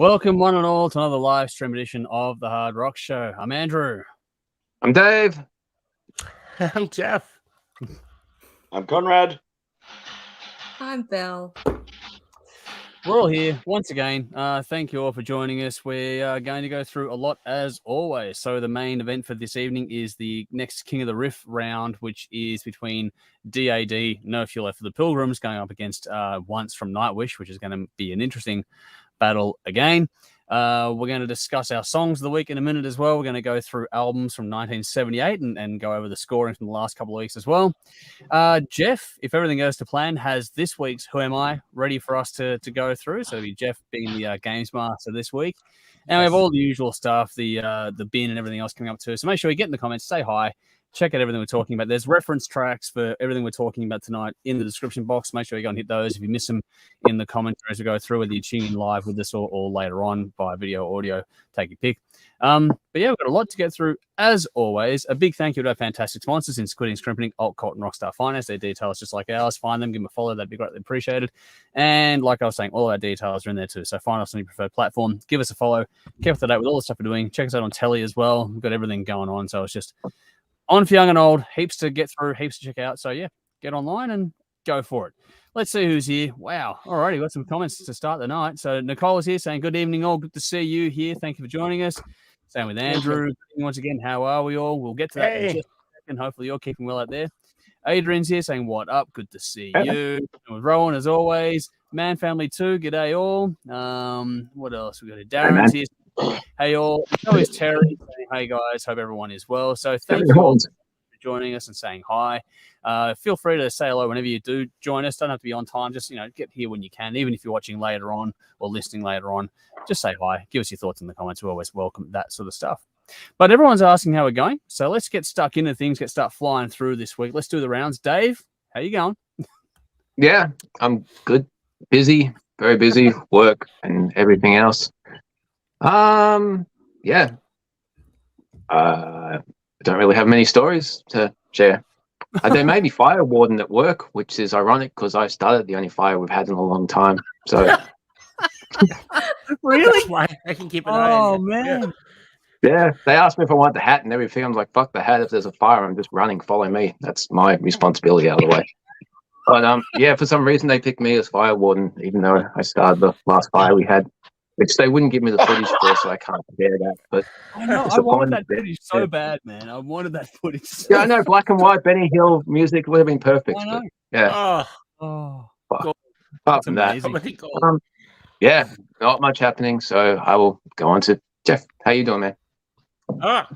Welcome, one and all, to another live stream edition of the Hard Rock Show. I'm Andrew. I'm Dave. I'm Jeff. I'm Conrad. I'm Belle. We're all here once again. Thank you all for joining us. We are going to go through a lot as always. So the main event for this evening is the next King of the Riff round, which is between DAD, No Fuel Left for the Pilgrims, going up against Once from Nightwish, which is going to be an interesting battle again. We're going to discuss our songs of the week in a minute as well. We're going to go through albums from 1978 and go over the scoring from the last couple of weeks as well. Jeff, if everything goes to plan, has this week's Who Am I ready for us to go through. So it'll be Jeff being the games master this week. And we have all the usual stuff, the bin and everything else coming up too. So make sure you get in the comments, say hi, check out everything we're talking about. There's reference tracks for everything we're talking about tonight in the description box. Make sure you go and hit those. If you miss them in the comments as we go through, whether you're tuning in live with us or later on by video or audio, take your pick. But yeah, we've got a lot to get through as always. A big thank you to our fantastic sponsors in Squid Ink Screenprinting, Alt-Cvlt Rockstar Finance. Their details just like ours. Find them, give them a follow. That'd be greatly appreciated. And like I was saying, all our details are in there too. So find us on your preferred platform. Give us a follow. Keep up to date with all the stuff we're doing. Check us out on telly as well. We've got everything going on. So it's just on for young and old, heaps to get through, heaps to check out. So, yeah, get online and go for it. Let's see who's here. Wow. All righty, got some comments to start the night. So, Nicole is here saying, good evening, all. Good to see you here. Thank you for joining us. Same with Andrew. Once again, how are we all? We'll get to that in just a second. Hopefully, you're keeping well out there. Adrian's here saying, what up? Good to see you. And with Rowan, as always. Man Family 2, g'day all. What else? We got here. Darren's here. Hey all, so is Terry saying, hey guys, hope everyone is well. So thank you all for joining us and saying hi. Feel free to say hello whenever you do join us. Don't have to be on time. Just, get here when you can. Even if you're watching later on or listening later on, just say hi. Give us your thoughts in the comments. We always welcome that sort of stuff. But everyone's asking how we're going. So let's get stuck into things, start flying through this week. Let's do the rounds. Dave, how you going? Yeah, I'm good. Busy, very busy, work and everything else. Yeah. I don't really have many stories to share. They made me fire warden at work, which is ironic because I started the only fire we've had in a long time. So Really? Why I can keep an eye on you. Man. Yeah, they asked me if I want the hat and everything. I'm like, fuck the hat. If there's a fire, I'm just running. Follow me. That's my responsibility out of the way. But yeah, for some reason they picked me as fire warden, even though I started the last fire we had. Which they wouldn't give me the footage for, so I can't compare that. But I know, I wanted that footage so bad, man. I wanted that footage. Yeah, I know, black and white, Benny Hill music would have been perfect. I know. But, yeah. Apart from that, yeah, not much happening. So I will go on to Jeff. How you doing, man?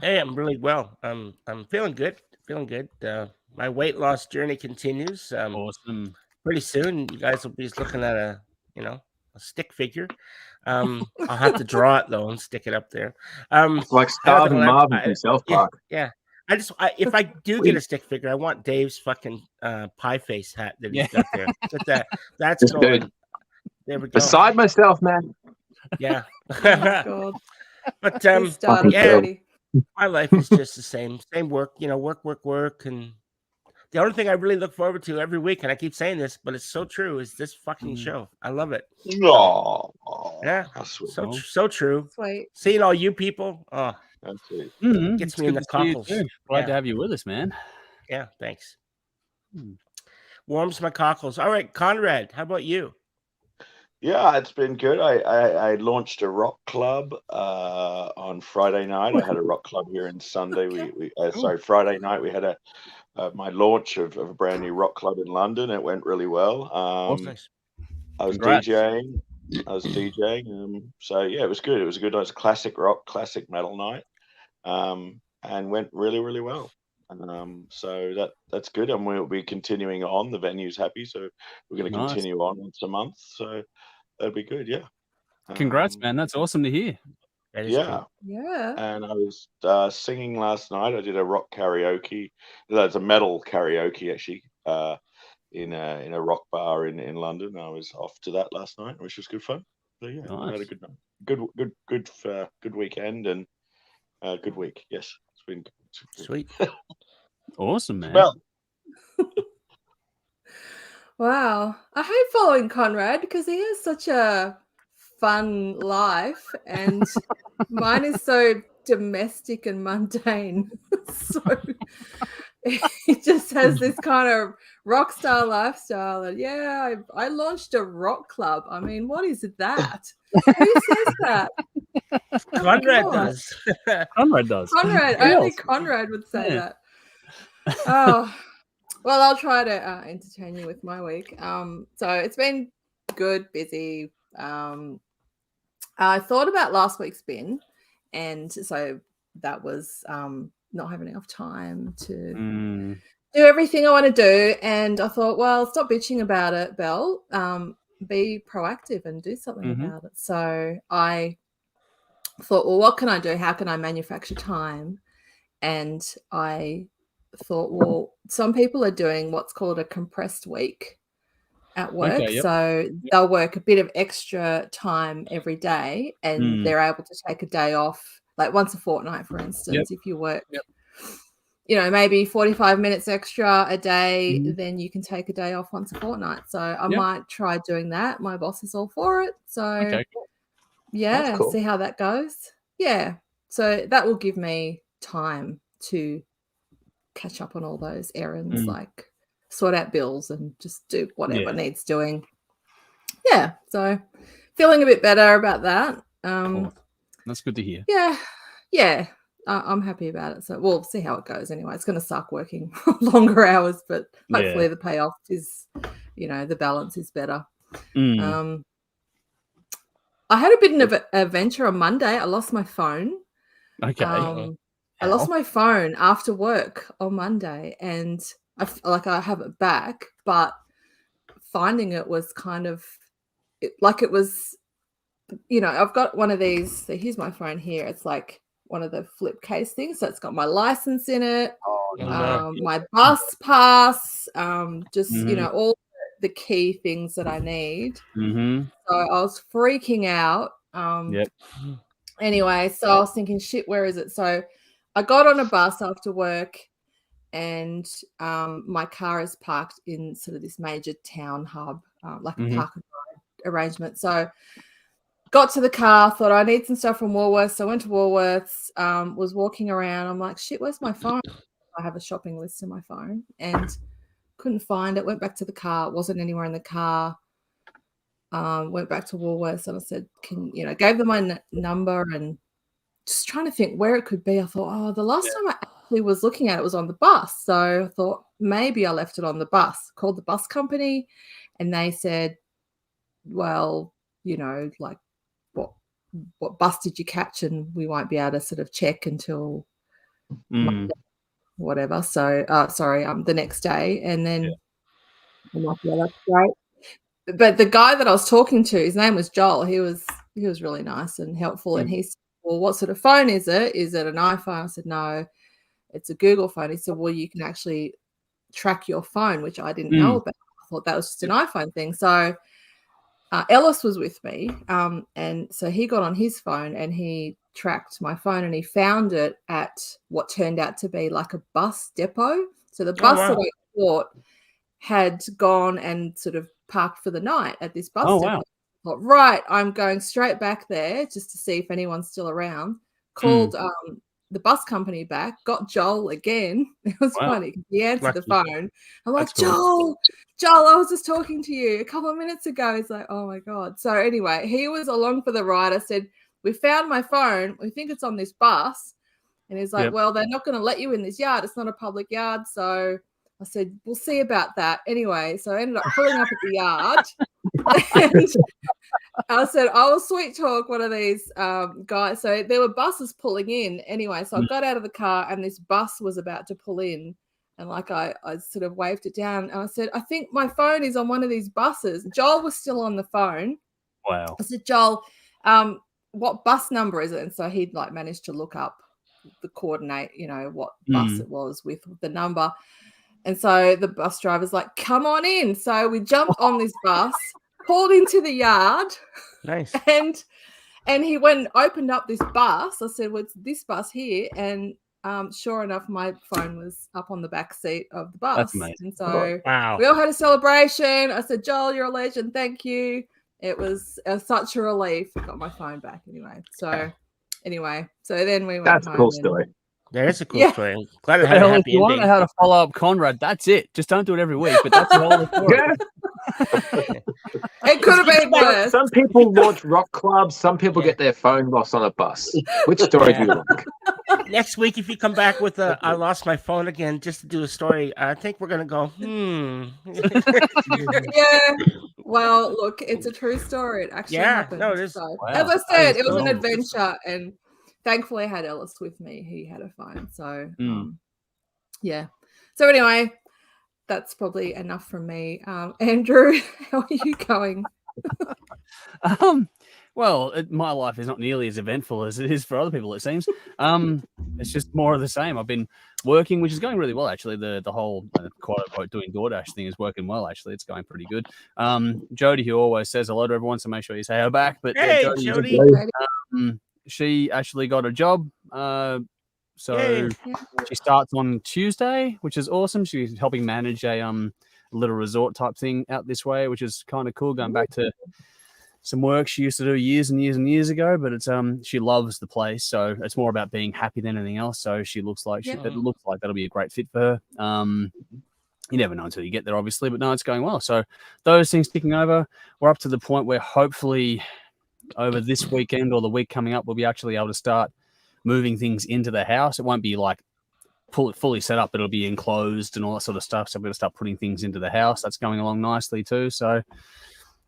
Hey, I'm really well. I'm feeling good. My weight loss journey continues. Awesome. Pretty soon, you guys will be looking at a stick figure. I'll have to draw it though and stick it up there. Like starving Marvin from South Park. Yeah. If I do get a stick figure, I want Dave's fucking pie face hat that he's got there. That's just going. Good. There we go. Beside myself, man. Yeah. God. But yeah, my life is just the same work. Work, and the only thing I really look forward to every week, and I keep saying this, but it's so true, is this fucking show. I love it. Oh, yeah, so true. Sweet. Seeing all you people, that's it. Gets It's me in good the to see you cockles. too. Glad to have you with us, man. Yeah, thanks. Warms my cockles. All right, Conrad, how about you? Yeah, it's been good. I launched a rock club on Friday night. I had a rock club here in Sunday. Friday night we had my launch of a brand new rock club in London. It went really well. Nice. I was Congrats. DJing. So yeah, it was good. It was a good night. It's a classic rock, classic metal night, and went really, really well. So that's good, and we'll be continuing on. The venue's happy, so we're going to continue on once a month. So that'll be good. Yeah. Congrats, man. That's awesome to hear. Yeah. Yeah. And I was singing last night. I did a rock karaoke. That's a metal karaoke, actually, in a rock bar in London. I was off to that last night, which was good fun. So yeah, I had a good night. Good weekend and good week. Yes, it's been good. Sweet. Awesome, man. Well, Wow. I hate following Conrad because he has such a fun life, and mine is so domestic and mundane. So it just has this kind of rock star lifestyle. And yeah, I launched a rock club. I mean, what is that? Who says that? Conrad God. does. Conrad does. Conrad, Who only else? Conrad would say Yeah. that. Oh, well, I'll try to entertain you with my week. So it's been good, busy. I thought about last week's bin, and so that was not having enough time to do everything I want to do. And I thought, well, stop bitching about it, Belle. Be proactive and do something about it. So I thought, well, what can I do? How can I manufacture time? And I thought, well, some people are doing what's called a compressed week at work. Okay, yep. So they'll work a bit of extra time every day, and they're able to take a day off, like once a fortnight, for instance. If you work, you know, maybe 45 minutes extra a day, then you can take a day off once a fortnight. So I might try doing that. My boss is all for it. So yeah, cool. see how that goes. Yeah. So that will give me time to catch up on all those errands, like sort out bills and just do whatever needs doing. Yeah. So feeling a bit better about that. Cool. That's good to hear. Yeah. I'm happy about it. So we'll see how it goes anyway. It's going to suck working longer hours, but hopefully the payoff is, you know, the balance is better. I had a bit of an adventure on Monday. I lost my phone. Okay. I lost my phone after work on Monday, and I have it back, but finding it was kind of like it was, you know, I've got one of these. So here's my phone here. It's like one of the flip case things. So it's got my license in it, my bus pass, just, you know, all the key things that I need. So I was freaking out. Anyway, so I was thinking, shit, where is it? So I got on a bus after work, and my car is parked in sort of this major town hub, like a park and ride arrangement. So got to the car, thought I need some stuff from Woolworths. So I went to Woolworths, was walking around. I'm like, shit, where's my phone? I have a shopping list in my phone and couldn't find it. Went back to the car. It wasn't anywhere in the car. Went back to Woolworths and I said, gave them my number and just trying to think where it could be. I thought, oh, the last time I actually was looking at it was on the bus. So I thought maybe I left it on the bus. Called the bus company and they said, well, you know, like what bus did you catch? And we won't be able to sort of check until Monday, whatever. So, the next day. And then I'm like, yeah, that's great. But the guy that I was talking to, his name was Joel. He was really nice and helpful. And he said, well, what sort of phone is it? Is it an iPhone? I said, no, it's a Google phone. He said, well, you can actually track your phone, which I didn't know about. I thought that was just an iPhone thing. So Ellis was with me. And so he got on his phone and he tracked my phone and he found it at what turned out to be like a bus depot. So the bus that I bought had gone and sort of parked for the night at this bus depot. Wow. I thought, right, I'm going straight back there just to see if anyone's still around. Called the bus company back, got Joel again. It was funny. He answered the phone. I'm like, Joel, I was just talking to you a couple of minutes ago. He's like, oh my God. So anyway, he was along for the ride. I said, we found my phone. We think it's on this bus. And he's like, well, they're not going to let you in this yard. It's not a public yard. So I said, we'll see about that. Anyway, so I ended up pulling up at the yard. And I said, I will sweet talk one of these guys. So there were buses pulling in. Anyway, so I got out of the car and this bus was about to pull in. And like I sort of waved it down. And I said, I think my phone is on one of these buses. Joel was still on the phone. Wow. I said, Joel, what bus number is it? And so he'd like managed to look up the coordinate, you know, what bus it was with the number. And so the bus driver's like, come on in. So we jumped on this bus, pulled into the yard. Nice. And he went and opened up this bus. I said, well, it's this bus here. And sure enough, my phone was up on the back seat of the bus. That's amazing. And so Wow. we all had a celebration. I said, Joel, you're a legend. Thank you. it was such a relief. I got my phone back anyway. So then we went That's a home cool and- story. That is a cool Yeah. story. I'm glad it had a Hell, if happy you want to ending. know how to follow up Conrad, that's it. Just don't do it every week. But that's the whole story. Yeah. It could have been worse. Some people launch rock clubs. Some people get their phone lost on a bus. Which story do you like? Next week, if you come back with I lost my phone again just to do a story, I think we're gonna go. Yeah. Well, look, it's a true story. It actually happened. No, it is. So, Wow. as I said, it was an cool. adventure, and thankfully, I had Ellis with me. He had a phone, so yeah. So anyway, that's probably enough from me. Andrew, how are you going? Well, my life is not nearly as eventful as it is for other people, it seems. It's just more of the same. I've been working, which is going really well, actually. The whole quote unquote doing DoorDash thing is working well, actually. It's going pretty good. Jody, who always says hello to everyone, so make sure you say her back. But Hey, yeah, Jody. she actually got a job. So Yay. she starts on Tuesday, which is awesome. She's helping manage a little resort type thing out this way, which is kind of cool. Going back to some work she used to do years and years and years ago, but it's she loves the place, so it's more about being happy than anything else. So she looks like it looks like that'll be a great fit for her. You never know until you get there, obviously, but no, it's going well. So those things ticking over. We're up to the point where hopefully over this weekend or the week coming up, we'll be actually able to start moving things into the house. It won't be like fully set up, but it'll be enclosed and all that sort of stuff. So we're going to start putting things into the house. That's going along nicely too. So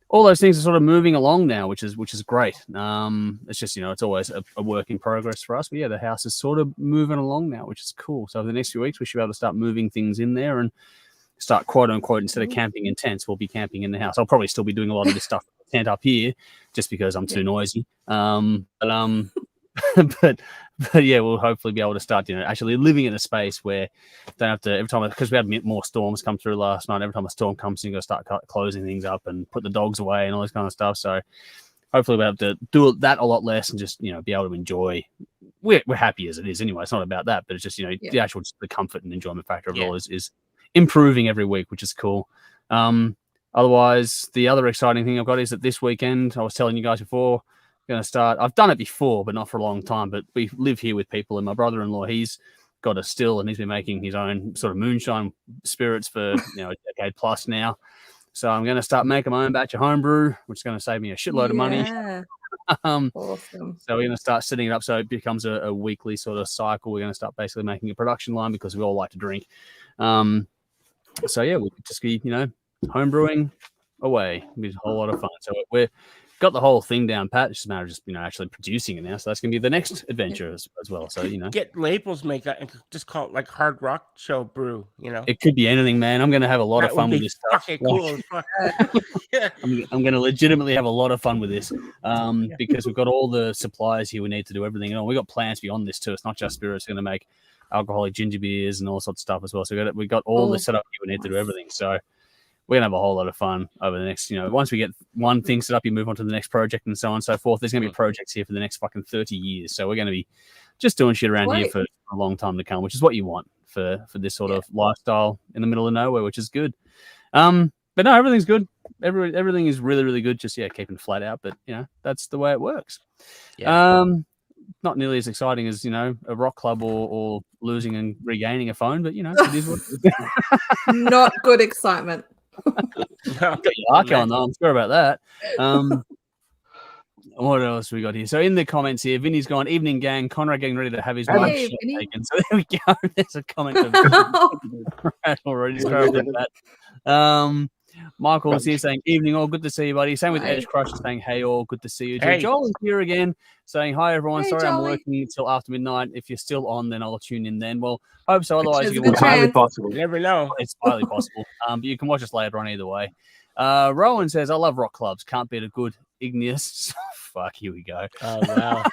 all those things are sort of moving along now, which is great. It's just, it's always a work in progress for us. But yeah, the house is sort of moving along now, which is cool. So over the next few weeks, we should be able to start moving things in there and start, quote unquote, instead of camping in tents, we'll be camping in the house. I'll probably still be doing a lot of this stuff in the tent up here just because I'm too noisy. But yeah, we'll hopefully be able to start, actually living in a space where don't have to every time, because we had more storms come through last night. Every time a storm comes in, you got to start closing things up and put the dogs away and all this kind of stuff. So hopefully we'll have to do that a lot less and just, be able to enjoy. We're happy as it is anyway. It's not about that, but it's just, the actual the comfort and enjoyment factor of it all is improving every week, which is cool. Otherwise, the other exciting thing I've got is that this weekend, I was telling you guys before, going to start. I've done it before, but not for a long time. But we live here with people, and my brother-in-law, he's got a still, and he's been making his own sort of moonshine spirits for a decade plus now. So I'm going to start making my own batch of homebrew, which is going to save me a shitload of money. Awesome. So we're going to start setting it up so it becomes a weekly sort of cycle. We're going to start basically making a production line because we all like to drink. So yeah, we'll just be homebrewing away. It'll be a whole lot of fun. So we're got the whole thing down pat. It's just a matter of just actually producing it now. So that's gonna be the next adventure as well. So get labels made and just call it like Hard Rock Show Brew. It could be anything, man. I'm gonna have a lot of fun with this stuff. Cool as fuck. I'm gonna legitimately have a lot of fun with this because we've got all the supplies here we need to do everything. We got plans beyond this too. It's not just spirits. We're gonna make alcoholic ginger beers and all sorts of stuff as well. So we got all the setup here we need to do everything. So we're going to have a whole lot of fun over the next, once we get one thing set up, you move on to the next project and so on and so forth. There's going to be projects here for the next fucking 30 years. So we're going to be just doing shit around here for a long time to come, which is what you want for this sort of lifestyle in the middle of nowhere, which is good. But no, everything's good. Everything is really, really good. Just, keeping flat out. But, that's the way it works. Yeah. Not nearly as exciting as, a rock club or losing and regaining a phone, but, it is what it is. Not good excitement. Got your arc on though. I'm sure about that. What else we got here? So in the comments here, Vinny's gone, evening gang, Conrad getting ready to have his lunch taken. So there we go. There's a comment already. Sorry about that. Michael was here saying, evening all, good to see you, buddy. Same with Edge Crush saying, hey all, good to see you. Hey. Joel is here again saying, hi everyone. Sorry, I'm working until after midnight. If you're still on, then I'll tune in then. Well, hope so. Otherwise, you can watch highly possible. You never know. It's highly possible. But you can watch us later on either way. Rowan says, I love rock clubs. Can't beat a good igneous. Fuck, here we go. Oh, wow.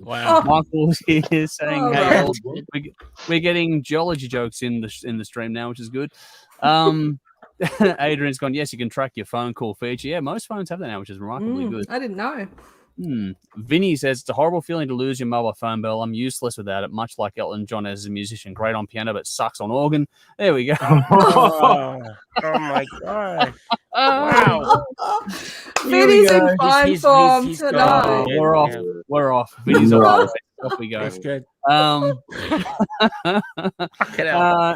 Wow. Michael's here saying, hey, all, we're getting geology jokes in the stream now, which is good. Adrian's gone, yes, you can track your phone call feature. Yeah, most phones have that now, which is remarkably good. I didn't know. Vinny says, it's a horrible feeling to lose your mobile phone, Bell. I'm useless without it, much like Elton John as a musician. Great on piano, but sucks on organ. There we go. Oh my god! Wow. Vinny's in fine form he's tonight. gone. We're off. Yeah. We're off. Vinny's off. Off we go. That's good.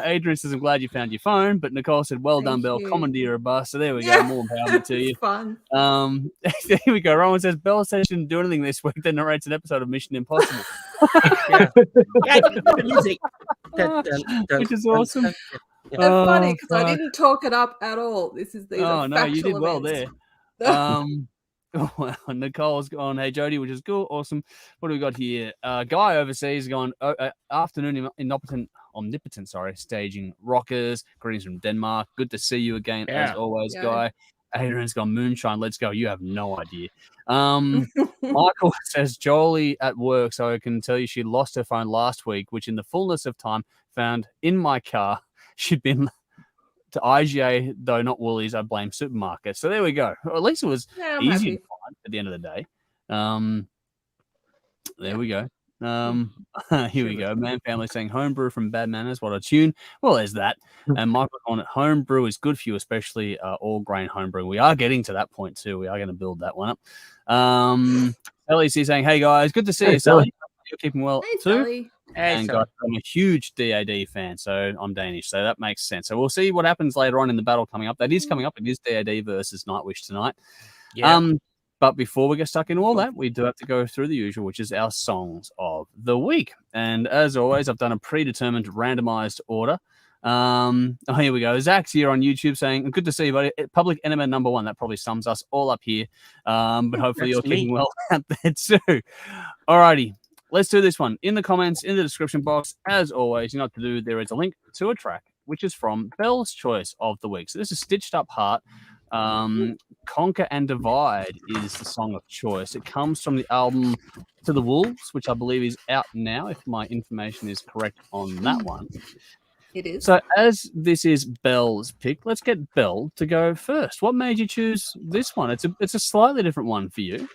Adrian says, I'm glad you found your phone, but Nicole said, well done, Thank Bell. you. Commandeer a bus. So there we go. More empowerment to you. It's fun. There we go. Rowan says, Bell says she didn't do anything this week. Then narrates an episode of Mission Impossible. Yeah, the music. Which is awesome. It's funny because I didn't talk it up at all. These Oh, are no, you did factual well events. there. Well, Nicole's gone, hey, Jody, which is cool. Awesome. What do we got here? Guy overseas gone, afternoon omnipotent, staging rockers. Greetings from Denmark. Good to see you again, as always, Yeah. Guy. Adrian's gone, moonshine, let's go. You have no idea. Michael says, Jolie at work, so I can tell you she lost her phone last week, which in the fullness of time found in my car. She'd been to IGA, though not Woolies. I blame supermarkets. So there we go. Or at least it was I'm easy happy. to find at the end of the day. There we go. Here we go. Man Family saying homebrew from Bad Manners. What a tune. Well, there's that. And Michael on it. Homebrew is good for you, especially all grain homebrew. We are getting to that point too. We are going to build that one up. LEC saying, hey guys, good to see you, Sally. You're keeping well Hey, too. Sally. And guys, I'm a huge DAD fan, so I'm Danish, so that makes sense. So we'll see what happens later on in the battle coming up. That is coming up. It is DAD versus Nightwish tonight. Yeah. But before we get stuck into all that, we do have to go through the usual, which is our songs of the week. And as always, I've done a predetermined randomized order. Here we go. Zach's here on YouTube saying, good to see you, buddy. Public Enemy #1. That probably sums us all up here. But hopefully you're keeping well out there too. Alrighty. Let's do this one. In the comments, in the description box, as always, you know what to do. There is a link to a track, which is from Bell's choice of the week. So this is Stitched Up Heart. Conquer and Divide is the song of choice. It comes from the album To the Wolves, which I believe is out now, if my information is correct on that one. It is. So as this is Bell's pick, let's get Bell to go first. What made you choose this one? It's a slightly different one for you.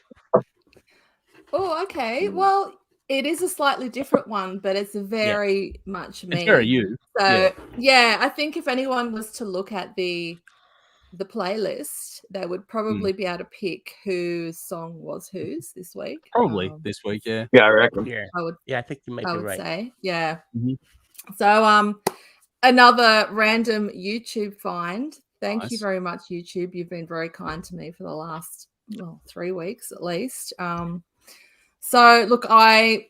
Oh, okay. Well, it is a slightly different one, but it's very much me. It's very you. So yeah, I think if anyone was to look at the playlist, they would probably be able to pick whose song was whose this week. Probably this week, yeah. Yeah, I reckon. Yeah. I think you might I be would right. say, yeah. Mm-hmm. So another random YouTube find. Thank you Nice. very much, YouTube. You've been very kind to me for the last 3 weeks at least. So look, I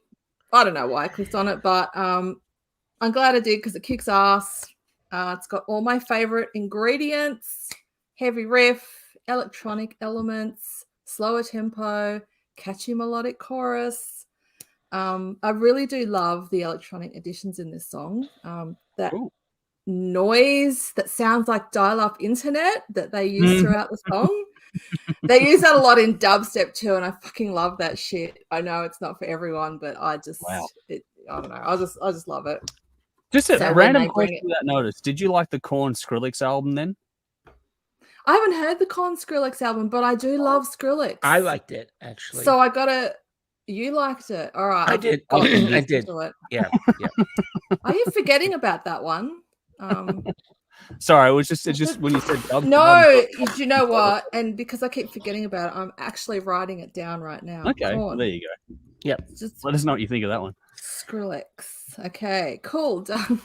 don't know why I clicked on it, but I'm glad I did because it kicks ass. It's got all my favorite ingredients: heavy riff, electronic elements, slower tempo, catchy melodic chorus. I really do love the electronic additions in this song. That noise that sounds like dial-up internet that they use throughout the song. They use that a lot in dubstep too, and I fucking love that shit. I know it's not for everyone, but I just, I don't know. I just love it. Just a So when random they bring question to that notice. Did you like the Korn Skrillex album then? I haven't heard the Korn Skrillex album, but I do love Skrillex. I liked it actually. So I gotta. You liked it, all right? I did. I did. Yeah. Are you forgetting about that one? Sorry, it's just when you said dub. No, you know what? And because I keep forgetting about it, I'm actually writing it down right now. Okay, Come well, on. there you go. Yep. Just Let us know what you think of that one. Skrillex. Okay, cool. Done.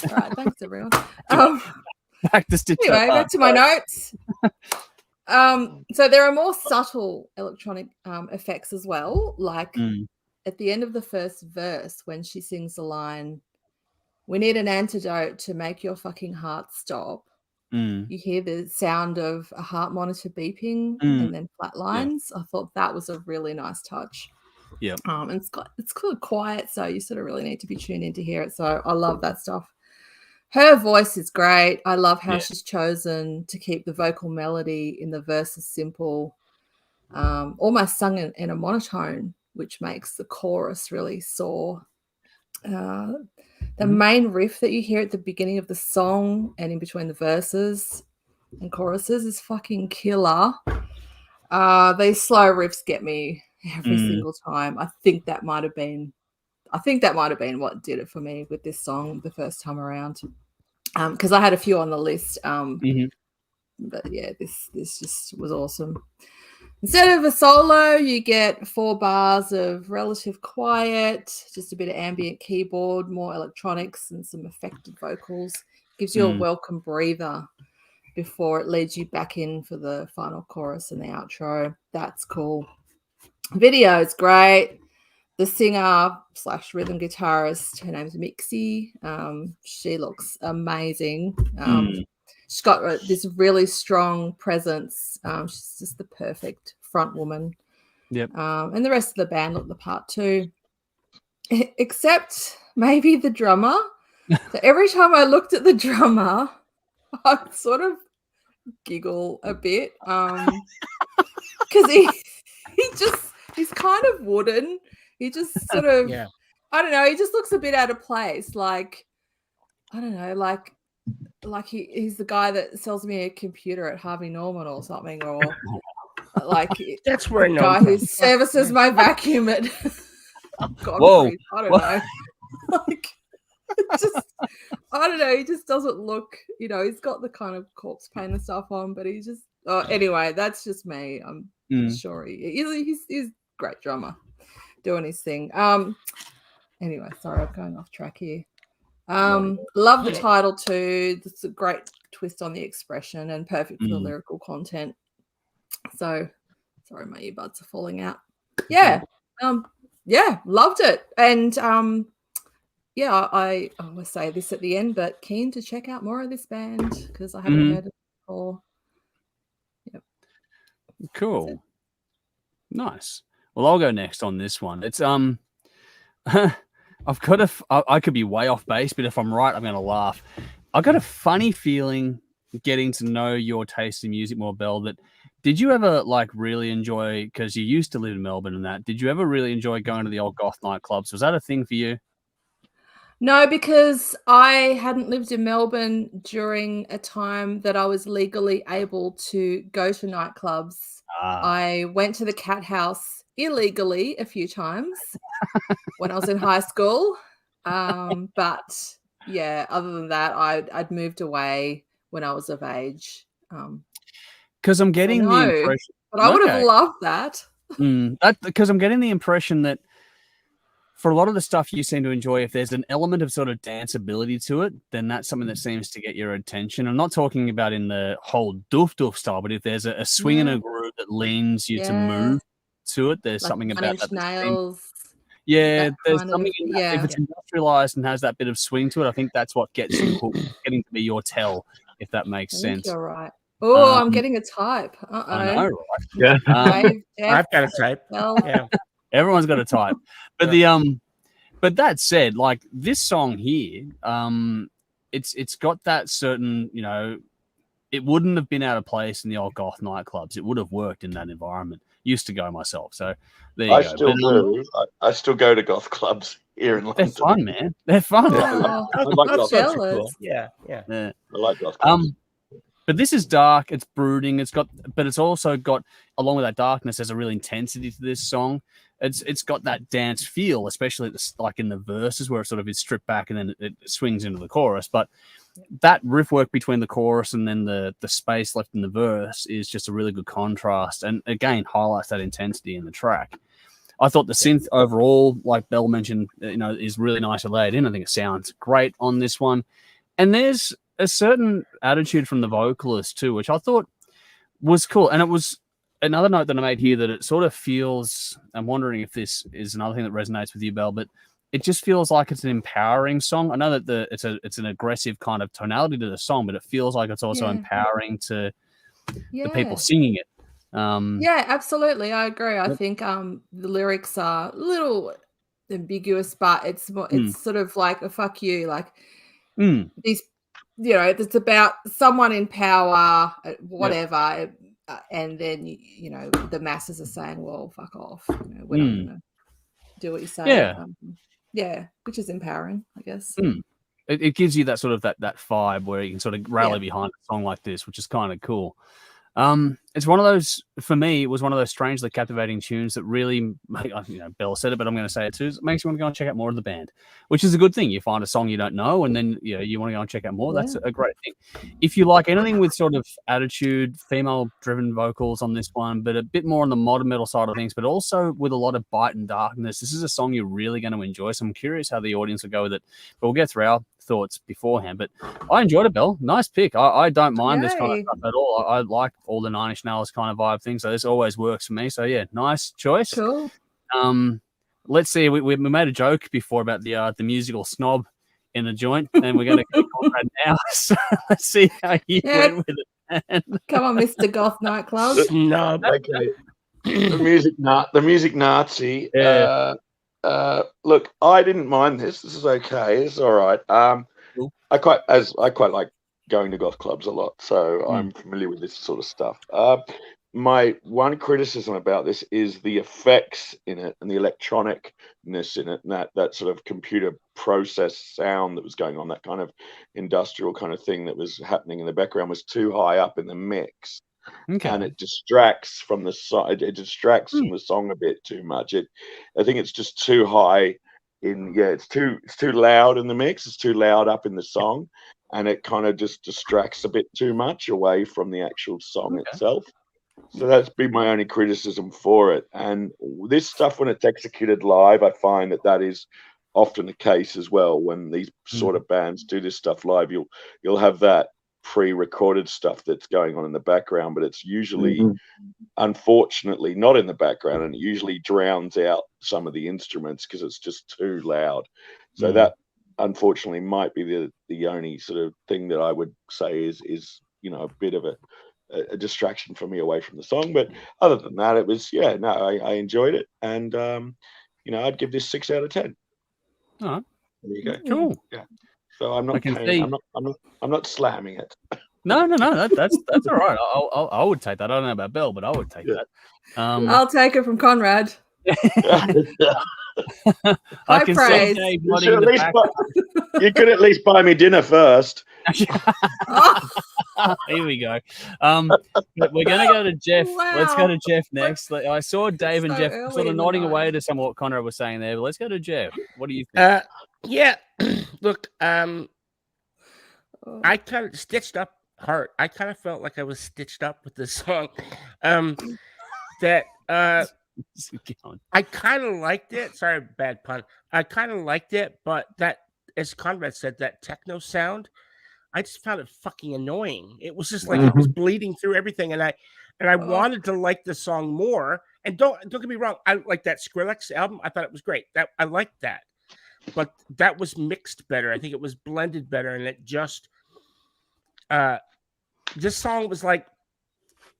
All right, thanks everyone. Back to Stitch. Anyway, back to my notes. So there are more subtle electronic effects as well, like at the end of the first verse when she sings the line, "We need an antidote to make your fucking heart stop." You hear the sound of a heart monitor beeping and then flat lines. I thought that was a really nice touch. Yeah. And it's kind of quiet, so you sort of really need to be tuned in to hear it. So I love that stuff. Her voice is great. I love how she's chosen to keep the vocal melody in the verses simple, almost sung in a monotone, which makes the chorus really soar. The main riff that you hear at the beginning of the song and in between the verses and choruses is fucking killer. These slow riffs get me every single time. I think that might have been what did it for me with this song the first time around. Because I had a few on the list. But yeah, this just was awesome. Instead of a solo, you get 4 bars of relative quiet, just a bit of ambient keyboard, more electronics, and some affected vocals. Gives you a welcome breather before it leads you back in for the final chorus and the outro. That's cool. Video is great. The singer / rhythm guitarist, her name's Mixie. She looks amazing. She's got this really strong presence. She's just the perfect front woman. Yep. And the rest of the band look the part too, except maybe the drummer. So every time I looked at the drummer, I'd sort of giggle a bit because he's kind of wooden. He just sort of, I don't know. He just looks a bit out of place. Like, I don't know, like he's the guy that sells me a computer at Harvey Norman or something, or like that's where the guy who services my vacuum at Godfrey's. I don't know. Like, just, I don't know. He just doesn't look, he's got the kind of corpse paint and stuff on, but he just. Anyway, that's just me. I'm sure he's a great drummer, doing his thing. Anyway, sorry, I'm going off track here. Love the title too. It's a great twist on the expression and perfect for the lyrical content. So sorry, my earbuds are falling out. Yeah. Loved it. And I always say this at the end, but keen to check out more of this band because I haven't heard it before. Yep. Cool. Nice. Well, I'll go next on this one. It's I've got I could be way off base, but if I'm right, I'm going to laugh. I got a funny feeling getting to know your taste in music more, Belle, that did you ever really enjoy, because you used to live in Melbourne and that, did you ever really enjoy going to the old goth nightclubs? Was that a thing for you? No, because I hadn't lived in Melbourne during a time that I was legally able to go to nightclubs. I went to the Cat House illegally a few times when I was in high school. But yeah, other than that, I'd moved away when I was of age. Because I'm getting the impression, but I would have loved that. Because I'm getting the impression that for a lot of the stuff you seem to enjoy, if there's an element of sort of danceability to it, then that's something that seems to get your attention. I'm not talking about in the whole doof style, but if there's a swing and a groove that leans you to move to it, there's something about that. Nails. Yeah, there's something in that. If it's industrialized and has that bit of swing to it, I think that's what gets you hooked, getting to be your tell, if that makes sense. You're right. Oh, I'm getting a type. I know, right? Yeah. I've got a type. Yeah. Everyone's got a type. But but that said, this song here, it's got that certain, it wouldn't have been out of place in the old goth nightclubs. It would have worked in that environment. Used to go myself, so there you go. Still do. I still go to goth clubs here in London. They're fun, man. They're fun. I like goth clubs. Cool. Yeah. I like goth clubs. But this is dark. It's brooding. But it's also got, along with that darkness, there's a real intensity to this song. It's got that dance feel, especially in the verses where it sort of is stripped back and then it swings into the chorus. But that riff work between the chorus and then the space left in the verse is just a really good contrast, and again highlights that intensity in the track. I thought the synth overall, like Belle mentioned, is really nicely laid in. I think it sounds great on this one, and there's a certain attitude from the vocalist too, which I thought was cool. And it was another note that I made here that it sort of feels, I'm wondering if this is another thing that resonates with you, Belle, but it just feels like it's an empowering song. I know that it's an aggressive kind of tonality to the song, but it feels like it's also empowering to the people singing it. Yeah, absolutely. I agree. I think the lyrics are a little ambiguous, but it's sort of like a fuck you, like these, it's about someone in power, whatever. And then, the masses are saying, well, fuck off. We're not going to do what you say. Which is empowering, I guess. It gives you that sort of that vibe where you can sort of rally behind a song like this, which is kind of cool. And it's one of those, for me, it was one of those strangely captivating tunes that really, you know, Bell said it, but I'm going to say it too, it makes you want to go and check out more of the band, which is a good thing. You find a song you don't know, and then you want to go and check out more. That's a great thing. If you like anything with sort of attitude, female-driven vocals on this one, but a bit more on the modern metal side of things, but also with a lot of bite and darkness, this is a song you're really going to enjoy. So I'm curious how the audience will go with it, but we'll get through our thoughts beforehand. But I enjoyed it, Belle. Nice pick. I don't mind this kind of stuff at all. I like all the Nine Inch Nails kind of vibe thing, so this always works for me. So yeah, nice choice. Cool. Let's see. We made a joke before about the musical snob in the joint, and we're going to go on that now. So let's see how you went with it, man. Come on, Mr. Goth Nightclub. No, Okay. The music Nazi. Yeah. Look, I didn't mind this. This is okay. It's all right. Cool. I quite like going to goth clubs a lot, so I'm familiar with this sort of stuff. My one criticism about this is the effects in it and the electronicness in it, and that sort of computer process sound that was going on, that kind of industrial kind of thing that was happening in the background was too high up in the mix. Okay. And it distracts from the side. It distracts from the song a bit too much. I think it's just too high in. Yeah, it's too loud in the mix. It's too loud up in the song, and it kind of just distracts a bit too much away from the actual song itself. So that's been my only criticism for it. And this stuff, when it's executed live, I find that is often the case as well. When these sort of bands do this stuff live, you'll have that pre-recorded stuff that's going on in the background, but it's usually unfortunately not in the background, and it usually drowns out some of the instruments because it's just too loud. So that unfortunately might be the only sort of thing that I would say is a bit of a distraction for me away from the song. But other than that, it was I enjoyed it, and I'd give this 6 out of 10. All right. There you go. Cool. Yeah. So I'm not I'm not slamming it. No, that's all right. I would take that. I don't know about Belle, but I would take that. I'll take it from Conrad. I can see praise. Dave nodding in the back. You could at least buy me dinner first. Here we go. But we're going to go to Jeff. Wow. Let's go to Jeff next. I saw Dave and So Jeff early sort of in the nodding night. away to some of what Conrad was saying there. But let's go to Jeff. What do you think? yeah. Look, I kind of stitched up hard. I kind of felt like I was stitched up with this song. I kind of liked it. Sorry, bad pun. I kind of liked it, but that, as Conrad said, that techno sound, I just found it fucking annoying. It was just like it was bleeding through everything, and I wanted to like the song more. And don't get me wrong, I like that Skrillex album. I thought it was great. That I liked that, but that was mixed better. I think it was blended better, and it just this song was like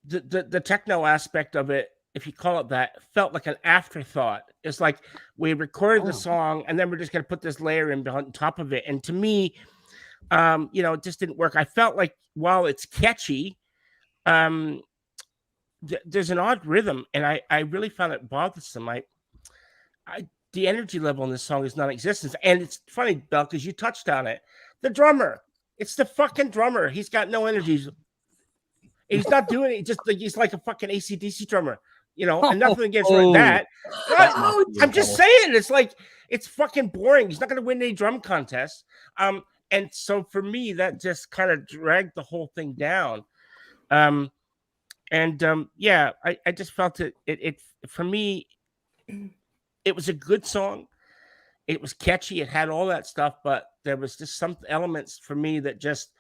the techno aspect of it, if you call it that, felt like an afterthought. It's like we recorded the song and then we're just going to put this layer in on top of it. And to me, it just didn't work. I felt like while it's catchy, there's an odd rhythm, and I really found it bothersome. The energy level in this song is non-existent. And it's funny, Belle, because you touched on it. The drummer, it's the fucking drummer. He's got no energy. He's not doing it. He's like a fucking AC/DC drummer. And nothing against that. I'm just saying, it's fucking boring. He's not going to win any drum contests. And so for me, that just kind of dragged the whole thing down. I just felt it for me, it was a good song. It was catchy. It had all that stuff, but there was just some elements for me that just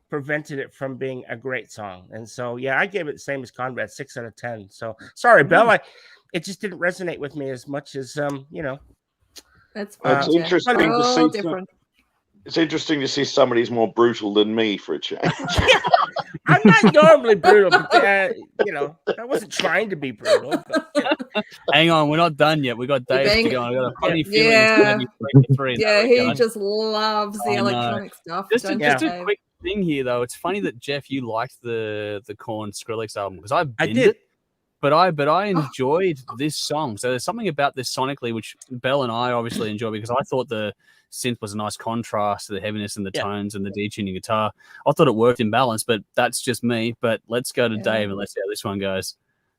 prevented it from being a great song. And so, I gave it the same as Conrad, 6 out of 10. So sorry, Belle, it just didn't resonate with me as much as, That's fine. It's interesting to see. Different. It's interesting to see somebody who's more brutal than me for a change. I'm not normally brutal, but, I wasn't trying to be brutal. But, Hang on, we're not done yet. We got Dave to go. I got a funny feeling it's going to be 3 he just loves the electronic stuff. Just a quick thing here, though. It's funny that Jeff, you liked the Korn Skrillex album because I did. I enjoyed this song. So there's something about this sonically which Belle and I obviously enjoy, because I thought the synth was a nice contrast to the heaviness and the tones and the detuning guitar. I thought it worked in balance, but that's just me. But let's go to Dave and let's see how this one goes.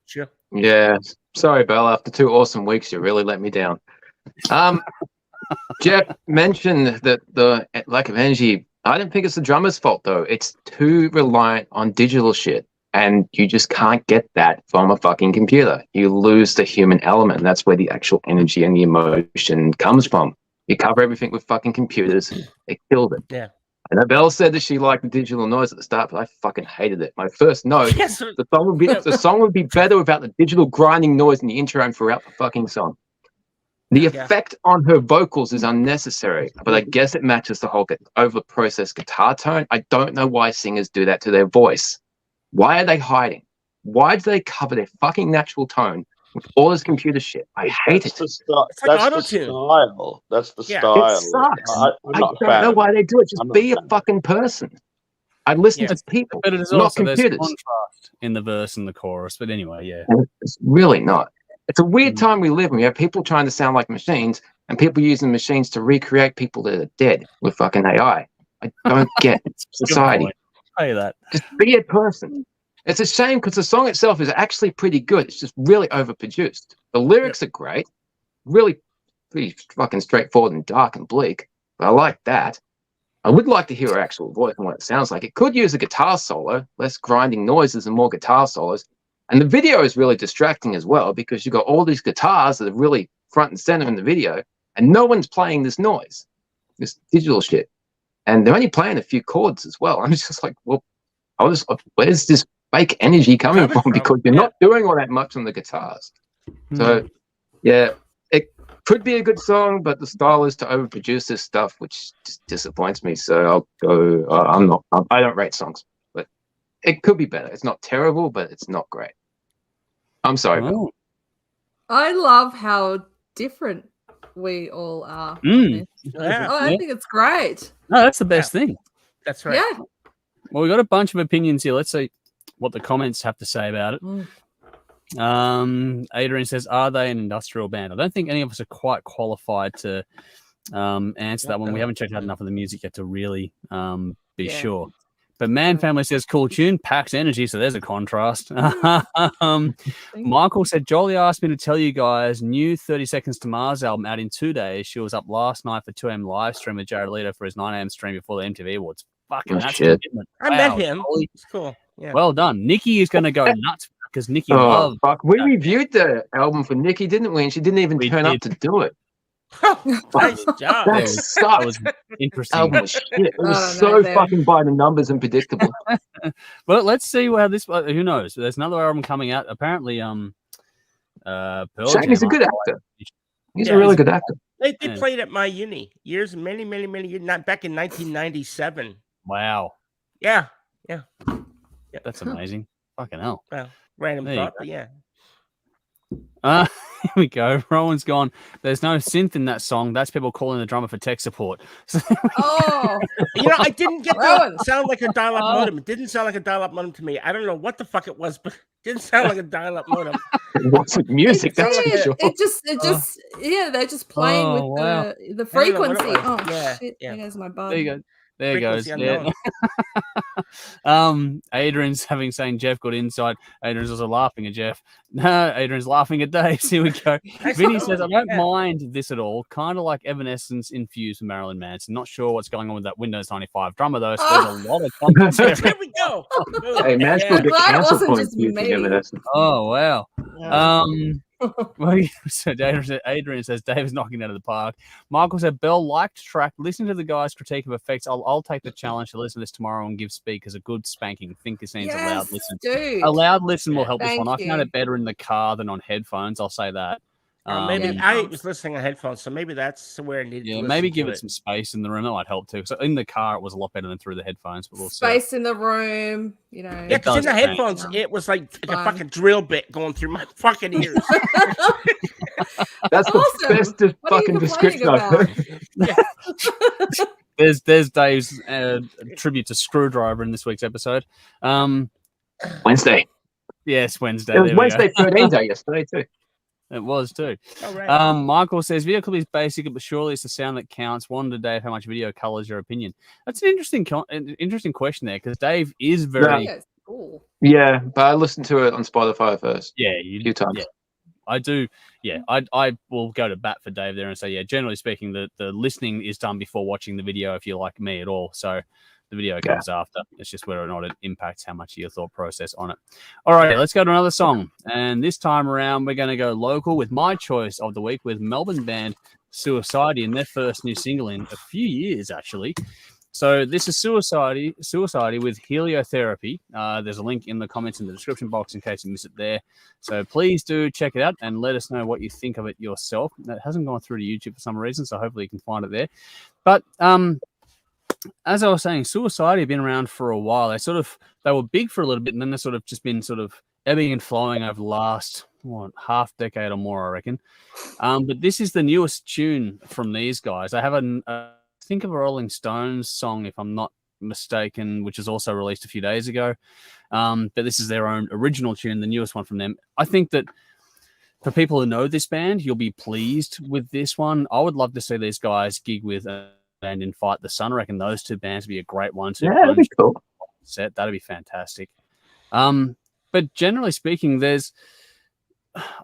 Sure. Yeah. Sorry, Belle. After 2 awesome weeks, you really let me down. Jeff mentioned that the lack of energy. I don't think it's the drummer's fault, though. It's too reliant on digital shit. And you just can't get that from a fucking computer. You lose the human element. That's where the actual energy and the emotion comes from. You cover everything with fucking computers. It killed it. Yeah. I know Belle said that she liked the digital noise at the start, but I fucking hated it. My first note, the song would be better without the digital grinding noise in the intro and throughout the fucking song. The effect on her vocals is unnecessary, but I guess it matches the whole over-processed guitar tone. I don't know why singers do that to their voice. Why are they hiding? Why do they cover their fucking natural tone with all this computer shit? I hate it. It's like auto-tune. Style. That's the style. It sucks. I don't know why they do it. Just be a fucking person. I listen to people, but it is not also, computers. there's contrast in the verse and the chorus. But anyway, yeah. It's really not. It's a weird time we live in. We have people trying to sound like machines and people using machines to recreate people that are dead with fucking AI. I don't get society. Say that. Just be a person. It's a shame because the song itself is actually pretty good. It's just really overproduced. The lyrics are great, really pretty fucking straightforward and dark and bleak. But I like that. I would like to hear her actual voice and what it sounds like. It could use a guitar solo, less grinding noises and more guitar solos. And the video is really distracting as well because you've got all these guitars that are really front and center in the video, and no one's playing this noise, this digital shit. And they're only playing a few chords as well. I'm just like, well, where's this fake energy coming from? Because you're not doing all that much on the guitars. So, yeah, it could be a good song, but the style is to overproduce this stuff, which just disappoints me. So I'll go. I don't rate songs, but it could be better. It's not terrible, but it's not great. I'm sorry, Bill. I love how different we all are. I think it's great. No, that's the best thing. That's right. Yeah. Well, we got a bunch of opinions here. Let's see what the comments have to say about it. Adrian says, "Are they an industrial band?" I don't think any of us are quite qualified to answer that one. We haven't checked out enough of the music yet to really be sure. But Man Family says, "Cool tune, packs energy." So there's a contrast. Michael said, "Jolie asked me to tell you guys, new 30 Seconds to Mars album out in 2 days. She was up last night for 2 a.m. live stream with Jared Leto for his 9 a.m. stream before the MTV Awards." Fucking that's commitment. I met him. It's cool. Yeah. Well done. Nikki is going to go nuts because Nikki loves. Fuck. We reviewed the album for Nikki, didn't we? And she didn't even turn up to do it. Nice job. That sucked. That was interesting. Album was shit. It was fucking by the numbers and predictable. Well, let's see how this. Who knows? There's another album coming out. Apparently, Shaggy's a good actor. He's a really good actor. They played at my uni many years, not back in 1997. Wow. Yeah. That's amazing. Fucking hell. Well, random thought, but yeah. Here we go. Rowan's gone. There's no synth in that song. That's people calling the drummer for tech support. I didn't get that. Sound like a dial-up modem. It didn't sound like a dial-up modem to me. I don't know what the fuck it was, but it didn't sound like a dial-up modem. It wasn't music. That's for sure. It just, they're just playing with the frequency. Shit! Yeah. There's my bug. There you go. There goes. Yeah. Adrian's saying Jeff got insight. Adrian's also laughing at Jeff. No, Adrian's laughing at Dave. Here we go. Vinny says, "I don't mind this at all. Kind of like Evanescence infused with Marilyn Manson. Not sure what's going on with that Windows 95 drummer though. So there's a lot of commentary." There we go. Hey, man, still get cancelled for infusing Evanescence. Oh wow. Well, so Adrian says Dave is knocking out of the park. Michael said Bell liked track. Listen to the guy's critique of effects. I'll take the challenge to listen to this tomorrow and give speakers a good spanking. Think this needs a loud listen. Dude. A loud listen will help this one. I you. found it better in the car than on headphones. I'll say that. Maybe I was listening on headphones, so maybe that's where I needed. Yeah, maybe give it some space in the room. That might help too. So in the car, it was a lot better than through the headphones. But we'll space in the room, you know. Yeah, because in the headphones, it was like a fucking drill bit going through my fucking ears. That's the bestest fucking description I've heard. There's Dave's tribute to Screwdriver in this week's episode. Wednesday. Yes, Wednesday. It was there we go. Wednesday 13 day yesterday too. It was too. All right. Michael says video clip is basic, but surely it's the sound that counts. Wonder, Dave, how much video colors your opinion? That's an interesting question there, because Dave is very Yeah, it's cool. Yeah, but I listened to it on Spotify first. a few times. Yeah, I do. Yeah, I will go to bat for Dave there and say, yeah, generally speaking, the listening is done before watching the video if you're like me at all. So the video comes after. It's just whether or not it impacts how much of your thought process on it. All right, let's go to another song. And this time around, we're going to go local with my choice of the week with Melbourne band Suiciety and their first new single in a few years, actually. So this is Suiciety with Heliotherapy. There's a link in the comments in the description box in case you miss it there. So please do check it out and let us know what you think of it yourself. That hasn't gone through to YouTube for some reason, so hopefully you can find it there. But as I was saying, Suiciety have been around for a while. They were big for a little bit, and then they've sort of just been sort of ebbing and flowing over the last half decade or more, I reckon. But this is the newest tune from these guys. They have I think of a Rolling Stones song, if I'm not mistaken, which was also released a few days ago. But this is their own original tune, the newest one from them. I think that for people who know this band, you'll be pleased with this one. I would love to see these guys gig with and in Fight the Sun. I reckon those two bands would be a great one to that'd be cool. set. That'd be fantastic. But generally speaking,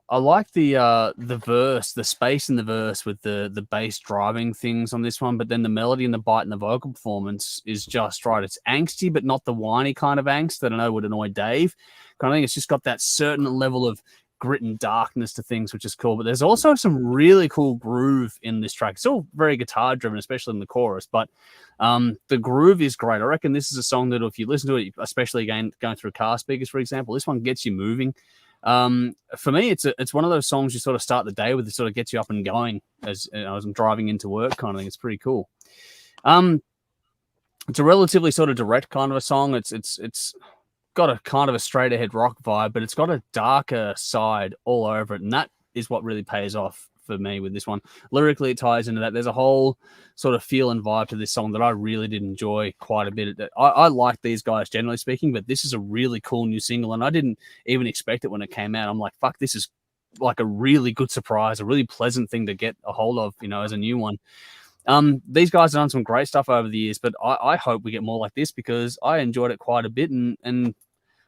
I like the verse, the space in the verse with the bass driving things on this one, but then the melody and the bite and the vocal performance is just right. It's angsty, but not the whiny kind of angst that I know would annoy Dave. I think it's just got that certain level of grit and darkness to things, which is cool. But there's also some really cool groove in this track. It's all very guitar driven, especially in the chorus, but the groove is great. I reckon this is a song that if you listen to it, especially again going through car speakers, for example, this one gets you moving. For me, it's one of those songs you sort of start the day with. It sort of gets you up and going as I'm driving into work, kind of thing. It's pretty cool. It's a relatively sort of direct kind of a song. It's got a kind of a straight ahead rock vibe, but it's got a darker side all over it, and that is what really pays off for me with this one. Lyrically, it ties into that. There's a whole sort of feel and vibe to this song that I really did enjoy quite a bit. I like these guys generally speaking, but this is a really cool new single, and I didn't even expect it when it came out. I'm like, fuck, this is like a really good surprise, a really pleasant thing to get a hold of, as a new one. These guys have done some great stuff over the years, but I hope we get more like this because I enjoyed it quite a bit and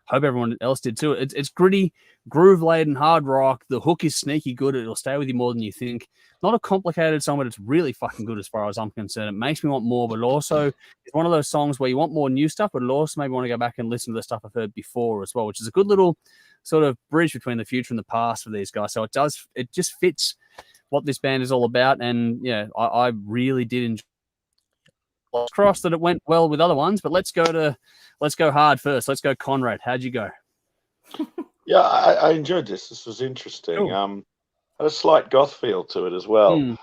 hope everyone else did too. It's gritty, groove-laden, hard rock. The hook is sneaky good. It'll stay with you more than you think. Not a complicated song, but it's really fucking good as far as I'm concerned. It makes me want more, but also it's one of those songs where you want more new stuff, but it also maybe want to go back and listen to the stuff I've heard before as well, which is a good little sort of bridge between the future and the past for these guys. So it just fits what this band is all about. And yeah, I really did enjoy. Crossed that it went well with other ones, but let's go hard first. Let's go Conrad. How'd you go? Yeah, I enjoyed this. This was interesting. Cool. Had a slight goth feel to it as well.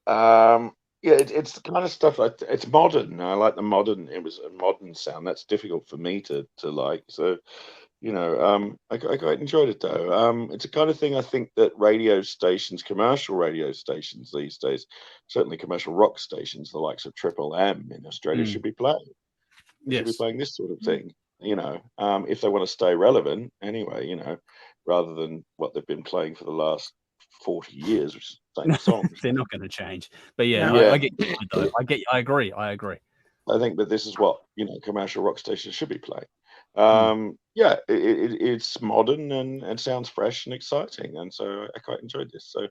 Yeah, it's the kind of stuff. It's modern. I like the modern. It was a modern sound. That's difficult for me to like. So, I quite enjoyed it though. It's the kind of thing I think that radio stations, commercial radio stations these days, certainly commercial rock stations, the likes of Triple M in Australia, should be playing. They should be playing this sort of thing. If they want to stay relevant, anyway. Rather than what they've been playing for the last 40 years, which is the same songs. They're not going to change. But yeah, I get you though. I agree. I think that this is what commercial rock stations should be playing. Yeah, it's modern and sounds fresh and exciting, and so I quite enjoyed this. So,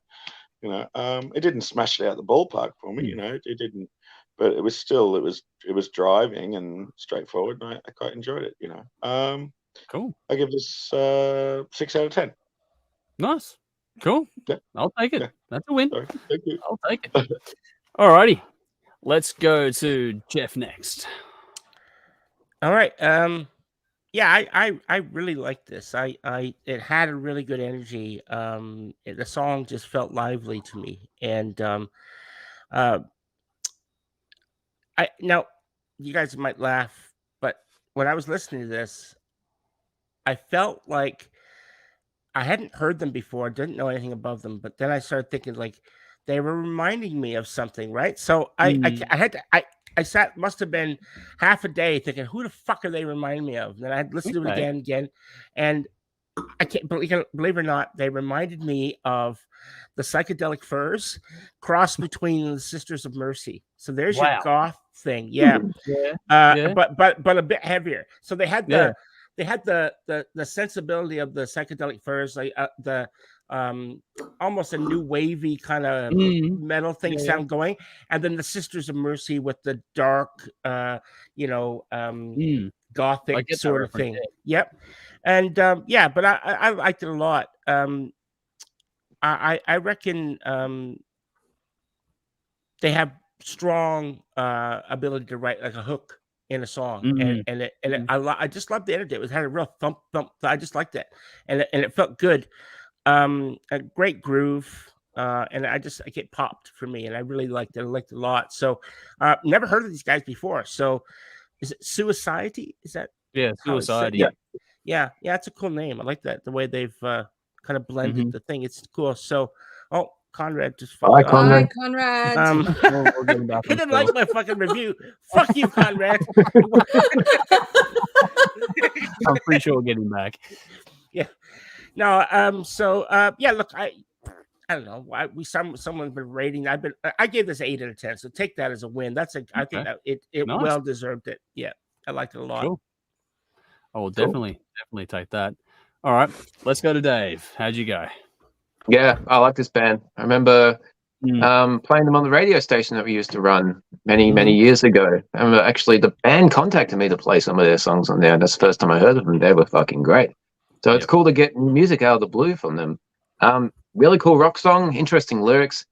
it didn't smash it out the ballpark for me. It didn't, but it was still it was driving and straightforward, and I quite enjoyed it. Cool. I give this 6 out of 10. Nice. Cool. Yeah. I'll take it. Yeah. That's a win. Sorry. Thank you. I'll take it. Alrighty. Let's go to Jeff next. All right. Yeah, I really liked this. It had a really good energy. The song just felt lively to me, and now you guys might laugh, but when I was listening to this, I felt like I hadn't heard them before, didn't know anything about them, but then I started thinking like they were reminding me of something, right? So I sat, must have been half a day thinking, who the fuck are they reminding me of? And then I had listened to it again, and I can't believe it or not, they reminded me of the Psychedelic Furs cross between the Sisters of Mercy. So there's your Wow. goth thing. Yeah. Yeah. But a bit heavier. So they had Yeah. the sensibility of the Psychedelic Furs, like the almost a new wavy kind of metal thing sound going, and then the Sisters of Mercy with the dark gothic sort of thing. Yep. And but I liked it a lot. I reckon they have strong ability to write like a hook in a song, I just loved the energy. It had a real thump. I just liked it, and it felt good. A great groove, and I get popped for me, and I really liked it. I liked it a lot. So, never heard of these guys before. So, is it Suiciety? Is that Suiciety? Yeah, it's a cool name. I like that, the way they've kind of blended the thing. It's cool. So, Conrad just Hi, Conrad. He didn't like my fucking review. Fuck you, Conrad. I'm pretty sure we'll get him back. Yeah. No. Look, I don't know. Someone's been rating. I gave this 8 out of 10. So take that as a win. I think that it nice. Well deserved it. Yeah, I liked it a lot. Cool. I will definitely take that. All right, let's go to Dave. How'd you go? Yeah, I like this band. I remember playing them on the radio station that we used to run many years ago. I remember actually the band contacted me to play some of their songs on there, and that's the first time I heard of them. They were fucking great. So it's cool to get music out of the blue from them. Really cool rock song, interesting lyrics.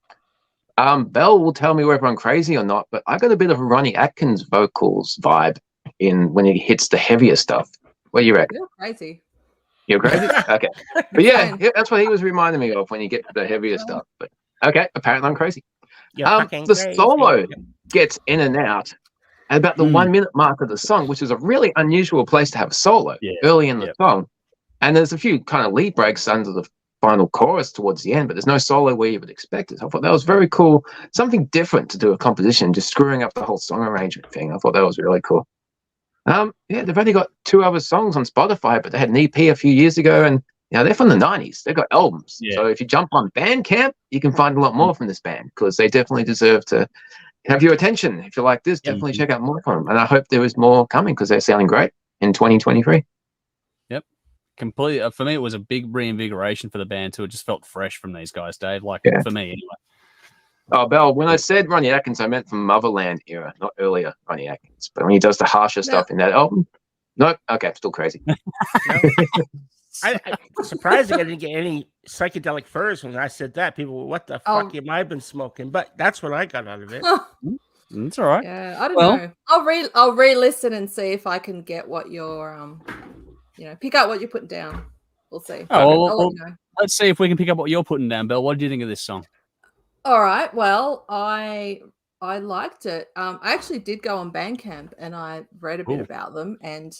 Bell will tell me whether I'm crazy or not, but I got a bit of a Ronnie Atkins vocals vibe in when he hits the heavier stuff. What do you reckon? You're crazy. You're crazy? Okay. But yeah, that's what he was reminding me of when you get to the heavier stuff. But okay, apparently I'm crazy. The solo gets in and out at about the 1 minute mark of the song, which is a really unusual place to have a solo early in the song. And there's a few kind of lead breaks under the final chorus towards the end, but there's no solo where you would expect it. I thought that was very cool. Something different to do a composition, just screwing up the whole song arrangement thing. I thought that was really cool. They've only got 2 other songs on Spotify, but they had an EP a few years ago, and they're from the 90s. They've got albums. So if you jump on Bandcamp, you can find a lot more from this band, because they definitely deserve to have your attention. If you like this, definitely check out more from them. And I hope there is more coming, because they're sounding great in 2023. Yep. Completely. For me, it was a big reinvigoration for the band too. It just felt fresh from these guys, Dave. For me, anyway. Oh, Bell, when I said Ronnie Atkins, I meant from Motherland era, not earlier Ronnie Atkins. But when he does the harsher stuff in that album, nope. Okay, I'm still crazy. I surprising I didn't get any Psychedelic Furs when I said that. People were, what the fuck have I been smoking? But that's what I got out of it. It's all right. Yeah, I don't know. I'll re-listen and see if I can get what you're pick up what you're putting down. We'll see. Let's see if we can pick up what you're putting down, Belle. What did you think of this song? All right. Well, I liked it. I actually did go on Bandcamp and I read a bit about them, and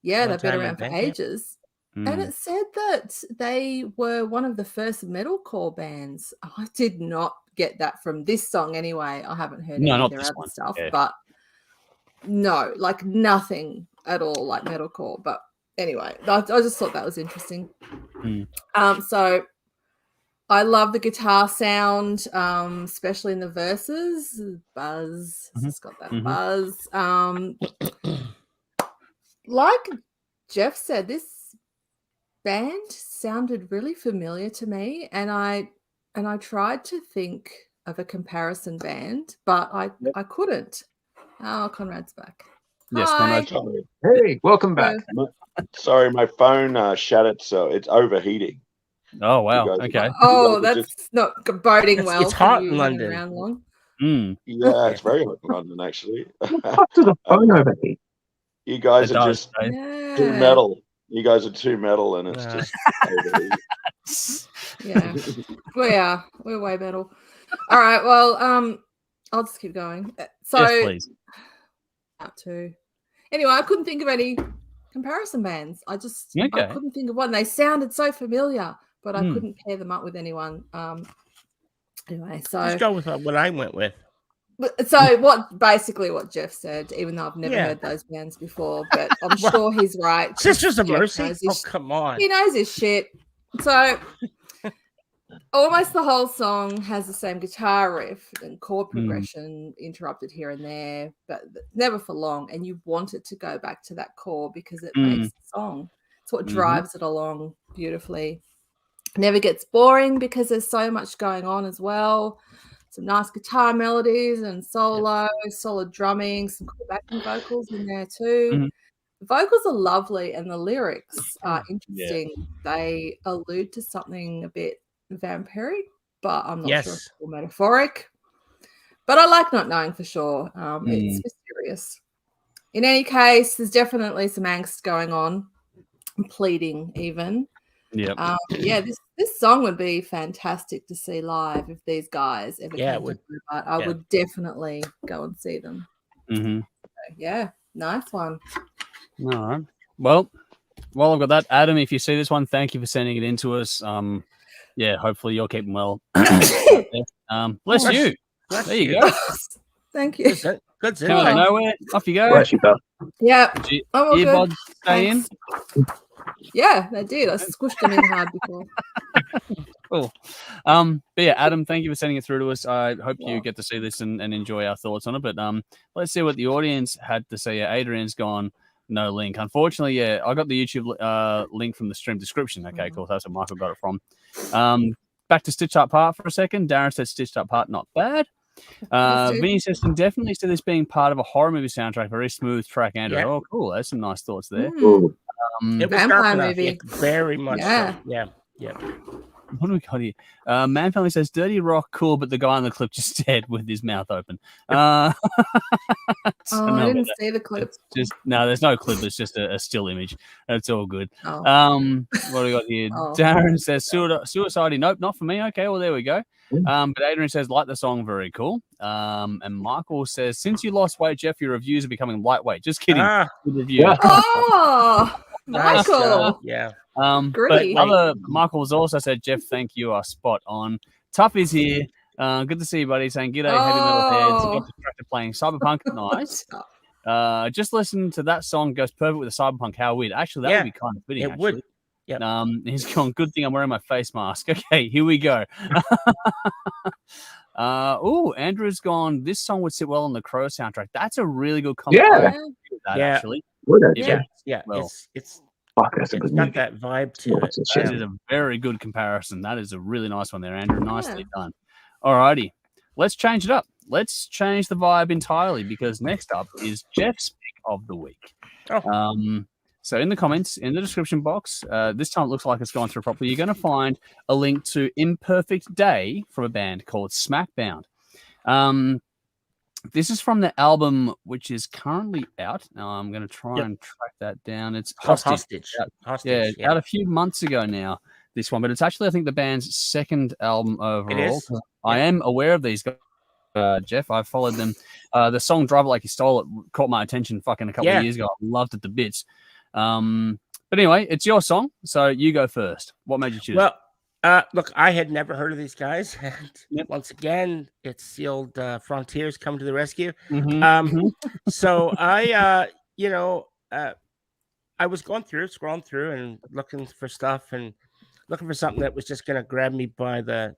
they've been around for ages. And it said that they were one of the first metalcore bands. I did not get that from this song anyway. I haven't heard any of their other stuff, but no, like nothing at all like metalcore. But anyway, I just thought that was interesting. So I love the guitar sound, especially in the verses. Buzz. It's got that buzz. Like Jeff said, this band sounded really familiar to me, and I tried to think of a comparison band, but I couldn't. Oh, Conrad's back. Yes, Conrad's back. Hey, welcome back. Sorry, my phone shattered, so it's overheating. Oh wow! Okay. Oh, that's not boding well. It's hot in London. Around long. Yeah, it's very hot in London, actually. What does the phone overheat? You guys are just too metal. You guys are too metal, and it's just overheat. Yeah, we're way metal. All right, well, I'll just keep going. So, yes, please. Anyway, I couldn't think of any comparison bands. I couldn't think of one. They sounded so familiar, but I couldn't pair them up with anyone. Anyway, so just go with what I went with. So what Jeff said, even though I've never heard those bands before, but I'm sure he's right. Sisters of Jeff Mercy. Oh, come on. He knows his shit. So almost the whole song has the same guitar riff and chord progression interrupted here and there, but never for long. And you want it to go back to that chord because it makes the song. It's what drives it along beautifully. Never gets boring because there's so much going on as well. Some nice guitar melodies and solid drumming, some cool backing vocals in there too. The vocals are lovely and the lyrics are interesting. They allude to something a bit vampiric, but I'm not sure if it's all metaphoric. But I like not knowing for sure. It's mysterious. In any case, there's definitely some angst going on, pleading even. This song would be fantastic to see live if these guys ever came to do that. I would definitely go and see them. So, nice one. All right. Well, while I've got that, Adam, if you see this one, thank you for sending it in to us. Hopefully you're keeping well. Bless you. There you go. Thank you. Good. Come out of nowhere. Off you go. Bless you, pal. Yeah. Earbuds stay in. Yeah, they did. I squished them in hard before. Cool. But yeah, Adam, thank you for sending it through to us. I hope you get to see this and enjoy our thoughts on it. But let's see what the audience had to say. Adrian's gone, no link. Unfortunately, I got the YouTube link from the stream description. Okay, cool. That's where Michael got it from. Back to Stitched Up Part for a second. Darren said Stitched Up Part, not bad. Vinny says, can definitely see this being part of a horror movie soundtrack. Very smooth track, Andrew. Oh, cool. There's some nice thoughts there. It was vampire movie. Very much so. Yeah. What do we got here? Man Family says, dirty rock, cool, but the guy in the clip just dead with his mouth open. I didn't see the clip. No, there's no clip. It's just a still image. It's all good. Oh. What do we got here? Darren says, Suiciety. Nope, not for me. Okay, well, there we go. But Adrian says, like the song, very cool. And Michael says, since you lost weight, Jeff, your reviews are becoming lightweight. Just kidding. Good review. Oh, Michael. Yeah. But Michael has also said, Jeff, thank you, are spot on. Tough is here. Good to see you, buddy. Saying, g'day, heavy metal heads. Got distracted playing Cyberpunk. Nice. Just listen to that song. Goes perfect with the Cyberpunk. How weird. Actually, that would be kind of fitting. It would. Yeah. He's gone, good thing I'm wearing my face mask. Okay, here we go. Andrew's gone, this song would sit well on the Crow soundtrack. That's a really good comment. Actually. Yeah. Well, it's that's a good got movie. that vibe to it. That is a very good comparison. That is a really nice one there, Andrew. Nicely done. All righty. Let's change it up. Let's change the vibe entirely because next up is Jeff's pick of the week. So in the comments, in the description box, this time it looks like it's gone through properly. You're going to find a link to Imperfect Day from a band called Smackbound. This is from the album, which is currently out. Now I'm going to try and track that down. It's Hostage. Out a few months ago now, this one. But it's actually, I think, the band's second album overall. I am aware of these guys, Jeff. I followed them. The song Drive It Like You Stole It caught my attention fucking a couple of years ago. I loved it to bits. But anyway, it's your song, so you go first. What made you choose? Well, look, I had never heard of these guys. And once again, it's the old Frontiers come to the rescue. So I, I was scrolling through and looking for stuff and looking for something that was just going to grab me by the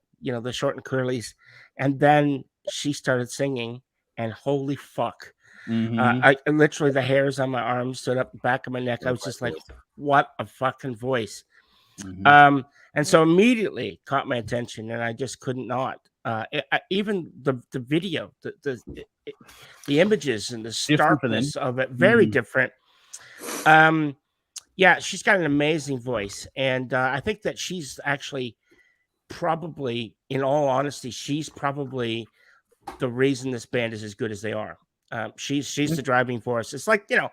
short and curlies. And then she started singing, and holy fuck. I literally, the hairs on my arms stood up the back of my neck. I was just like, what a fucking voice. And so immediately caught my attention, and I just couldn't not. Even the video, the images and the starkness of it, very different. She's got an amazing voice, and I think that she's actually probably, in all honesty, she's probably the reason this band is as good as they are. She's the driving force. It's like, the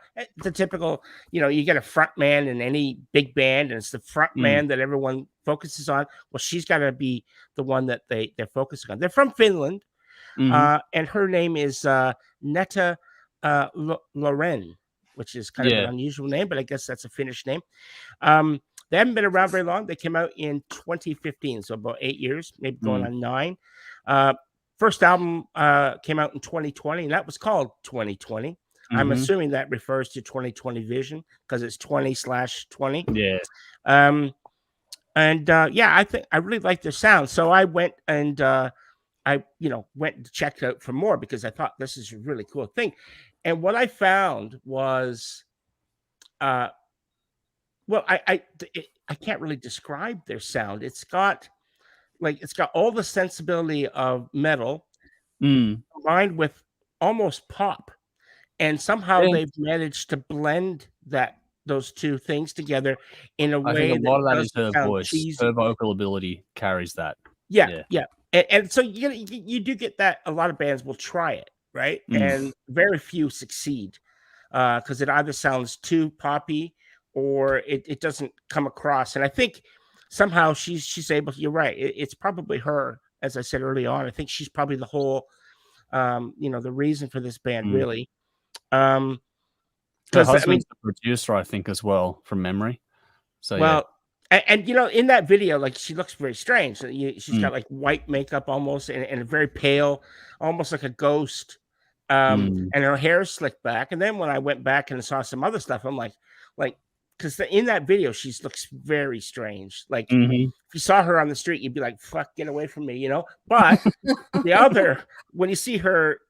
typical, you get a front man in any big band, and it's the front man that everyone focuses on. Well, she's got to be the one that they're focusing on. They're from Finland, and her name is Netta Loren, which is kind of an unusual name, but I guess that's a Finnish name. They haven't been around very long. They came out in 2015, so about 8 years, maybe going on 9. first album came out in 2020, and that was called 2020. I'm assuming that refers to 2020 Vision because it's 20/20. Yeah. Yeah, I think I really like their sound. So I went and went and checked out for more because I thought this is a really cool thing. And what I found was, I can't really describe their sound. It's got all the sensibility of metal combined with almost pop, and somehow they've managed to blend those two things together in a way. I think a lot of that is her voice. Cheesy. Her vocal ability carries that. Yeah. And so you do get that. A lot of bands will try it, right? And very few succeed because it either sounds too poppy or it doesn't come across. And I think somehow she's able to, you're right. It's probably her, as I said early on. I think she's probably the whole, the reason for this band, really. Her husband's the producer, I think, as well, from memory. So And in that video, like, she looks very strange. She's got like white makeup almost, and very pale, almost like a ghost. And her hair is slicked back. And then when I went back and saw some other stuff, I'm like, because in that video she looks very strange. Like if you saw her on the street, you'd be like, "Fuck, get away from me," But when you see her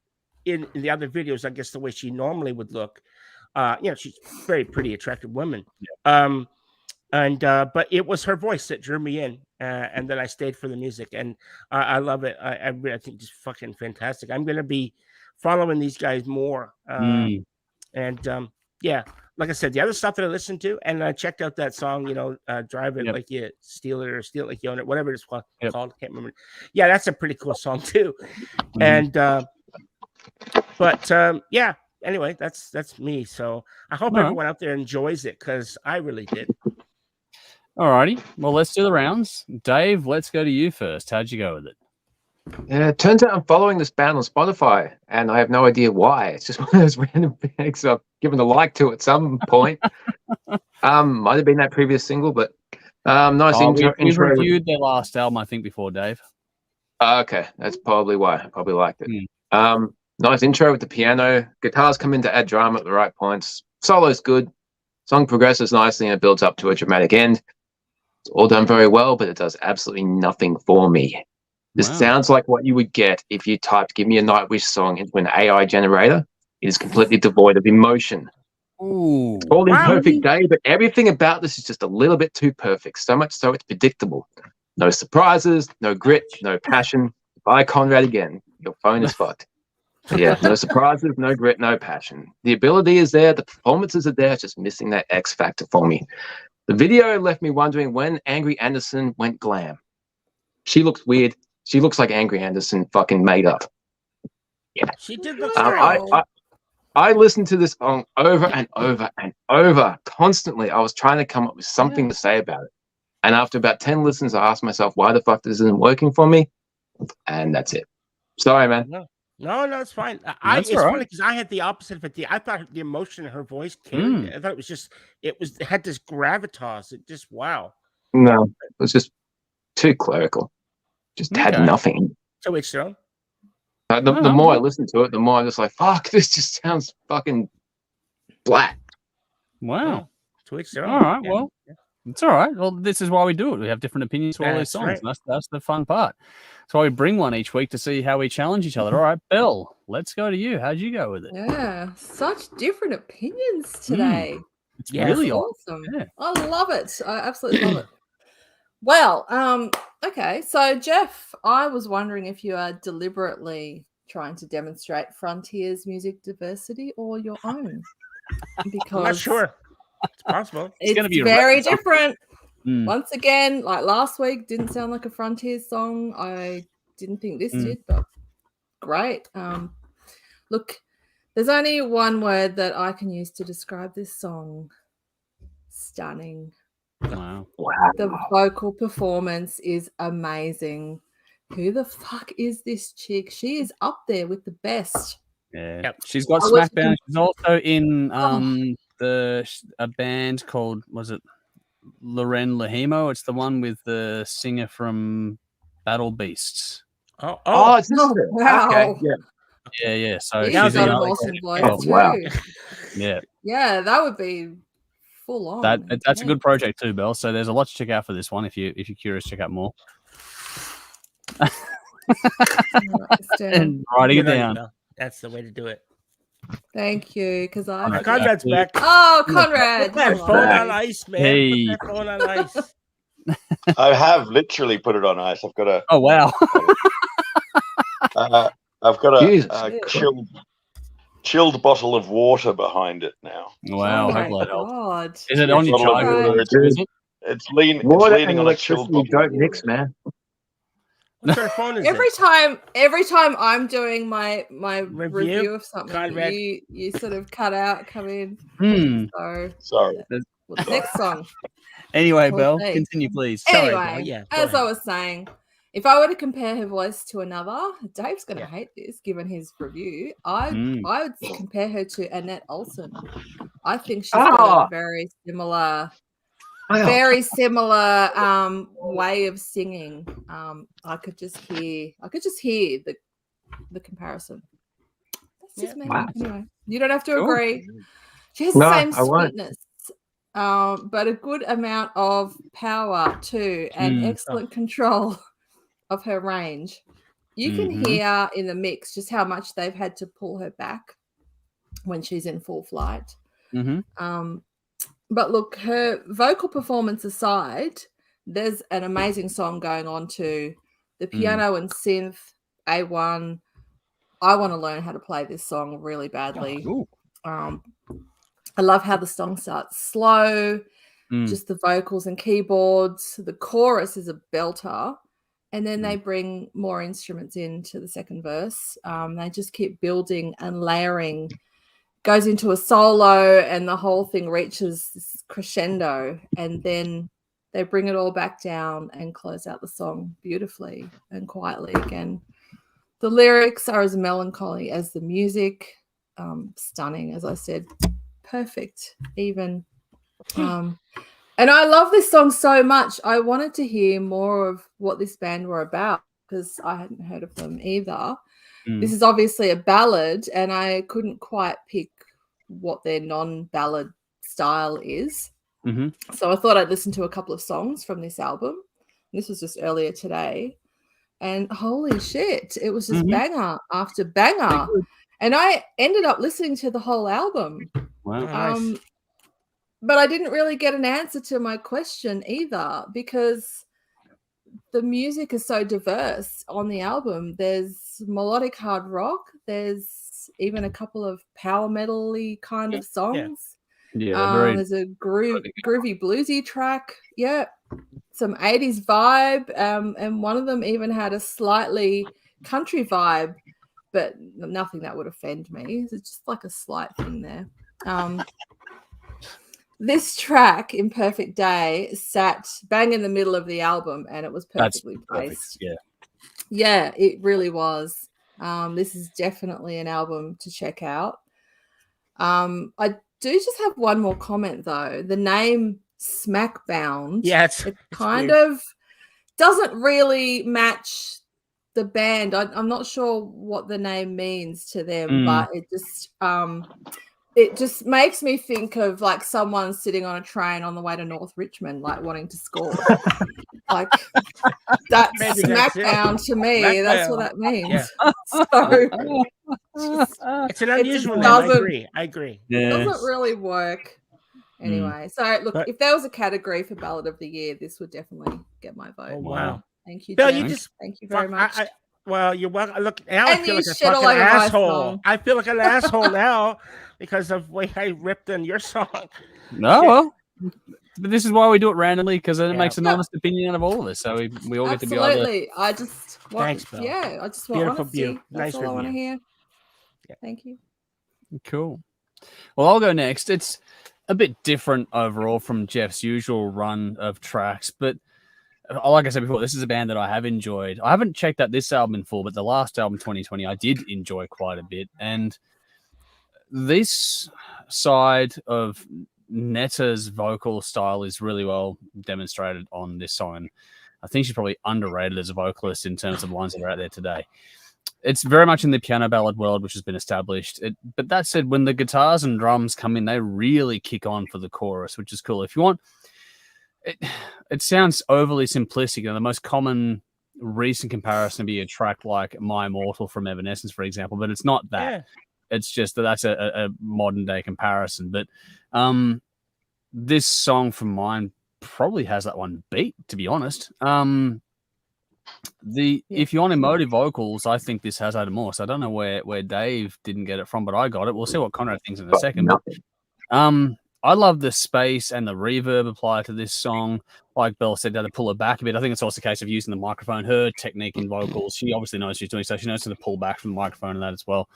in the other videos, I guess the way she normally would look, she's a very pretty, attractive woman. Yeah. But it was her voice that drew me in, and then I stayed for the music, and I love it. I think it's fucking fantastic. I'm gonna be following these guys more, like I said, the other stuff that I listened to, and I checked out that song, "Drive It Like You Steal It" or "Steal It Like You Own It," whatever it's called. I can't remember. Yeah, that's a pretty cool song too. And anyway, that's me. So I hope everyone out there enjoys it because I really did. Alrighty, well, let's do the rounds. Dave, let's go to you first. How'd you go with it? Yeah, it turns out I'm following this band on Spotify, and I have no idea why. It's just one of those random bands I've given a like to at some point. Might have been that previous single, but nice intro. We reviewed their last album, I think, before, Dave. Okay, that's probably why. I probably liked it. Nice intro with the piano. Guitars come in to add drama at the right points. Solo's good. Song progresses nicely and it builds up to a dramatic end. It's all done very well, but it does absolutely nothing for me. This sounds like what you would get if you typed "Give me a Nightwish song" into an AI generator. It is completely devoid of emotion. Ooh. It's all in perfect day, but everything about this is just a little bit too perfect. So much so it's predictable. No surprises, no grit, no passion. Buy Conrad again. Your phone is fucked. Yeah, no surprises, no grit, no passion. The ability is there, the performances are there, it's just missing that X factor for me. The video left me wondering when Angry Anderson went glam. She looks weird. She looks like Angry Anderson fucking made up. Yeah. She did look I listened to this song over and over and over constantly. I was trying to come up with something to say about it. And after about 10 listens, I asked myself, why the fuck this isn't working for me? And that's it. Sorry, man. No, it's fine. It's funny because I had the opposite of it. I thought the emotion in her voice carried it. I thought it had this gravitas. It just, wow. No, it was just too clerical. Just had nothing. So it's so. The more I listen to it, the more I'm just like, fuck, this just sounds fucking black. Wow. To each their own. All right, well, it's all right. Well, this is why we do it. We have different opinions for all these songs. Right. That's the fun part. So we bring one each week to see how we challenge each other. All right, Belle, let's go to you. How'd you go with it? Yeah, such different opinions today. It's really awesome. Yeah. I love it. I absolutely love it. Well, okay. So, Jeff, I was wondering if you are deliberately trying to demonstrate Frontier's music diversity or your own. Because I'm not sure. It's possible. It's going to be very different. Once again, like last week, didn't sound like a Frontier song. I didn't think this did, but great. Look, there's only one word that I can use to describe this song. Stunning. Wow. The vocal performance is amazing. Who the fuck is this chick? She is up there with the best. Yeah. Yep. She's got Smackdown. She's also in a band called, was it Loren Lahimo? It's the one with the singer from Battle Beasts. Oh, it's this. Oh, wow. Okay, yeah. Yeah. So He's she's got in an Alt-Cvlt. awesome voice Oh, too. wow. Yeah, Yeah, that would be full on. that's a Yeah. good project too, Bell. So there's a lot to check out for this one. If you're curious, check out more. Write this down. And writing it Good on you, down. Bill. That's the way to do it. Thank you, because I. Conrad. Conrad's back. Oh, Conrad. Put that hello. phone on ice, man. Hey. Put that phone on ice. I have literally put it on ice. I've got Oh wow. Jesus. a chilled bottle of water behind it now. Wow. Oh my Hopefully that helps. God. Is it on your Bottle of charger? water. Is it? It's leaning Water and on a chilled electricity bottle. don't mix, man. What sort of phone is Every it? time I'm doing my Review? review of something, Conrad. you sort of cut out, come in. Hmm. So, Sorry. well, the next song. Anyway, We'll Belle, see. continue, please. Sorry, Anyway, Bill. Yeah, go as I ahead. was saying, if I were to compare her voice to another, Dave's going to Yeah. hate this given his review. I would compare her to Annette Olsen. I think she's got a very similar way of singing. I could just hear the comparison. That's just me. Wow. Anyway, you don't have to Cool. agree. She has No, the same I won't. sweetness, but a good amount of power too, and excellent control of her range. You can hear in the mix just how much they've had to pull her back when she's in full flight. But look, her vocal performance aside, there's an amazing song going on too. The piano and synth, A1. I want to learn how to play this song really badly. I love how the song starts slow, just the vocals and keyboards. The chorus is a belter, and then they bring more instruments into the second verse. They just keep building and layering. Goes into a solo, and the whole thing reaches this crescendo, and then they bring it all back down and close out the song beautifully and quietly again. The lyrics are as melancholy as the music. Stunning, as I said. Perfect, even. And I love this song so much. I wanted to hear more of what this band were about because I hadn't heard of them either. This is obviously a ballad, and I couldn't quite pick what their non-ballad style is. So I thought I'd listen to a couple of songs from this album. This was just earlier today. And holy shit, it was just banger after banger. And I ended up listening to the whole album. Wow. Nice. But I didn't really get an answer to my question either because the music is so diverse on the album. There's melodic hard rock. There's even a couple of power metal-y kind of songs. Yeah, there's a groovy bluesy track. Yeah, some 80s vibe. And one of them even had a slightly country vibe, but nothing that would offend me. It's just like a slight thing there. This track, Imperfect Day, sat bang in the middle of the album, and it was perfectly placed. Yeah, it really was. This is definitely an album to check out. I do just have one more comment, though. The name Smackbound, it kind of doesn't really match the band. I'm not sure what the name means to them, but it just makes me think of like someone sitting on a train on the way to North Richmond, like wanting to score. Like that's Smackdown to me. That's what that means. Yeah. So it's an unusual name. I agree. It doesn't really work. Anyway, so look, if there was a category for Ballad of the Year, this would definitely get my vote. Oh, wow. Thank you, Bill, James. Thank you very much. Well, you're welcome. Look, now I And feel you like a shit all fucking over my asshole. song. I feel like an asshole now because of the way I ripped on your song. No, well, but this is why we do it randomly because then it makes an honest opinion out of all of us. So we all get to be able to. Absolutely. I just want, Thanks, Bill. yeah, I just want Beautiful honesty. view. That's Nice all I want to review. hear. Yeah. Thank you. Cool. Well, I'll go next. It's a bit different overall from Jeff's usual run of tracks, but like I said before, this is a band that I have enjoyed. I haven't checked out this album in full, but the last album, 2020, I did enjoy quite a bit. And this side of Netta's vocal style is really well demonstrated on this song. I think she's probably underrated as a vocalist in terms of ones that are out there today. It's very much in the piano ballad world, which has been established. But that said, when the guitars and drums come in, they really kick on for the chorus, which is cool. If you want, it sounds overly simplistic. And the most common recent comparison would be a track like My Immortal from Evanescence, for example, but it's not that. Yeah. It's just that's a modern day comparison. But this song from mine probably has that one beat, to be honest. If you want emotive vocals, I think this has had more. So I don't know where Dave didn't get it from, but I got it. We'll see what Conrad thinks in a second. But, I love the space and the reverb applied to this song. Like Belle said, to pull it back a bit. I think it's also a case of using the microphone. Her technique in vocals, she obviously knows what she's doing, so she knows how to pull back from the microphone and that as well,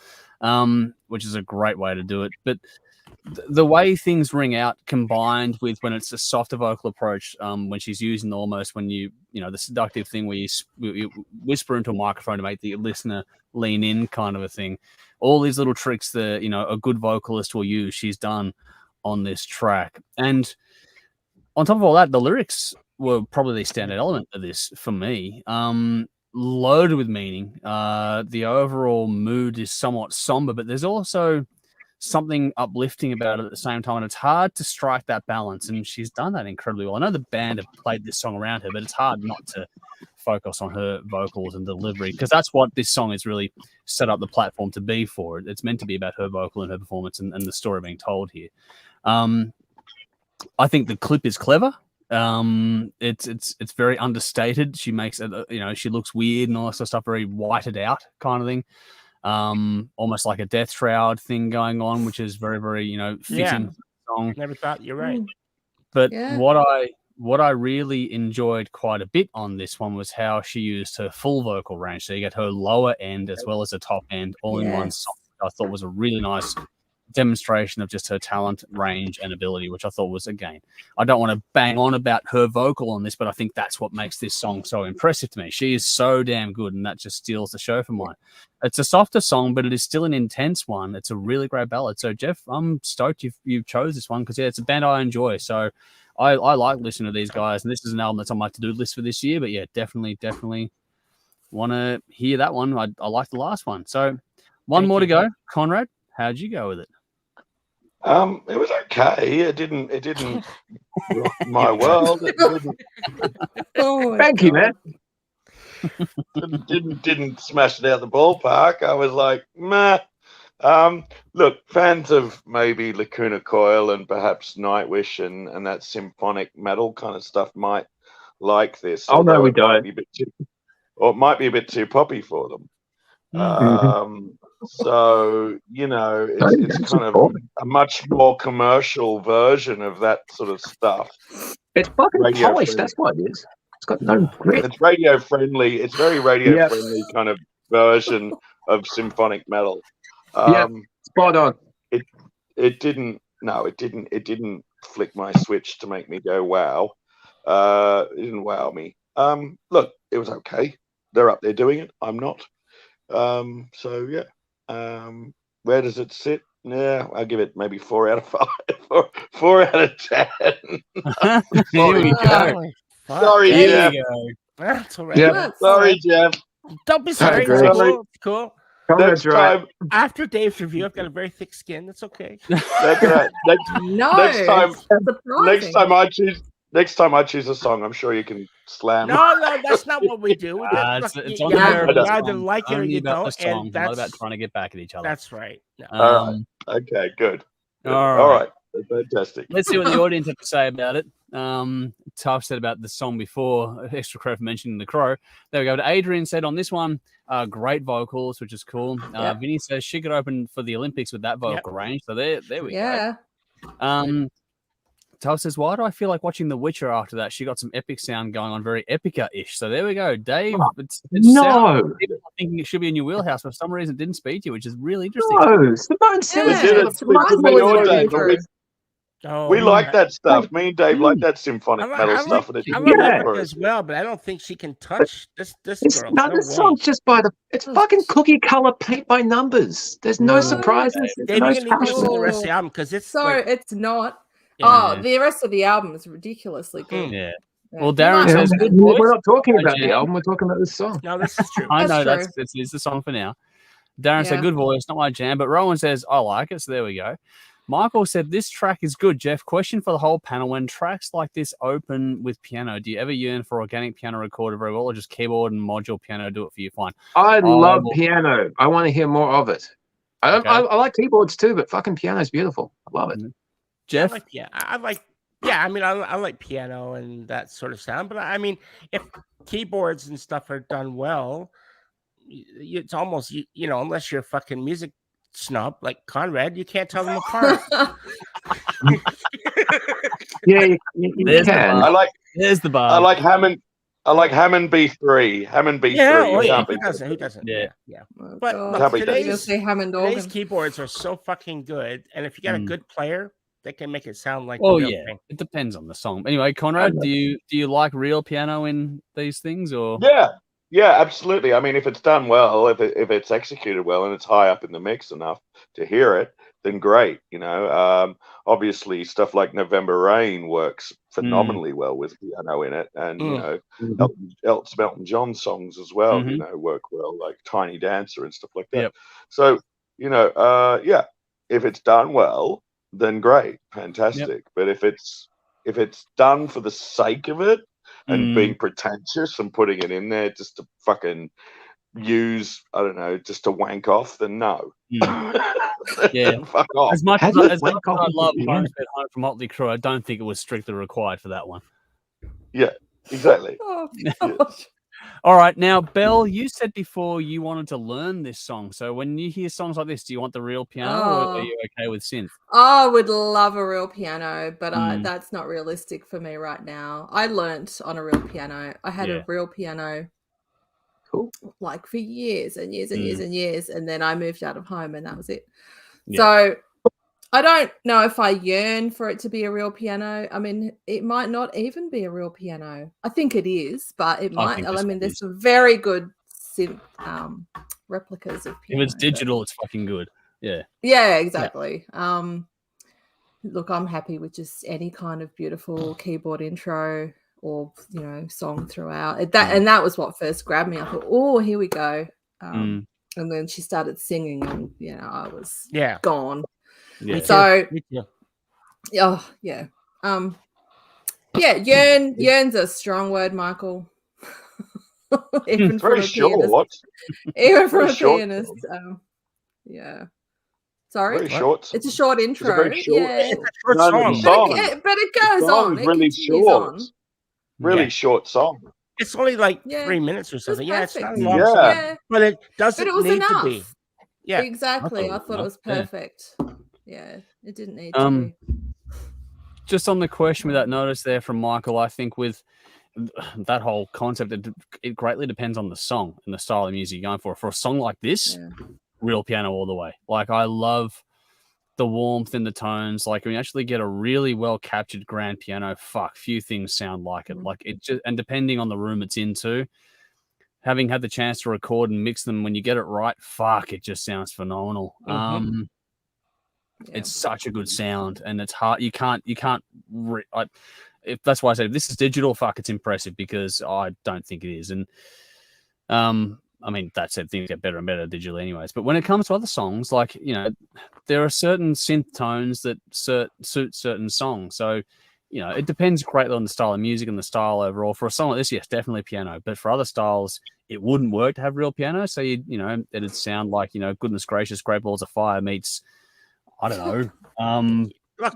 which is a great way to do it. But the way things ring out, combined with when it's a softer vocal approach, when she's using almost when you know the seductive thing where you whisper into a microphone to make the listener lean in, kind of a thing. All these little tricks that a good vocalist will use, she's done on this track. And on top of all that, the lyrics were probably the standout element of this for me. Loaded with meaning. The overall mood is somewhat somber, but there's also something uplifting about it at the same time, and it's hard to strike that balance, and she's done that incredibly well. I know the band have played this song around her, but it's hard not to focus on her vocals and delivery, because that's what this song is really set up the platform to be for. It's meant to be about her vocal and her performance and the story being told here. I think the clip is clever. It's very understated. She makes it, she looks weird and all that sort of stuff, very whited out kind of thing. Almost like a death shroud thing going on, which is very, very, fitting for the song. Never thought. You're right. But what I really enjoyed quite a bit on this one was how she used her full vocal range. So you get her lower end as well as the top end all in one song. I thought was a really nice demonstration of just her talent, range, and ability, which I thought was, again, I don't want to bang on about her vocal on this, but I think that's what makes this song so impressive to me. She is so damn good, and that just steals the show for mine. It's a softer song, but it is still an intense one. It's a really great ballad. So, Jeff, I'm stoked you chose this one because, it's a band I enjoy. So I like listening to these guys, and this is an album that's on my to-do list for this year, but, definitely want to hear that one. I like the last one. So one more to go. Conrad, how'd you go with it? It was okay. It didn't rock my world. It Thank you, man. Didn't smash it out the ballpark. I was like, meh. Look, fans of maybe Lacuna Coil and perhaps Nightwish and that symphonic metal kind of stuff might like this. Oh no, we don't. It might be a bit too poppy for them. So, it's kind of a much more commercial version of that sort of stuff. It's fucking polished, that's what it is. It's got no grit. It's radio friendly. It's very radio friendly kind of version of symphonic metal. Spot on. It didn't flick my switch to make me go wow. It didn't wow me. Look, it was okay. They're up there doing it. I'm not. Where does it sit? Yeah, I'll give it maybe 4 out of 5. 4 out of 10. Here we go. Sorry, Jeff. That's all right. Yeah. Sorry, Jeff. Don't be sorry. agree. It's cool. Next time, After Dave's review, I've got a very thick skin. That's okay. that's right. Next time I choose a song, I'm sure you can slam. No, that's not what we do. It's on you the either like it or you don't. Song, And that's not about trying to get back at each other. That's right. No. All right. Okay, good. All right. Fantastic. Let's see what the audience have to say about it. Tough said about the song before, extra credit for mentioning the crow. There we go. Adrian said on this one, great vocals, which is cool. Vinny says she could open for the Olympics with that vocal range. So there we go. Tough says, why do I feel like watching The Witcher after that? She got some epic sound going on, very Epica-ish. So there we go. Dave, thinking it should be in your wheelhouse, but for some reason it didn't speak to you, which is really interesting. No, Simone says We like that stuff. Me and Dave like that symphonic metal stuff. I like it as well, but I don't think she can touch this girl. No, the song's just it's fucking cookie color paint by numbers. There's no surprises. Dave, no you need to listen to the rest of the album because it's it's not. Yeah. The rest of the album is ridiculously good. Yeah. Well, Darren Yeah. says good voice. We're not talking about jam. the album. We're talking about this song. No, this is true. I That's know true. it's the song for now. Darren said Yeah. good voice, not my jam, but Rowan says I like it. So there we go. Michael said this track is good. Jeff, question for the whole panel: when tracks like this open with piano, do you ever yearn for organic piano recorded very well, or just keyboard and module piano do it for you fine? I love piano. I want to hear more of it. I like keyboards too, but fucking piano's beautiful. I love it. Jeff? I mean, I like piano and that sort of sound, but I mean, if keyboards and stuff are done well, it's almost, you know, unless you're a fucking music snob like Conrad, you can't tell them apart. Yeah, you can. There's the bar. I like Hammond B3. Hammond B3. Yeah, who doesn't? Yeah. But Oh, look, today's today's keyboards are so fucking good, and if you got a good player, they can make it sound like Oh the real yeah, thing. it depends on the song. Anyway, Conrad, do you like real piano in these things or? Yeah, absolutely. I mean, if it's done well, if it's executed well, and it's high up in the mix enough to hear it, then great. You know, obviously stuff like November Rain works phenomenally well with piano in it, and you know, Elton John songs as well. You know, work well, like Tiny Dancer and stuff like that. Yep. So you know, yeah, if it's done well, then great, fantastic. But if it's done for the sake of it and being pretentious and putting it in there just to fucking use, I don't know, just to wank off, then no. Yeah, fuck off. As much as I love Home from Motley Crue, I don't think it was strictly required for that one. Yeah, exactly. Oh, gosh. All right, now Belle, you said before you wanted to learn this song. So when you hear songs like this, do you want the real piano, or are you okay with synth? I would love a real piano, but that's not realistic for me right now. I learnt on a real piano. I had a real piano, like for years and years and years and years, and then I moved out of home, and that was it. Yeah. So I don't know if I yearn for it to be a real piano. I mean, it might not even be a real piano. I think it is, but it might. I mean, there's some very good synth replicas of piano. If it's digital, it's fucking good. Yeah. Yeah, exactly. Yeah. Look, I'm happy with just any kind of beautiful keyboard intro or, you know, song throughout. And that was what first grabbed me. I thought, oh, here we go. And then she started singing, and you know, I was gone. Yeah. So, oh yeah, yearn's a strong word, Michael. Even very short. Even from a pianist. Yeah. Sorry. Very short. It's a short intro. It's a very short, it's a short song. But it goes on. It really short. On. Really short song. It's only like 3 minutes or something. It's not long. Yeah. But it doesn't need enough. to be. Yeah. Exactly. I thought it was perfect. Yeah. It didn't need to be. Just on the question with that notice there from Michael, I think with that whole concept, it greatly depends on the song and the style of music you're going for. For a song like this, real piano all the way. Like, I love the warmth in the tones. Like, when you actually get a really well captured grand piano, few things sound like it. Like, it just, and depending on the room it's into, having had the chance to record and mix them, when you get it right, it just sounds phenomenal. It's such a good sound, and it's hard. You can't. If that's why I say if this is digital, it's impressive, because I don't think it is. And I mean, that said, things get better and better digitally anyways. But when it comes to other songs, like, you know, there are certain synth tones that suit certain songs. So, you know, it depends greatly on the style of music and the style overall. For a song like this, yes, definitely piano. But for other styles, it wouldn't work to have real piano. So, you know, it'd sound like, you know, goodness gracious, Great Balls of Fire meets, I don't know. Look,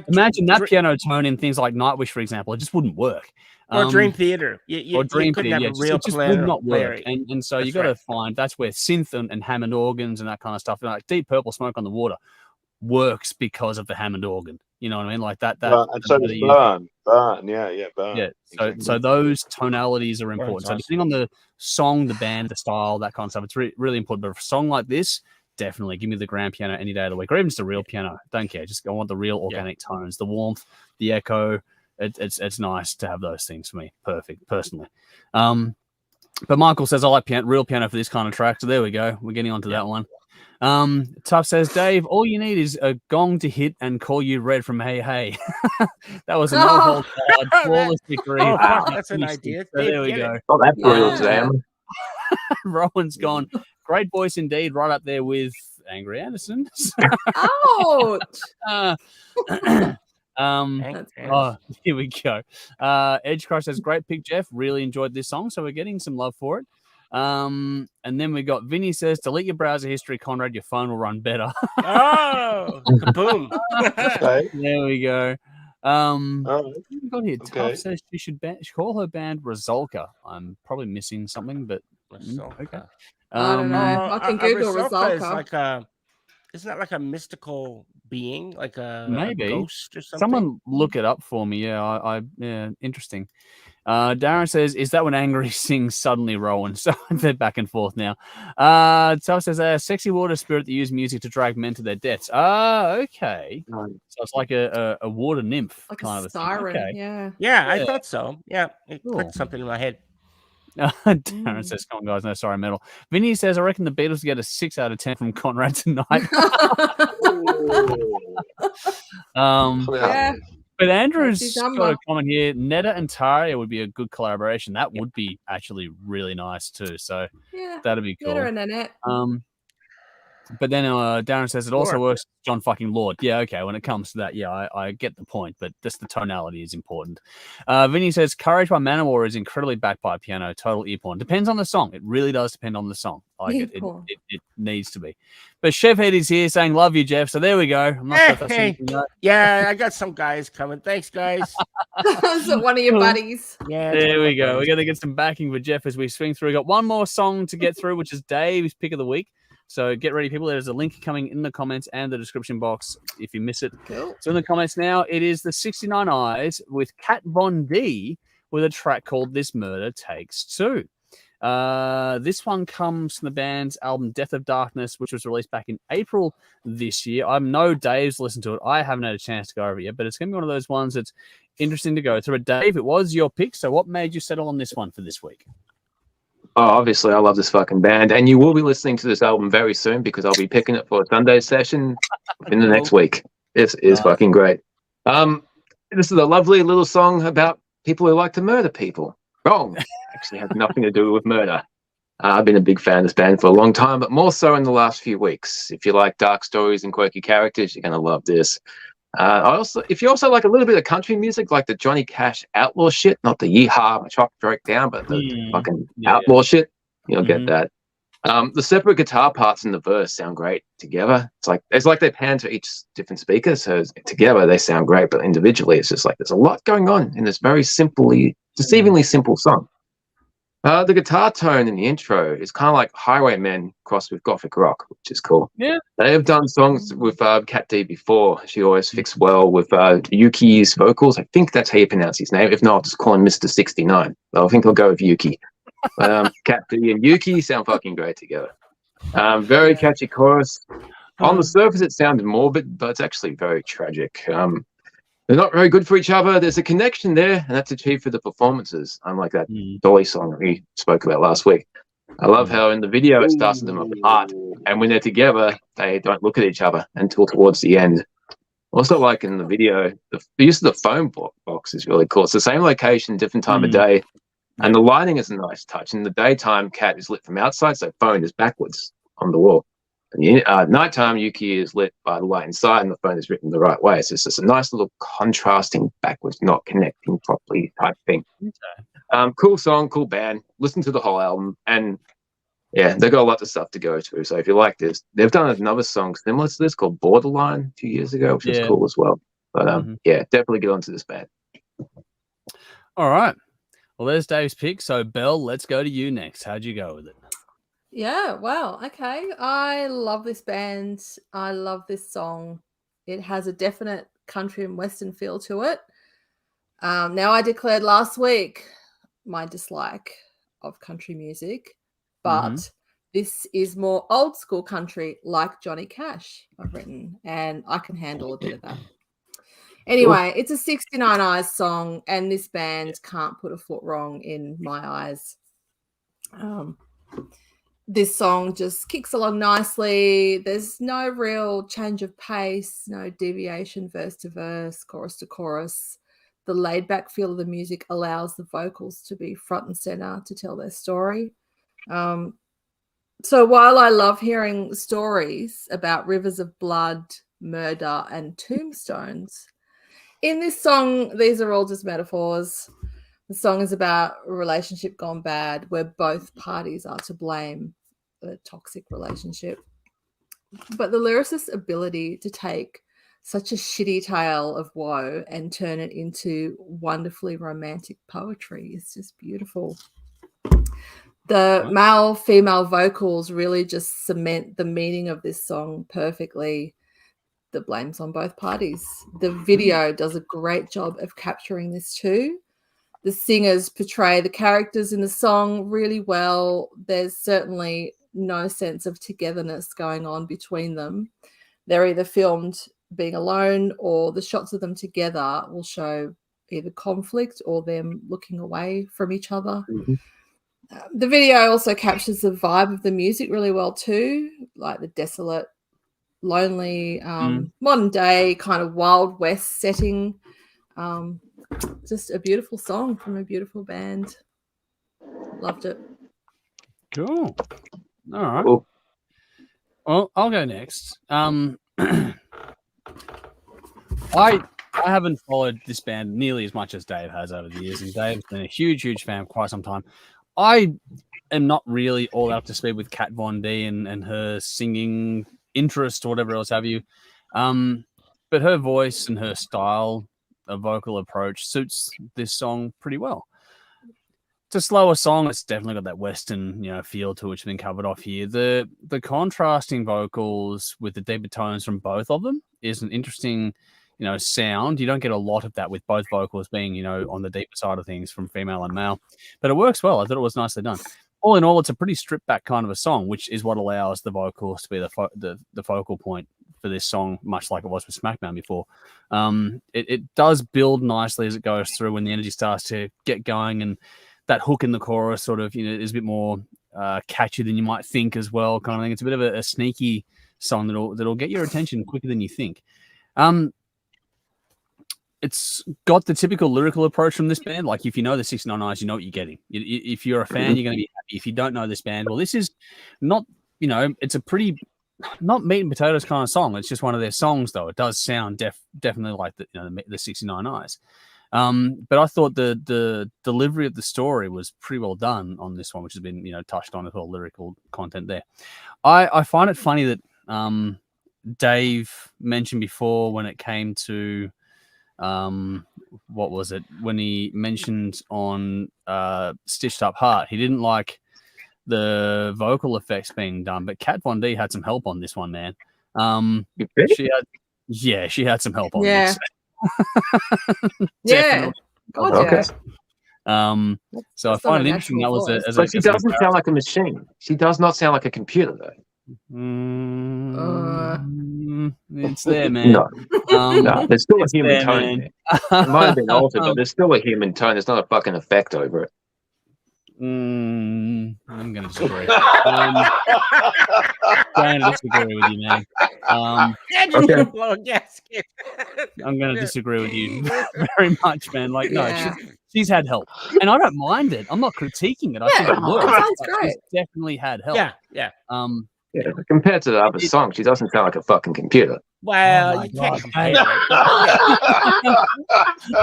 imagine that piano tone in things like Nightwish, for example. It just wouldn't work. Or Dream Theater. Or Dream Theater, have a real it just would not work. And so you got to find, that's where synth and Hammond organs and that kind of stuff, like Deep Purple, Smoke on the Water, works because of the Hammond organ. You know what I mean? Like that. And so does Burn. Burn. Yeah. So those tonalities are important. So depending on the song, the band, the style, that kind of stuff, it's really important. But for a song like this, definitely give me the grand piano any day of the week, or even just a real piano. Don't care. Just I want the real organic tones, the warmth, the echo. It's nice to have those things for me. Perfect, personally. But Michael says I like real piano for this kind of track. So there we go. We're getting onto that one. Tough says, Dave, all you need is a gong to hit and call you Red from Hey Hey. That was a no hold barred, flawless victory. Oh, fuck, Wow. that's an idea. So Dave, there we get go. it. Not that brutal Yeah. today, am I? Rowan's gone. Great voice indeed, right up there with Angry Anderson. Ouch. Uh, Thank- That's thanks. oh, here we go. Edge Crush says, great pick, Jeff. Really enjoyed this song, so we're getting some love for it. And then we got Vinny says, delete your browser history, Conrad. Your phone will run better. Oh, kaboom. Okay. There we go. All right. What have we got here? Tough Okay. says she should call her band Rizalka. I'm probably missing something, but okay. I don't know. I can Google Rizalka is Rizalka. like a, isn't that like a mystical being, like a Maybe. ghost or something? Someone look it up for me. Yeah, yeah, interesting. Darren says, is that when Angry sings suddenly, Rowan? So they're back and forth now. Tough says, sexy water spirit that use music to drag men to their deaths. Okay. So it's like a water nymph Like kind a of thing. siren. Okay. Yeah. Yeah, I Yeah. thought so. Yeah, it Cool. clicked something in my head. Darren says, come on, guys. No, sorry, metal. Vinny says, I reckon the Beatles get a 6 out of 10 from Conrad tonight. Yeah. But Andrew's his got number. a comment here. Netta and Taria would be a good collaboration. That would be actually really nice too. So Yeah. that'd be cool. Better in Annette. But then Darren says it also Sure. works. John fucking Lord. Yeah, okay. When it comes to that, yeah, I get the point, but just the tonality is important. Vinny says Courage by Manowar is incredibly backed by piano. Total ear porn. Depends on the song. It really does depend on the song. Like Ear it porn. needs to be. But Chef Head is here saying love you, Jeff. So there we go. I'm not sure if that's Hey. anything else. Yeah, I got some guys coming. Thanks, guys. Is it one of your buddies? Yeah, it's There one of we my go. We're buddies. going to get some backing for Jeff as we swing through. We got one more song to get through, which is Dave's pick of the week. So get ready, people. There's a link coming in the comments and the description box if you miss it. Cool. So in the comments now, it is the 69 Eyes with Kat Von D with a track called This Murder Takes Two. This one comes from the band's album Death of Darkness, which was released back in April this year. I know Dave's listened to it. I haven't had a chance to go over it yet, but it's going to be one of those ones that's interesting to go through. But Dave, it was your pick. So what made you settle on this one for this week? Oh, obviously, I love this fucking band, and you will be listening to this album very soon because I'll be picking it for a Sunday session in the next week. This is fucking great. This is a lovely little song about people who like to murder people. Wrong. Actually, has nothing to do with murder. I've been a big fan of this band for a long time, but more so in the last few weeks. If you like dark stories and quirky characters, you're gonna love this. If you also like a little bit of country music, like the Johnny Cash outlaw shit, not the yeehaw, my chop broke down, but the fucking outlaw shit, you'll get that. The separate guitar parts in the verse sound great together. It's like they pan to each different speaker, so together they sound great, but individually it's just like there's a lot going on in this very deceivingly simple song. The guitar tone in the intro is kind of like Highwaymen crossed with Gothic rock, which is cool. Yeah. They have done songs with Kat D before. She always fits well with Yuki's vocals. I think that's how you pronounce his name. If not, I'll just call him Mr. 69. I think I'll go with Yuki. Kat D and Yuki sound fucking great together. Very catchy chorus. On the surface, it sounded morbid, but it's actually very tragic. They're not very good for each other. There's a connection there, and that's achieved through the performances, unlike that Dolly song that we spoke about last week. I love how in the video it starts with them apart, and when they're together, they don't look at each other until towards the end. Also, like in the video, the use of the phone box is really cool. It's the same location, different time of day, and the lighting is a nice touch. In the daytime, Cat is lit from outside, so phone is backwards on the wall. Nighttime, Yuki is lit by the light inside, and the phone is written the right way. So it's just a nice little contrasting backwards, not connecting properly type thing. Cool song, cool band. Listen to the whole album, and yeah, they've got a lot of stuff to go through. So if you like this, they've done another song similar to this called Borderline a few years ago, which was cool as well. But yeah, definitely get onto this band. All right. Well, there's Dave's pick. So Belle, let's go to you next. How'd you go with it? Yeah, well, okay. I love this band. I love this song. It has a definite country and western feel to it. Now, I declared last week my dislike of country music, but this is more old school country like Johnny Cash, I've written, and I can handle a bit of that. Anyway, it's a 69 Eyes song, and this band can't put a foot wrong in my eyes. this song just kicks along nicely. There's no real change of pace, no deviation verse to verse, chorus to chorus. The laid back feel of the music allows the vocals to be front and center to tell their story. So while I love hearing stories about rivers of blood, murder, and tombstones, in this song, these are all just metaphors. The song is about a relationship gone bad where both parties are to blame, a toxic relationship. But the lyricist's ability to take such a shitty tale of woe and turn it into wonderfully romantic poetry is just beautiful. The male-female vocals really just cement the meaning of this song perfectly. The blame's on both parties. The video does a great job of capturing this too. The singers portray the characters in the song really well. There's certainly no sense of togetherness going on between them. They're either filmed being alone, or the shots of them together will show either conflict or them looking away from each other. The video also captures the vibe of the music really well too, like the desolate, lonely, modern day kind of Wild West setting. Just a beautiful song from a beautiful band. Loved it. Cool. All right. Cool. Well, I'll go next. I haven't followed this band nearly as much as Dave has over the years, and Dave's been a huge fan for quite some time. I am not really all up to speed with Kat Von D and her singing interest or whatever else have you. But her voice and her style of vocal approach suits this song pretty well. It's a slower song. It's definitely got that Western, feel to it, which has been covered off here. The contrasting vocals with the deeper tones from both of them is an interesting, sound. You don't get a lot of that with both vocals being, on the deeper side of things from female and male, but it works well. I thought it was nicely done. All in all, it's a pretty stripped back kind of a song, which is what allows the vocals to be the focal point for this song, much like it was with Smackdown before. It does build nicely as it goes through when the energy starts to get going, and that hook in the chorus sort of, is a bit more catchy than you might think as well, kind of thing. It's a bit of a sneaky song that'll get your attention quicker than you think. It's got the typical lyrical approach from this band. Like, if you know the 69 Eyes, you know what you're getting. If you're a fan, you're going to be happy. If you don't know this band, well, this is not, it's a pretty, not meat and potatoes kind of song. It's just one of their songs, though. It does sound definitely like the 69 Eyes. But I thought the delivery of the story was pretty well done on this one, which has been, touched on as well, lyrical content there. I find it funny that Dave mentioned before when it came to what was it, when he mentioned on Stitched Up Heart, he didn't like the vocal effects being done, but Kat Von D had some help on this one, man. She had some help on this. Yeah. God, okay. So I find it interesting. That was but she doesn't sound like a machine. She does not sound like a computer, though. It's there, man. No, there's still a human tone there. It might have been altered, but there's still a human tone. There's not a fucking effect over it. I'm going to disagree. Going to disagree with you, man. I'm going to disagree with you very much, man. Like, no, she's had help, and I don't mind it. I'm not critiquing it. I think it works. Sounds great. She's definitely had help. Yeah. Yeah, compared to the other song, she doesn't sound like a fucking computer. Well, you can't compare it. I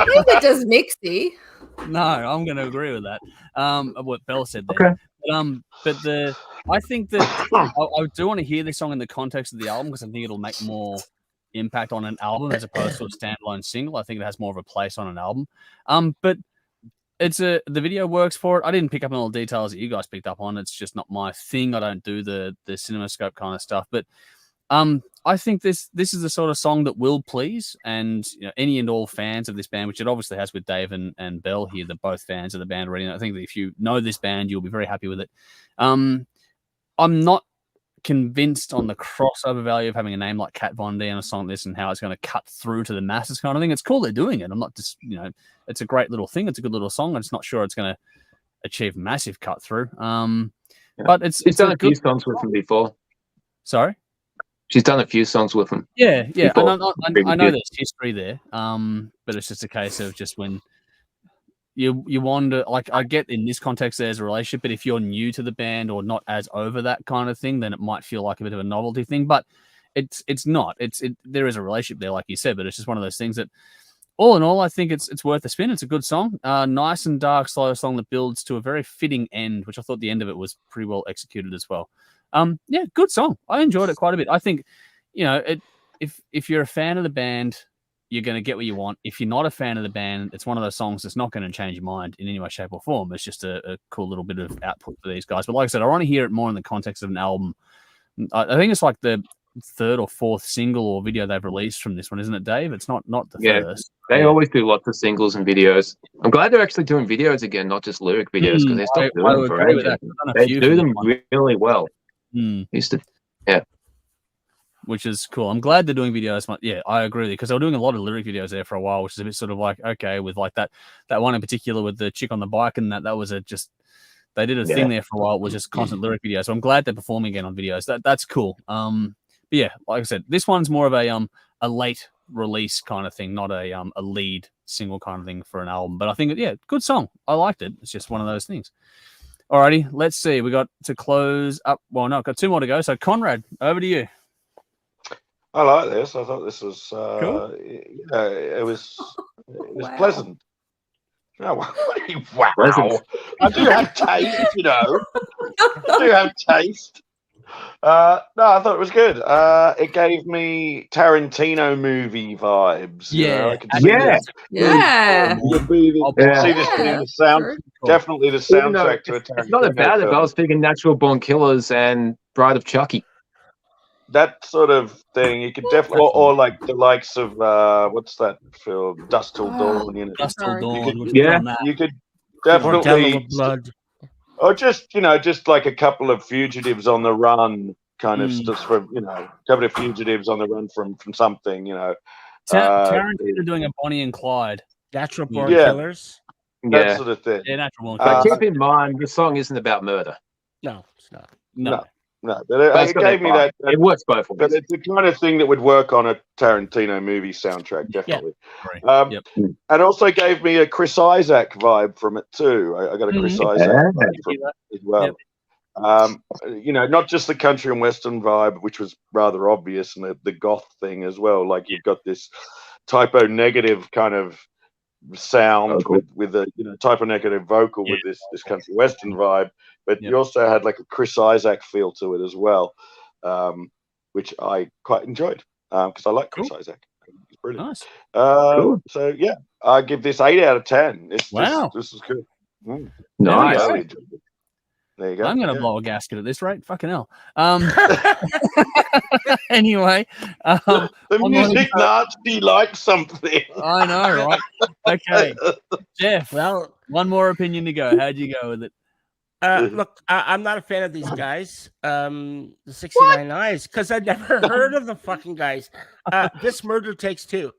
think it does mixy. No, I'm going to agree with that. What Belle said there. Okay. I think that I do want to hear this song in the context of the album, because I think it'll make more impact on an album as opposed to a standalone single. I think it has more of a place on an album. But the video works for it. I didn't pick up on all the details that you guys picked up on. It's just not my thing. I don't do the CinemaScope kind of stuff. But I think this is the sort of song that will please, and any and all fans of this band, which it obviously has with Dave and Belle here. They're both fans of the band already. And I think that if you know this band, you'll be very happy with it. I'm not convinced on the crossover value of having a name like Kat Von D on a song like this and how it's going to cut through to the masses kind of thing. It's cool they're doing it. I'm not just, it's a great little thing. It's a good little song. I'm just not sure it's going to achieve massive cut through. But it's She's done a a few good. songs with him before. Sorry. She's done a few songs with him. Yeah. Before. I know there's history there. But it's just a case of just when you wonder. Like, I get in this context there's a relationship, but if you're new to the band or not as over that kind of thing, then it might feel like a bit of a novelty thing. But it's not. There is a relationship there, like you said, but it's just one of those things that, all in all, I think it's worth a spin. It's a good song, nice and dark, slow song that builds to a very fitting end, which I thought the end of it was pretty well executed as well. Yeah, good song. I enjoyed it quite a bit. I think, if you're a fan of the band, you're going to get what you want. If you're not a fan of the band, it's one of those songs that's not going to change your mind in any way, shape, or form. It's just a cool little bit of output for these guys. But like I said, I want to hear it more in the context of an album. I think it's like the third or fourth single or video they've released from this one, isn't it, Dave? It's not the first. They always do lots of singles and videos. I'm glad they're actually doing videos again, not just lyric videos, because they stopped doing them for ages. They do them really well. Used to, which is cool. I'm glad they're doing videos. Yeah, I agree with you, because they were doing a lot of lyric videos there for a while, which is a bit sort of like, okay, with like that one in particular with the chick on the bike, and that was they did a thing there for a while. It was just constant lyric videos. So I'm glad they're performing again on videos. That's cool. But yeah, like I said, this one's more of a late release kind of thing, not a lead single kind of thing for an album. But I think, good song. I liked it. It's just one of those things. Alrighty, let's see. We got to close up. Well, no, I've got two more to go. So Conrad, over to you. I like this. I thought this was cool. It was Wow. pleasant. Oh, wow. I do have taste, I do have taste. No, I thought it was good. It gave me Tarantino movie vibes. Yeah. See this being the sound, definitely the soundtrack to a Tarantino. It's not about it, but I was thinking Natural Born Killers and Bride of Chucky. That sort of thing, you could definitely, or like the likes of what's that film, Dusk Till Dawn. Dusk Till Dawn. You could definitely blood. Or just like a couple of fugitives on the run, kind of stuff from a couple of fugitives on the run from something, Tarantino doing a Bonnie and Clyde. Natural Born Killers. That sort of thing. Yeah, Natural Born But Killers. keep in mind, the song isn't about murder. No, it's not. No, but it gave me that. It works both ways. But it's the kind of thing that would work on a Tarantino movie soundtrack, definitely. Yeah. And also gave me a Chris Isaac vibe from it too. I got a Chris Isaac vibe from it as well. Not just the country and western vibe, which was rather obvious, and the goth thing as well. Like you've got this typo negative kind of sound with a typo negative vocal with this country western vibe. But you also had like a Chris Isaac feel to it as well, which I quite enjoyed because I like Chris Isaac. He's brilliant. Nice. So yeah, I give this 8 out of 10. This is good. Nice. There you go. I'm going to blow a gasket at this rate. Fucking hell. Anyway. The music Nazi likes something. I know, right? Okay. Jeff, well, one more opinion to go. How'd you go with it? Look, I'm not a fan of these guys, the 69 Eyes, because I've never heard of the fucking guys. This Murder Takes Two.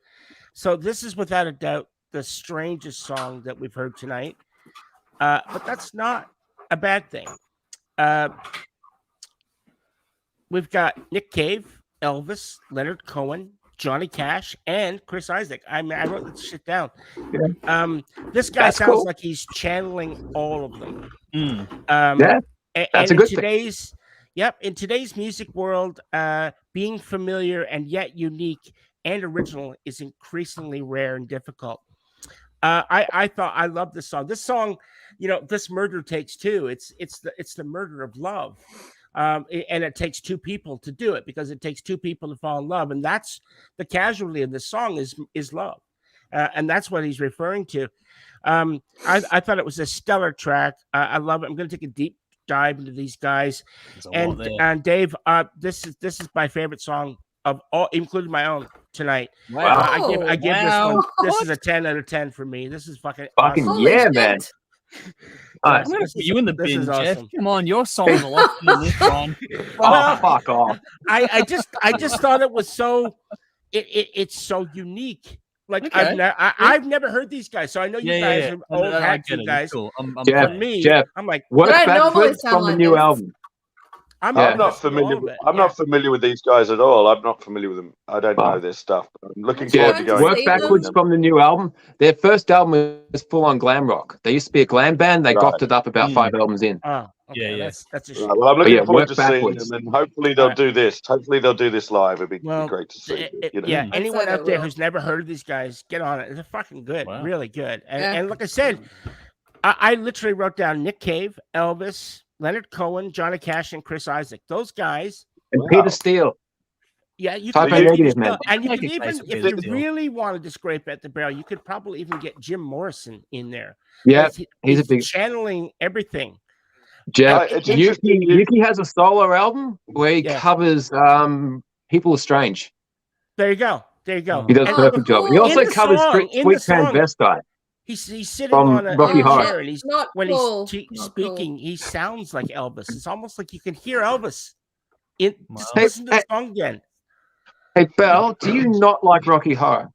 So this is without a doubt the strangest song that we've heard tonight. But that's not a bad thing. We've got Nick Cave, Elvis, Leonard Cohen, Johnny Cash, and Chris Isaac. I wrote this shit down. This guy sounds like he's channeling all of them. That's a good thing. In today's music world, being familiar and yet unique and original is increasingly rare and difficult. I love this song. This song, This Murder Takes Two. It's the murder of love. And it takes two people to do it, because it takes two people to fall in love, and that's the casualty of this song is love, and that's what he's referring to. I thought it was a stellar track. I love it. I'm going to take a deep dive into these guys, and Dave, this is my favorite song of all, including my own tonight. Wow. I give this one. This is a 10 out of 10 for me. This is fucking awesome. Yeah, man. I'm going to put you in the bin, Jeff. Awesome. Come on, your song's a lot than this one. Fuck off. I just thought it was so. It's so unique. Like Okay. I've never heard these guys, so I know you guys are old I hats, get you it. guys. Cool. I'm Jeff, For me, Jeff, I'm like, work They don't normally backwards sound from the like new this. album. I'm Yeah. not not familiar. I'm Yeah. not familiar with these guys at all. I'm not familiar with them. I don't Oh. know their stuff. I'm looking Would you forward Jeff, to going to going. work see backwards them? from the new album. Their first album was full on glam rock. They used to be a glam band. They Right. goffed it up about 5 albums in. Oh, okay. Yeah. That's a shame. Right, well, I'm But looking yeah, forward work to seeing backwards. them, and hopefully they'll Alright. do this. Hopefully they'll do this live. It'd be Well, great to see. You know? Yeah, Mm. anyone I'd say out they there will. who's never heard of these guys, get on it. They're fucking good, Wow. really good. And, Yeah. and like I said, I literally wrote down Nick Cave, Elvis, Leonard Cohen, Johnny Cash, and Chris Isaac. Those guys. And Wow. Peter Steele. Yeah, you Type could A negative, man. and you Make could a case even, for if Peter you Steele. really wanted to scrape at the barrel, you could probably even get Jim Morrison in there. Yeah, he's a He's big channeling everything. Jeff. It's interesting. Yuki has a solo album where he Yeah. covers People Are Strange. There you go. There you go. He does a Oh, perfect job. He cool. also In the covers song- Sweet, in Sweet the song- Transvestite. He's sitting From on a Rocky Horror. chair, and he's Not when cool. he's Not speaking, he sounds like Elvis. It's almost like you can hear Elvis. Just Wow. listen to the Hey, song again. Hey, Belle, do you not like Rocky Horror?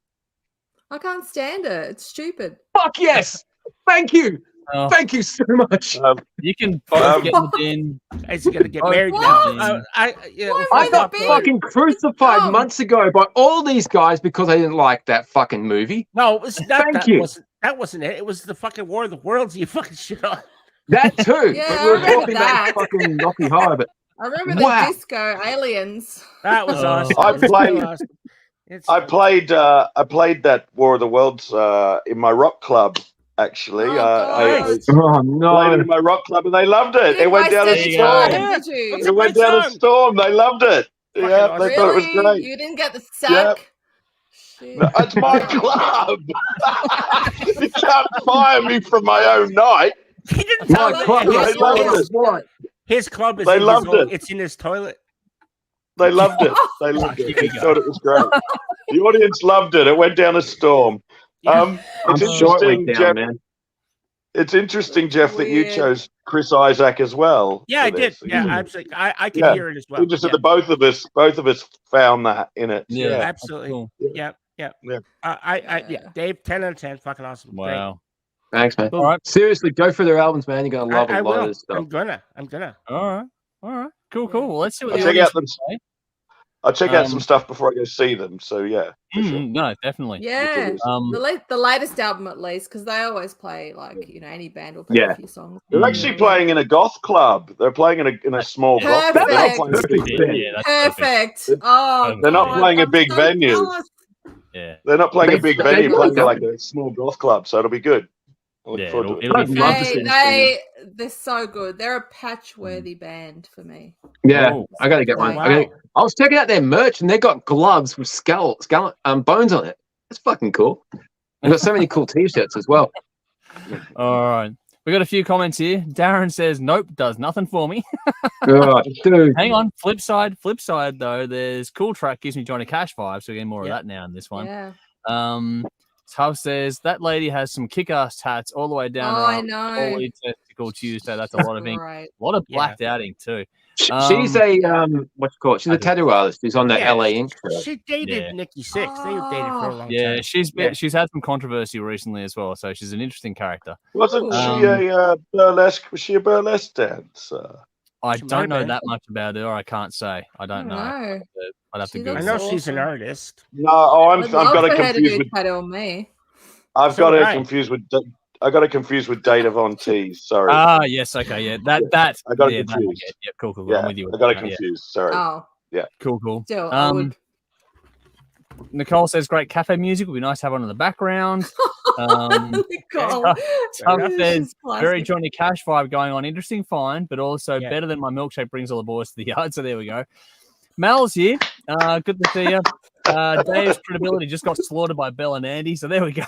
I can't stand it. It's stupid. Fuck yes! Thank you! Oh, Thank you so much. you can both get in the bin. He's gonna get Oh, married what? now. Why I would got that be? fucking crucified dumb. months ago by all these guys because I didn't like that fucking movie. No, it was not. Thank That you. wasn't it. It was the fucking War of the Worlds. You fucking shit on. That too. Yeah, but I we were remember talking about that. fucking Rocky Horror, but I remember the Wow. disco aliens. That was Oh. awesome. I It was played- real awesome. I played that War of the Worlds in my rock club. Actually, Oh, I God. oh played no. it in my rock club, and they loved it. You It went down a wasted There you go. time, storm. did you? What's It went great down a song. storm. They loved it. Fucking Yeah, awesome. they thought it was Really? great. You didn't get the sack? Shit. It's my club. You can't fire me from my own night. He didn't My tell them. club, His, they loved his, it. his club is They in his loved own, it. It's in his toilet. They loved it. They loved it. Here They we go. thought it was great. The audience loved it. It went down a storm. Yeah. I'm It's sure it interesting, went Jeff. down, man. It's interesting, Jeff, that you Weird. chose Chris Isaac as well. Yeah, for I did. this. Yeah, absolutely. I could Yeah. hear it as well. Interesting Yeah, that both of us found that in it. Yeah, that's absolutely. cool. Yeah. Yeah. Dave, 10 out of 10, fucking awesome. Great. Wow. Thanks, man. All right. Seriously, go through their albums, man. You're gonna love I a lot will. of this stuff. I'm gonna. All right. Cool. Well, let's see what I'll the check audience out them. say. I'll check out some Um, stuff before I go see them. So yeah, for sure. No, definitely. Yeah. Um, The latest album, at least, because they always play, like, any band will play Yeah. a few songs. They're Mm. actually playing in a goth club. They're playing in a small goth club. They're not playing a big Perfect. venue. yeah, that's perfect. Perfect. Oh, They're not God, playing a I'm big so venue. jealous. Yeah. They're not playing a They- big they venue. really Playing like don't. a small goth club. So it'll be good. I look Yeah, forward to it. it'll be I'd fun. love to see They're so good. They're a patch-worthy band for me. Yeah, Oh. I gotta get one. Wow. I was checking out their merch, and they got gloves with skull bones on it. That's fucking cool. They've got so many cool T-shirts as well. All right. We got a few comments here. Darren says, "Nope, does nothing for me." Oh, dude. Hang on. Flip side though. There's cool track gives me Johnny Cash vibes. So we're getting more Yeah. of that now in this one. Yeah. Tuff says that lady has some kick-ass tats all the way down. Oh, her I arm. know. Holy testicle Tuesday. That's a lot of ink. Great. A lot of Yeah. blacked outing too. She's Um, a what's it called? She's a tattoo artist. She's on the Yeah. LA Ink show. She dated Yeah. Nikki Sixx. They were dated for a long Yeah, time. she's had some controversy recently as well. So she's an interesting character. Wasn't Um, she a burlesque? Was she a burlesque dancer? I She might don't have know been. that much about her. I can't say. I don't know. know. I'd have to She Google. I looks know she's an awesome. artist. No, I'd I've love got for her her to confused do with. tattoo on me. I've So got would her I. confused with. I got her confused with Data Von Teese. Sorry. Ah, yes, okay, yeah. That I got it yeah, that I confused. get. Yep, cool. yeah, I'm with you. I got it Yeah, confused. Sorry. Oh, cool. still, I would. Nicole says great cafe music would be nice to have on in the background. Nicole. Tuff This says is classic. very Johnny Cash vibe going on. Interesting find, but also Yeah. better than my milkshake brings all the boys to the yard. So there we go. Mel's here. Good to see you. Dave's credibility just got slaughtered by Bell and Andy. So there we go.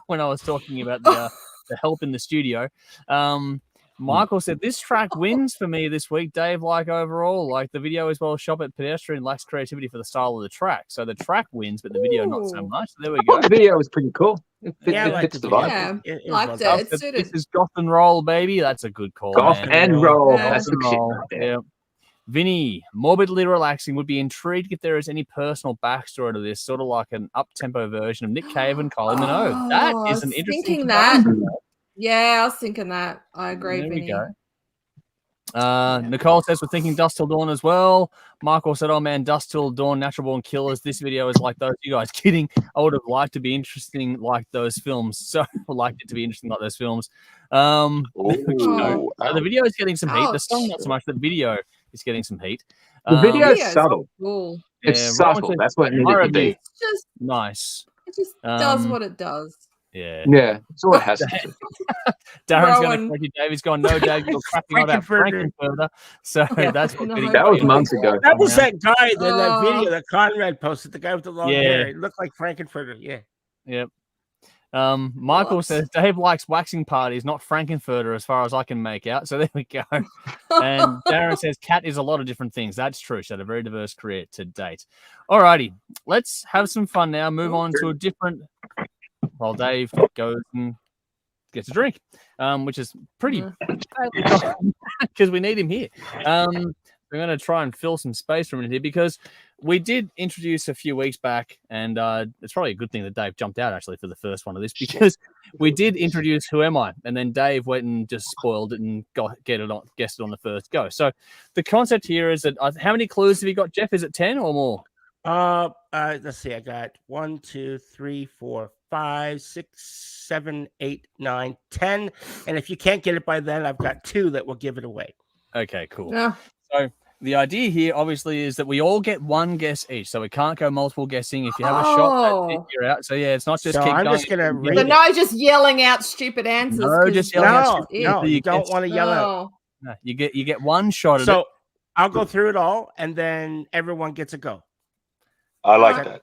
When I was talking about the help in the studio. Michael said this track wins for me this week. Dave, like overall, like the video is well shot, but pedestrian lacks creativity for the style of the track. So the track wins, but the video not so Ooh. much. So there we I go. thought the video was pretty cool. It Yeah, I liked fits the the video. vibe. Yeah, was liked well it. done. It suited. This is goth and roll, baby. That's a good call. Goth man. and roll. Yeah. That's Goth the and shit roll. right there. Yeah. Vinny, morbidly relaxing. Would be intrigued if there is any personal backstory to this, sort of like an up-tempo version of Nick Cave and Kylie Minogue. That I is an was interesting thinking that. comparison. Yeah, I was thinking that. I agree, There we Vinny. go. Nicole says we're thinking Dust Till Dawn as well. Michael said, "Oh man, Dust Till Dawn, Natural Born Killers. This video is like those." You guys kidding? I would have liked to be interesting like those films. So I liked it to be interesting like those films. Ooh, The video is getting some heat. The song Ouch. not so much. The video is getting some heat. The video is Video's subtle. cool. It's Yeah, subtle. That's what it needed to be. It's just, nice. it just does what it does. Yeah. Yeah, it's all it has to do. Darren's going to Rowan. correct you, Dave. He's gone, no, Dave, you're crapping on that Frankenfurter. Frankenfurter. So Yeah, that's what no. Vinny That was got. months ago. That was that guy in that Oh. video that Conrad posted, the guy with the long Yeah. hair. It looked like Frankenfurter. Yeah. Yep. Michael What? says Dave likes waxing parties, not Frankenfurter, as far as I can make out. So there we go. And Darren says Kat is a lot of different things. That's true. She had a very diverse career to date. Alrighty, let's have some fun now. Move on to a different. While Dave goes and gets a drink, which is pretty because we need him here. We're going to try and fill some space for a minute here because we did introduce a few weeks back, and it's probably a good thing that Dave jumped out actually for the first one of this because we did introduce Who Am I, and then Dave went and just spoiled it and guessed it on the first go. So the concept here is that how many clues have you got, Jeff? Is it 10 or more? Let's see. I got 1, 2, 3, 4, 5, 6, 7, 8, 9, 10. And if you can't get it by then, I've got 2 that will give it away. Okay, cool. Yeah. So the idea here, obviously, is that we all get one guess each, so we can't go multiple guessing. If you have a shot, that's it, you're out. So yeah, it's not just So keep I'm going. just gonna read So it. no, just yelling out stupid answers. No, 'cause just yelling out that's No, it. you don't guess. want to yell out. Oh. No, you get one shot at So it. I'll go through it all, and then everyone gets a go. I like that.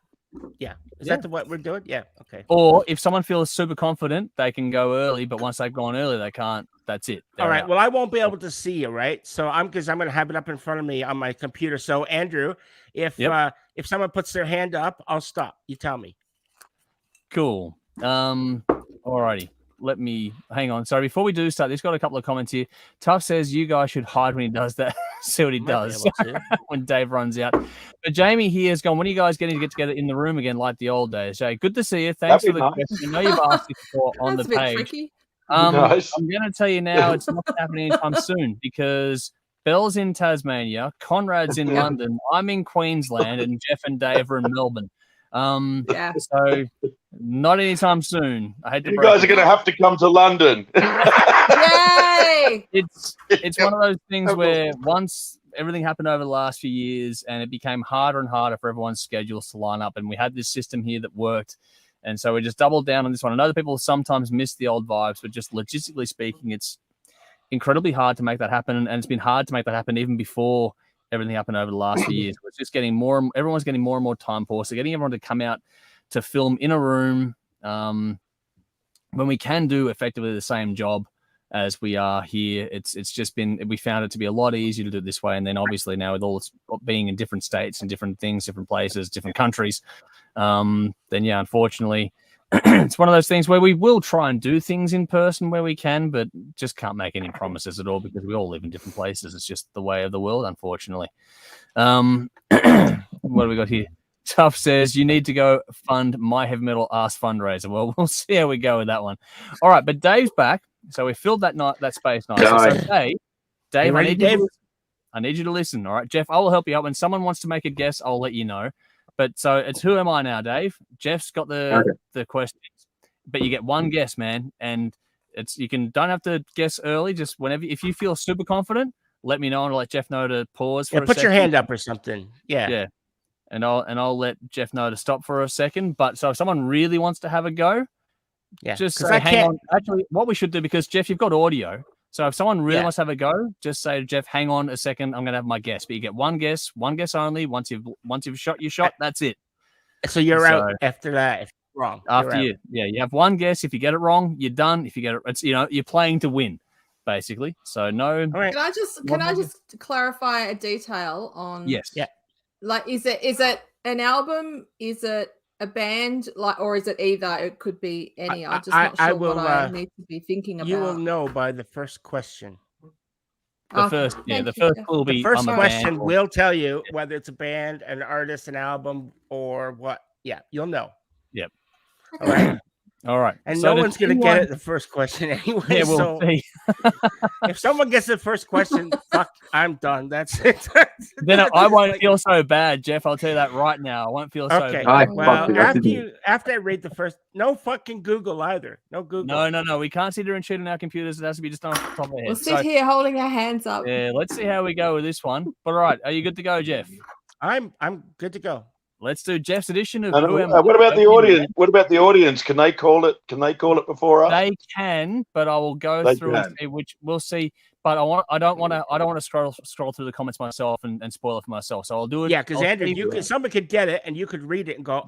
Yeah. Is Yeah. that what we're doing? Yeah. Okay. Or if someone feels super confident, they can go early, but once they've gone early, they can't. That's it. All They're right. out. Well, I won't be able to see you, right? So I'm going to have it up in front of me on my computer. So Andrew, if someone puts their hand up, I'll stop. You tell me. Cool. Alrighty. Let me hang on. Sorry, before we do start, there's got a couple of comments here. Tough says you guys should hide when he does that. See what he Might be does able to. when Dave runs out. But Jamie here has gone, when are you guys getting to get together in the room again like the old days? Jay, good to see you. Thanks for That'd the be nice. question. I know you've asked this before on the That's a bit page. tricky. Nice. I'm going to tell you now it's not happening anytime soon because Bell's in Tasmania, Conrad's in London, I'm in Queensland, and Jeff and Dave are in Melbourne. Yeah. So not anytime soon. I hate to You break guys are it. going to have to come to London. Yay! It's one of those things where once everything happened over the last few years and it became harder and harder for everyone's schedules to line up, and we had this system here that worked, and so we just doubled down on this one. I know that people sometimes miss the old vibes, but just logistically speaking, it's incredibly hard to make that happen, and it's been hard to make that happen even before everything happened over the last few years. It's just getting everyone's getting more and more time poor, so getting everyone to come out to film in a room when we can do effectively the same job as we are here, it's just been, we found it to be a lot easier to do it this way. And then obviously now with all this being in different states and different things, different places, different countries, then yeah, unfortunately, it's one of those things where we will try and do things in person where we can, but just can't make any promises at all because we all live in different places. It's just the way of the world, unfortunately. What do we got here? Tough says you need to go fund My Heavy Metal Ass fundraiser. Well, we'll see how we go with that one. All right, but Dave's back, so we filled that space nicely. So Dave, I need you to listen. All right, Jeff, I will help you out. When someone wants to make a guess, I'll let you know. But so it's who am I now, Dave? Jeff's got the questions, but you get one guess, man, and don't have to guess early. Just whenever, if you feel super confident, let me know and I'll let Jeff know to pause for a second. Put your hand up or something. Yeah. And I'll let Jeff know to stop for a second. But so if someone really wants to have a go, just say, hang on. Actually, what we should do, because Jeff, you've got audio. So if someone really wants to have a go, just say to Jeff, hang on a second, I'm going to have my guess. But you get one guess only. Once you've shot your shot, that's it. So you're out after that. If you're wrong. You have one guess. If you get it wrong, you're done. If you get it, it's you're playing to win, basically. So no. All right. Can I just clarify a detail on? Yes. Yeah. Like, is it an album? Is it a band? Like, or is it either? It could be any. I'm just not sure what I need to be thinking about. You will know by the first question. The first clue will be The first I'm a question band or- will tell you whether it's a band, an artist, an album, or what. Yeah, you'll know. Yep. All right. All right. And So no does one's going to get anyone- it the first question anyway. Yeah, we'll so see. if someone gets the first question, fuck, I'm done. That's it. Then I It's won't like- feel so bad, Jeff. I'll tell you that right now. I won't feel so Okay. bad. Well, fuck it. after I read the first, no fucking Google either. No Google. No. We can't sit here and cheat on our computers. It has to be just on top of our head. We'll sit here holding our hands up. Yeah, let's see how we go with this one. But all right, are you good to go, Jeff? I'm good to go. Let's do Jeff's edition of And, Who Am I? what about the Opening audience? What about the audience? Can they call it? Can they call it before us? They can, but I will go They through and can. see which we'll see. But I don't want to scroll through the comments myself and spoil it for myself. So I'll do it. Yeah, because I'll Andrew, see- someone could get it and you could read it and go,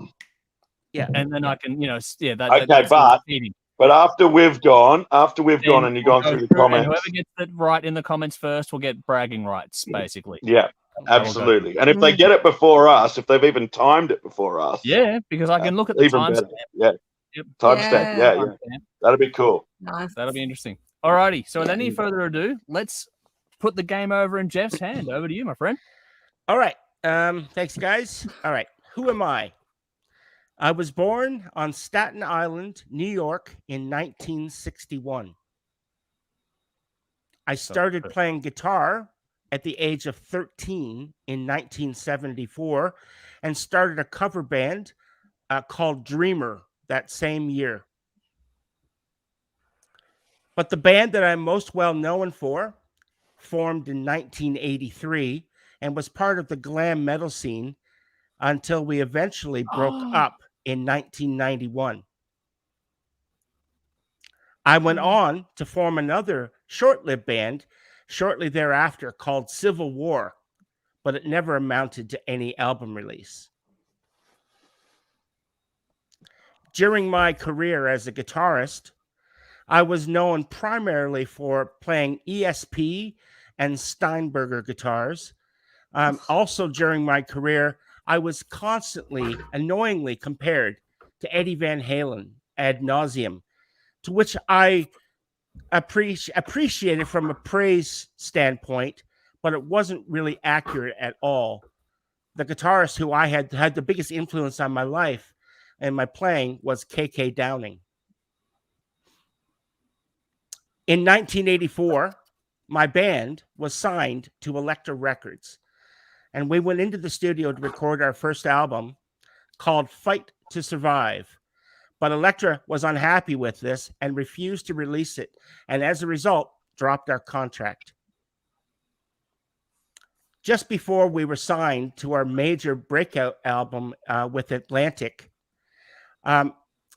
yeah. and then I can, that's but- But after we've gone Then and you've we'll gone go through the through, and comments, whoever gets it right in the comments first will get bragging rights, basically. yeah, So we'll go- absolutely. And if they get it before us, if they've even timed it before us, Yeah, because I can look at the even time. better. Yeah, Yep. timestamp. Yeah, that'd be cool. Nice. That'll be interesting. Alrighty. So, with Yeah. any further ado, let's put the game over in Jeff's hand. Over to you, my friend. All right. Thanks, guys. All right. Who am I? I was born on Staten Island, New York in 1961. I started playing guitar at the age of 13 in 1974 and started a cover band called Dreamer that same year. But the band that I'm most well known for formed in 1983 and was part of the glam metal scene until we eventually broke up in 1991. I went on to form another short-lived band shortly thereafter called Civil War, but it never amounted to any album release. During my career as a guitarist, I was known primarily for playing ESP and Steinberger guitars. Also, during my career, I was constantly, annoyingly compared to Eddie Van Halen ad nauseum, to which I appreciated from a praise standpoint, but it wasn't really accurate at all. The guitarist who I had the biggest influence on my life and my playing was KK Downing. In 1984, my band was signed to Elektra Records, and we went into the studio to record our first album called Fight to Survive. But Elektra was unhappy with this and refused to release it, and as a result, dropped our contract. Just before we were signed to our major breakout album with Atlantic,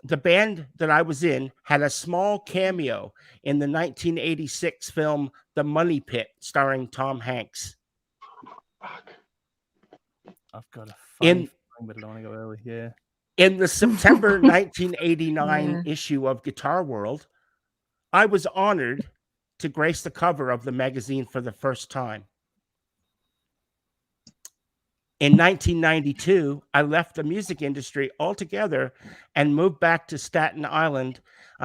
the band that I was in had a small cameo in the 1986 film The Money Pit, starring Tom Hanks. I've got a In- phone, but I don't want to go early. Yeah. In the September 1989 issue of Guitar World, I was honored to grace the cover of the magazine for the first time. In 1992, I left the music industry altogether and moved back to Staten Island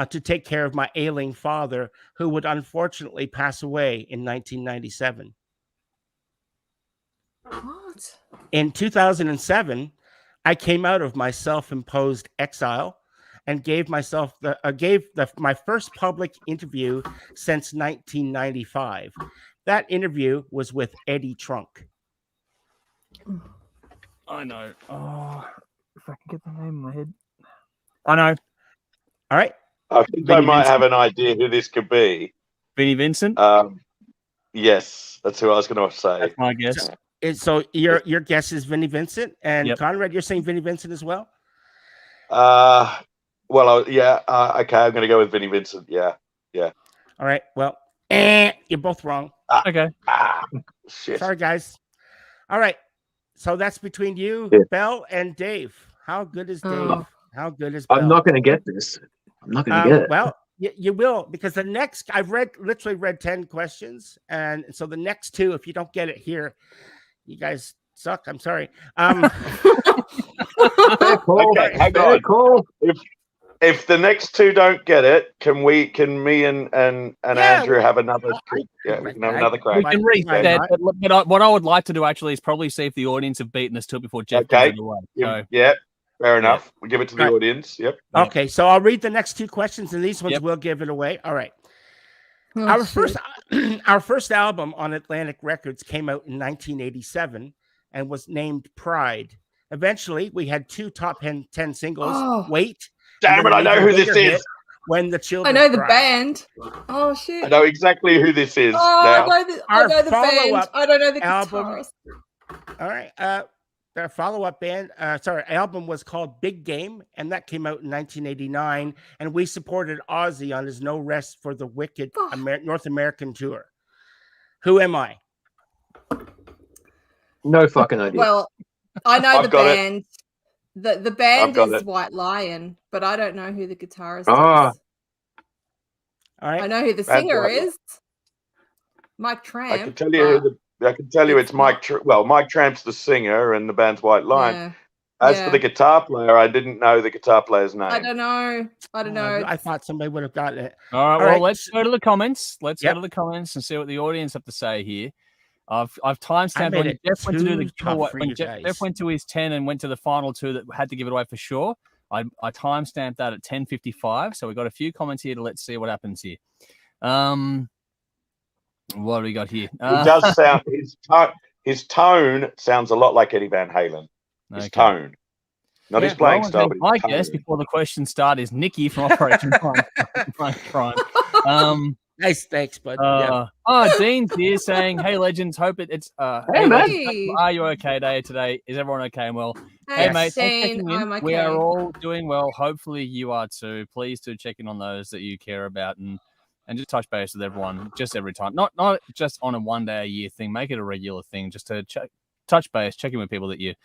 to take care of my ailing father, who would unfortunately pass away in 1997. What? In 2007, I came out of my self-imposed exile and gave my first public interview since 1995. That interview was with Eddie Trunk. I know. Oh, if I can get the name in my head. I know. All right. I think Vinnie I might Vincent. have an idea who this could be. Vinnie Vincent. Yes, that's who I was going to say. That's my guess. So your guess is Vinnie Vincent, and Yep. Conrad, you're saying Vinnie Vincent as well? Okay, I'm going to go with Vinnie Vincent. Yeah. All right. Well, you're both wrong. Okay. Shit. Sorry, guys. All right. So that's between you, Yeah. Belle, and Dave. How good is Dave? Oh. How good is Belle? I'm not going to get this. I'm not going to get it. Well, you will, because the next I've literally read 10 questions, and so the next two, if you don't get it here, you guys suck. I'm sorry. Fair call. Okay, hang Fair on. call. If if the next two don't get it, can me and Andrew have another? We can have another crack. We can reset. But what I would like to do actually is probably see if the audience have beaten us to it before Jeff gives it away. So, fair enough. We give it to the audience. Yep. Okay, so I'll read the next two questions, and these ones will give it away. All right. Our first album on Atlantic Records came out in 1987 and was named Pride. Eventually, we had 2 top 10 singles. Wait. Damn it, I know who this is. When the Children I know the Cry. band. Oh, shit. I know exactly who this is. I know the band. I don't know the album. guitarist. All right. Their follow-up album was called Big Game, and that came out in 1989. And we supported Ozzy on his No Rest for the Wicked North American tour. Who am I? No fucking idea. Well, I know the band. It. The band is White Lion, but I don't know who the guitarist is. All right. I know who the singer is. Mike Tramp. I can tell you it's Mike. Mike Tramp's the singer, and the band's White Lion. Yeah. As for the guitar player, I didn't know the guitar player's name. I don't know. I thought somebody would have gotten it. All right. Let's go to the comments. Let's go to the comments and see what the audience have to say here. I've timestamped when Jeff went to do the giveaway. When Jeff went to his 10 and went to the final 2 that had to give it away for sure. I timestamped that at 10:55. So we got a few comments here to let's see what happens here. What do we got here? It does sound his tone sounds a lot like Eddie Van Halen. His tone, not his playing style. But my guess before the question started is Nikki from Operation Crime. Nice, thanks, bud. Dean's here saying, "Hey, legends, hope it's hey, mate. Are you okay today? Is everyone okay and well? Hey, mate, Dean, I'm okay. We are all doing well. Hopefully, you are too. Please do check in on those that you care about and just touch base with everyone just every time. Not just on a 1 day a year thing. Make it a regular thing. Just to touch base, check in with people that you're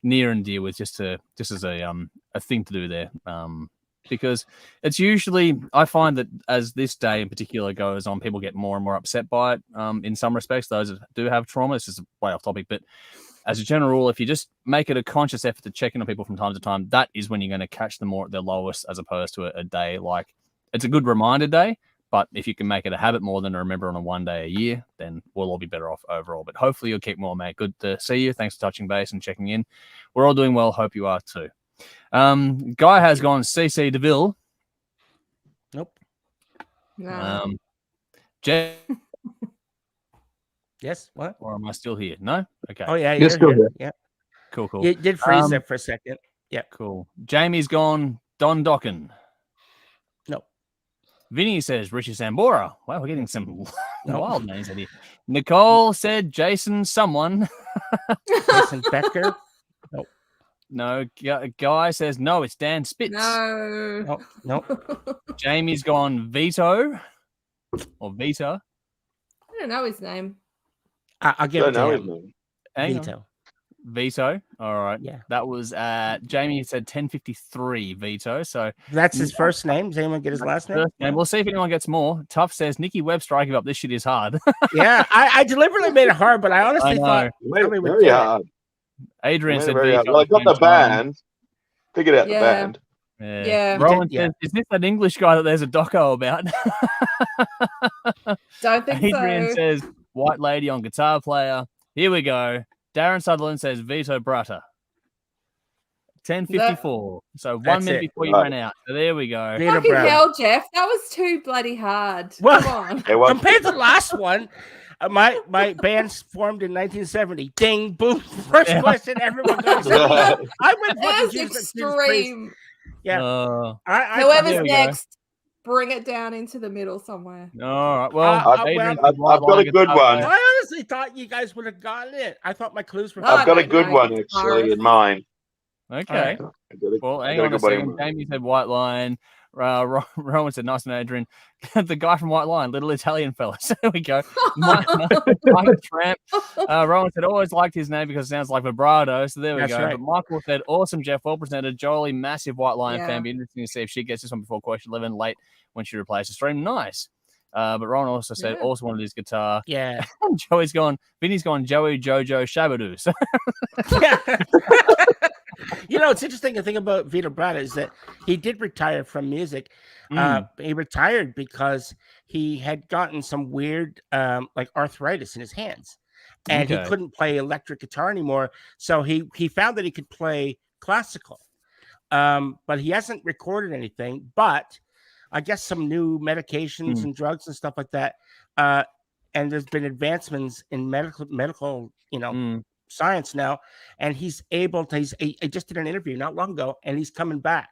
near and dear with, just as a thing to do there. Because it's usually, I find that as this day in particular goes on, people get more and more upset by it. In some respects, those that do have trauma, this is way off topic, but as a general rule, if you just make it a conscious effort to check in on people from time to time, that is when you're going to catch them more at their lowest, as opposed to a day like, it's a good reminder day, but if you can make it a habit more than a remember on a 1 day a year, then we'll all be better off overall. But hopefully you'll keep more, mate. Good to see you. Thanks for touching base and checking in. We're all doing well. Hope you are too. Guy has gone CC DeVille. Nope. No. Jeff. Yes. What? Or am I still here? No. Okay. Oh yeah, you're still here. Yeah. Cool. You did freeze there for a second. Yeah. Cool. Jamie's gone Don Dokken. No. Vinny says Richie Sambora. Wow, we're getting some wild names in here. Nicole said Jason someone. Jason Becker. Nope. No. Guy says no, it's Dan Spitz. No. Nope. Jamie's gone Vito or Vita. I don't know his name. I'll give it to him. Vito. Vito. All right. Yeah. That was Jamie said 10:53 Vito. So that's his first name. Does anyone get his last name? We'll see if anyone gets more. Tough says Nikki Webster, I give up. This shit is hard. Yeah, I deliberately made it hard, but I honestly thought very hard. Adrian said Well, I got the band. Figured out the band. Yeah. Rowan says, is this that English guy that there's a doco about? Don't think Adrian says white lady on guitar player. Here we go. Darren Sutherland says Vito Bratta. 10:54. So 1 minute before you ran out. So there we go. Fucking hell, Jeff. That was too bloody hard. Well, come on. Compared to the last one, my band's formed in 1970. Ding, boom. First question, everyone goes. I went That's extreme. Yeah. Whoever's next, bring it down into the middle somewhere. All right. Well, I've got a good one. I honestly thought you guys would have gotten it. I thought my clues were. I've got a good one actually in mind. Okay. Well, hang on a second. Jamie said White Lion. Rowan said nice and Adrian. The guy from White Lion, little Italian fella. So there we go. Mike Tramp. Rowan said always liked his name because it sounds like vibrato. So there we go. Right. But Michael said awesome, Jeff. Well presented. Jolie, massive White Lion fan. Be interesting to see if she gets this one before question 11 late when she replaces the stream. Nice. But Rowan also said also wanted his guitar. Yeah. Joey's gone. Vinny's gone Joey Jojo Shabadoo. So You know, it's interesting. The thing about Vito Bratta is that he did retire from music. He retired because he had gotten some weird, like arthritis in his hands, and he couldn't play electric guitar anymore. So he found that he could play classical, but he hasn't recorded anything. But I guess some new medications and drugs and stuff like that. And there's been advancements in medical, you know, science now, and he's able to. I just did an interview not long ago, and he's coming back.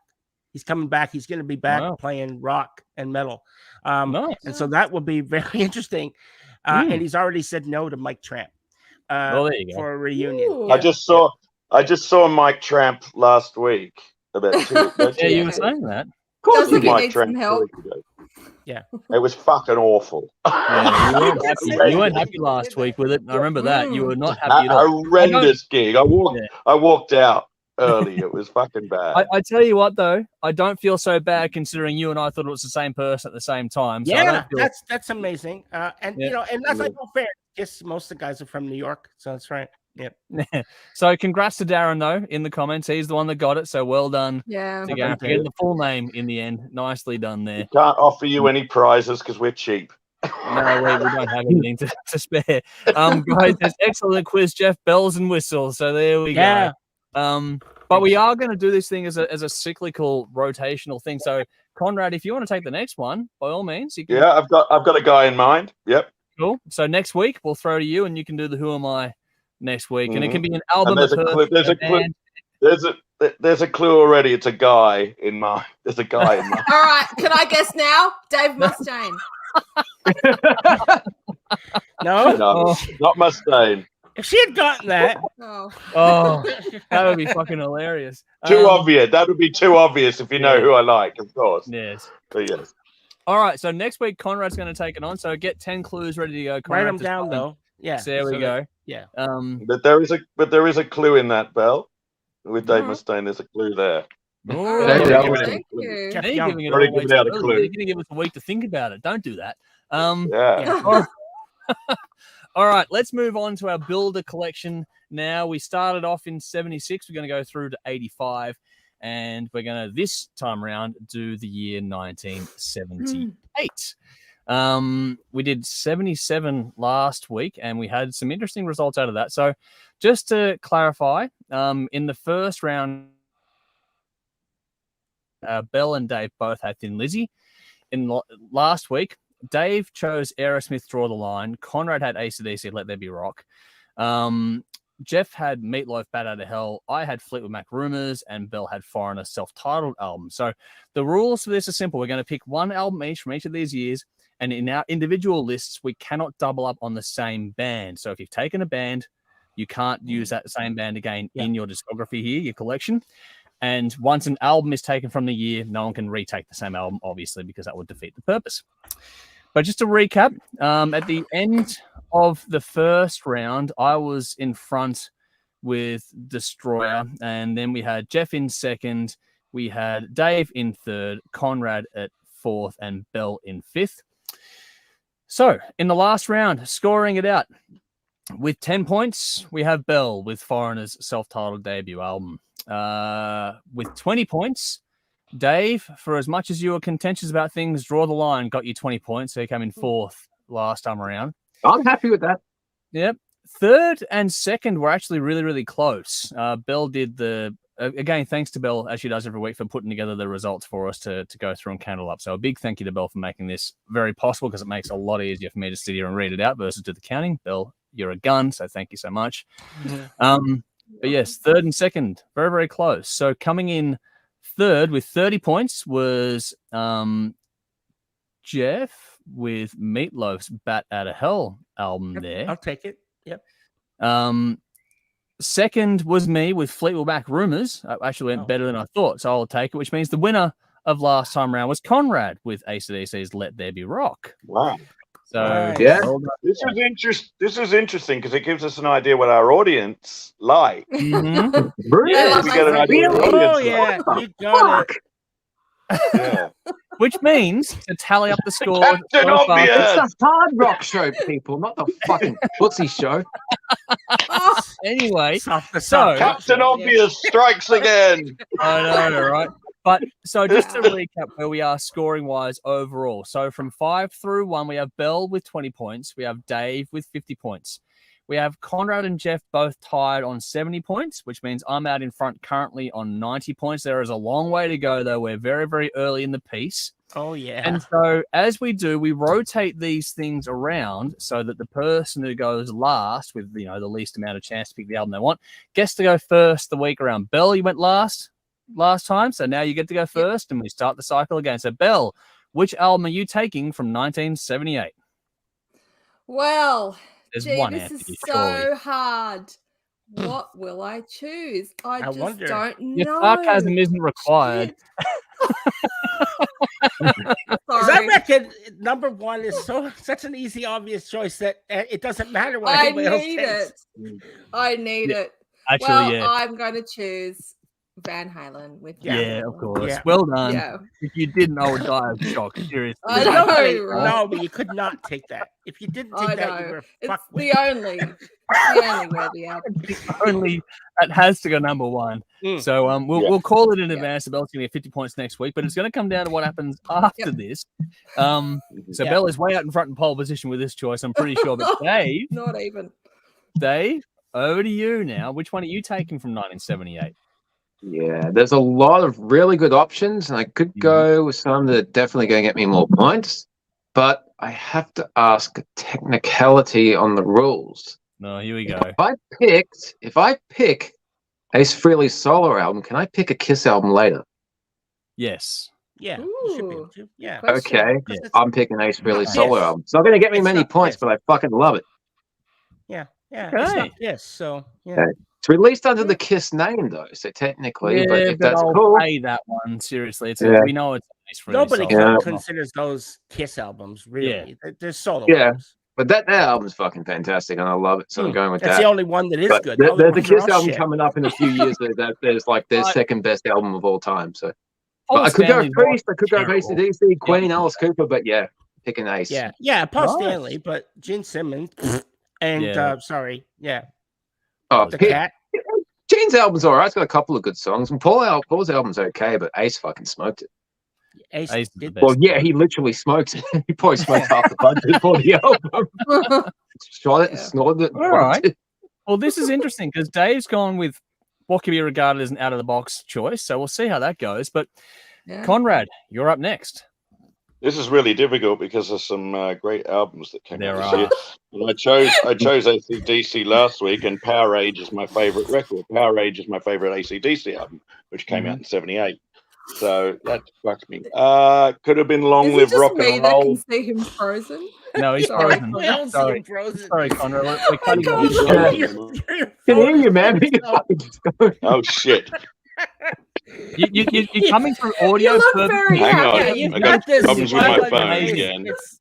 He's coming back. He's going to be back playing rock and metal, and so that will be very interesting. And he's already said no to Mike Tramp for a reunion. Ooh. Yeah. I just saw Mike Tramp last week. About two you were saying that. Sounds like he Mike needs some Tramp help. 2 weeks ago. Yeah. It was fucking awful. Yeah, you weren't happy last week with it. I remember that. You were not happy at all. Horrendous gig. I walked out early. It was fucking bad. I tell you what, though, I don't feel so bad considering you and I thought it was the same person at the same time. So Yeah, that's amazing. And Yeah. you know, and that's like fair. Yes, most of the guys are from New York, so that's right. Yep. So congrats to Darren though in the comments. He's the one that got it. So well done. Yeah. To Garen for getting the full name in the end. Nicely done there. Can't offer you any prizes because we're cheap. No, we don't have anything to spare. Guys, there's excellent quiz, Jeff, bells and whistles. So there we go. But we are going to do this thing as a cyclical rotational thing. So Conrad, if you want to take the next one, by all means, you can. Yeah, I've got a guy in mind. Yep. Cool. So next week we'll throw to you, and you can do the Who Am I next week, and it can be an And album. there's a clue already. It's a guy in mind. There's a guy in mind. All right. Can I guess now? Dave Mustaine. No, Not Mustaine. if she had gotten that, Oh, that would be fucking hilarious. Too obvious. That would be too obvious if you know who I like, of course. Yes. But yes. All right. So next week Conrad's going to take it on. So get 10 clues ready to go. Conrad, write them down though. Yeah. So there we go. Yeah. But there is a clue in that, Bell. With Dave Mustaine, there's a clue there. Oh, Thank you. Jeff Now you're Young. giving it Already away given out a too early. clue. You're going to give us a week to think about it. Don't do that. Yeah. All right, let's move on to our builder collection now. We started off in 76. We're going to go through to 85. And we're going to, this time around, do the year 1978. We did 77 last week, and we had some interesting results out of that. So just to clarify, in the first round, Bell and Dave both had Thin Lizzy. In last week, Dave chose Aerosmith, Draw the Line. Conrad had AC/DC, Let There Be Rock. Jeff had Meatloaf, Bat Out of Hell. I had Fleetwood Mac, Rumors, and Bell had Foreigner, self-titled album. So the rules for this are simple. We're going to pick one album each from each of these years, and in our individual lists, we cannot double up on the same band. So if you've taken a band, you can't use that same band again in your discography here, your collection. And once an album is taken from the year, no one can retake the same album, obviously, because that would defeat the purpose. But just to recap, at the end of the first round, I was in front with Destroyer, and then we had Jeff in second, we had Dave in third, Conrad at fourth, and Bell in fifth. So in the last round, scoring it out with 10 points, we have Bell with Foreigner's self-titled debut album. With 20 points, Dave, for as much as you were contentious about things, Draw the Line got you 20 points. So he came in fourth last time around. I'm happy with that. Yep. Third and second were actually really, really close. Bell did the, again, thanks to Bell, as she does every week, for putting together the results for us to go through and count it up. So a big thank you to Bell for making this very possible, because it makes it a lot easier for me to sit here and read it out versus do the counting. Bell, you're a gun, so thank you so much. But yes, third and second, very, very close. So coming in third with 30 points was Jeff with Meatloaf's Bat Out of Hell album there. I'll take it. Yep. Second was me with Fleetwood Mac, Rumors. I actually went better than I thought, so I'll take it, which means the winner of last time round was Conrad with AC/DC's Let There Be Rock. Wow. So Yeah. This is interesting because it gives us an idea what our audience like. Mhm. Brilliant. Yeah, We get an idea what the Oh audience yeah, like. you got it. Yeah. which means to tally up the scores. Captain so far- Obvious! It's the hard rock show, people, not the fucking pussy show. Oh, Anyway, Soft, the So- soft Captain yeah. Obvious strikes again. I know, right? But so just to recap where we are scoring wise overall. So from 5 through 1, we have Bell with 20 points. We have Dave with 50 points. We have Conrad and Jeff both tied on 70 points, which means I'm out in front currently on 90 points. There is a long way to go, though. We're very, very early in the piece. Oh yeah. And so as we do, we rotate these things around so that the person who goes last with, the least amount of chance to pick the album they want gets to go first the week around. Bell, you went last time, so now you get to go first, and we start the cycle again. So Bell, which album are you taking from 1978? well, There's gee, one this answer, is surely. so hard. What will I choose? I just wonder. don't Your know. sarcasm isn't required. Because I Sorry. reckon number one is such an easy, obvious choice that it doesn't matter what I anybody else need thinks. it. I need it. Actually, Well, yeah. I'm going to choose Van Halen with Yeah, Van of Halen. course. Yeah. Well done. Yeah. If you didn't, I would die of shock. Seriously. I know, Exactly. right? No, but you could not take that. If you didn't I take that, you know. were It's fucked with. the only worthy album. Only that has to go number one. Mm. So we'll Yeah. we'll call it in Yeah. advance. The Bell's going to get 50 points next week, but it's going to come down to what happens after Yep. this. So Yeah. Bell is way out in front in pole position with this choice, I'm pretty sure. But Not even. Dave, over to you now. Which one are you taking from 1978? Yeah, there's a lot of really good options, and I could go with some that are definitely going to get me more points, but I have to ask a technicality on the rules. No, here we go. If I pick Ace Frehley's solo album, can I pick a Kiss album later? Yes. Yeah, you should be able Ooh. to. Yeah. Question. Okay, Yeah. I'm picking Ace Frehley's Yes. solo album. It's not going to get me It's many not points, Kiss. but I fucking love it. Yeah. Yeah. It's not Okay. this. So yeah. Okay. It's released under the Kiss name, though, so technically, but if that's I'll cool, pay that one. Seriously, Yeah. we know it's a nice release. Nobody Yeah. considers those Kiss albums really. They're solo Yeah. albums. but that album's fucking fantastic, and I love it, so I'm going with That's that. the only one that is But good. there's All a ones are Kiss all album shit. coming up in a few years that there's like their I- second best album of all time. So, Paul but I could go Stanley's Priest, I not could go terrible. AC/DC, Queen, Alice Cooper, but yeah, picking Ace. Yeah. Yeah. Paul Nice. Stanley, but Gene Simmons and Yeah. sorry. Yeah. Oh, The Pete- Cat. Gene's album's alright. It's got a couple of good songs, and Paul's album's okay, but Ace fucking smoked it. Ace Ace is the did best. Well, yeah, he literally smoked it. He probably smoked half the budget for the album. Shot it, and Yeah. snorted it. and All right. fucked it. Well, this is interesting because Dave's gone with what can be regarded as an out of the box choice. So we'll see how that goes. But Yeah. Conrad, you're up next. This is really difficult because there's some great albums that came There out this are. year. And I chose AC/DC last week, and Power Age is my favorite record. Power Age is my favorite AC/DC album, which came out in '78. So that fucked me. Could have been Long Is it Live just Rock me and that Roll. can see him frozen? No, he's Sorry. frozen. We all see Sorry. him frozen. Sorry, Conrad. We're cutting you can't off. believe I can hear you, man. You fucking just go. Oh shit! You're coming through audio. You look purposes. very Hang happy. on, Yeah, you've I got got this. problems with Why my would phone it- again. It's,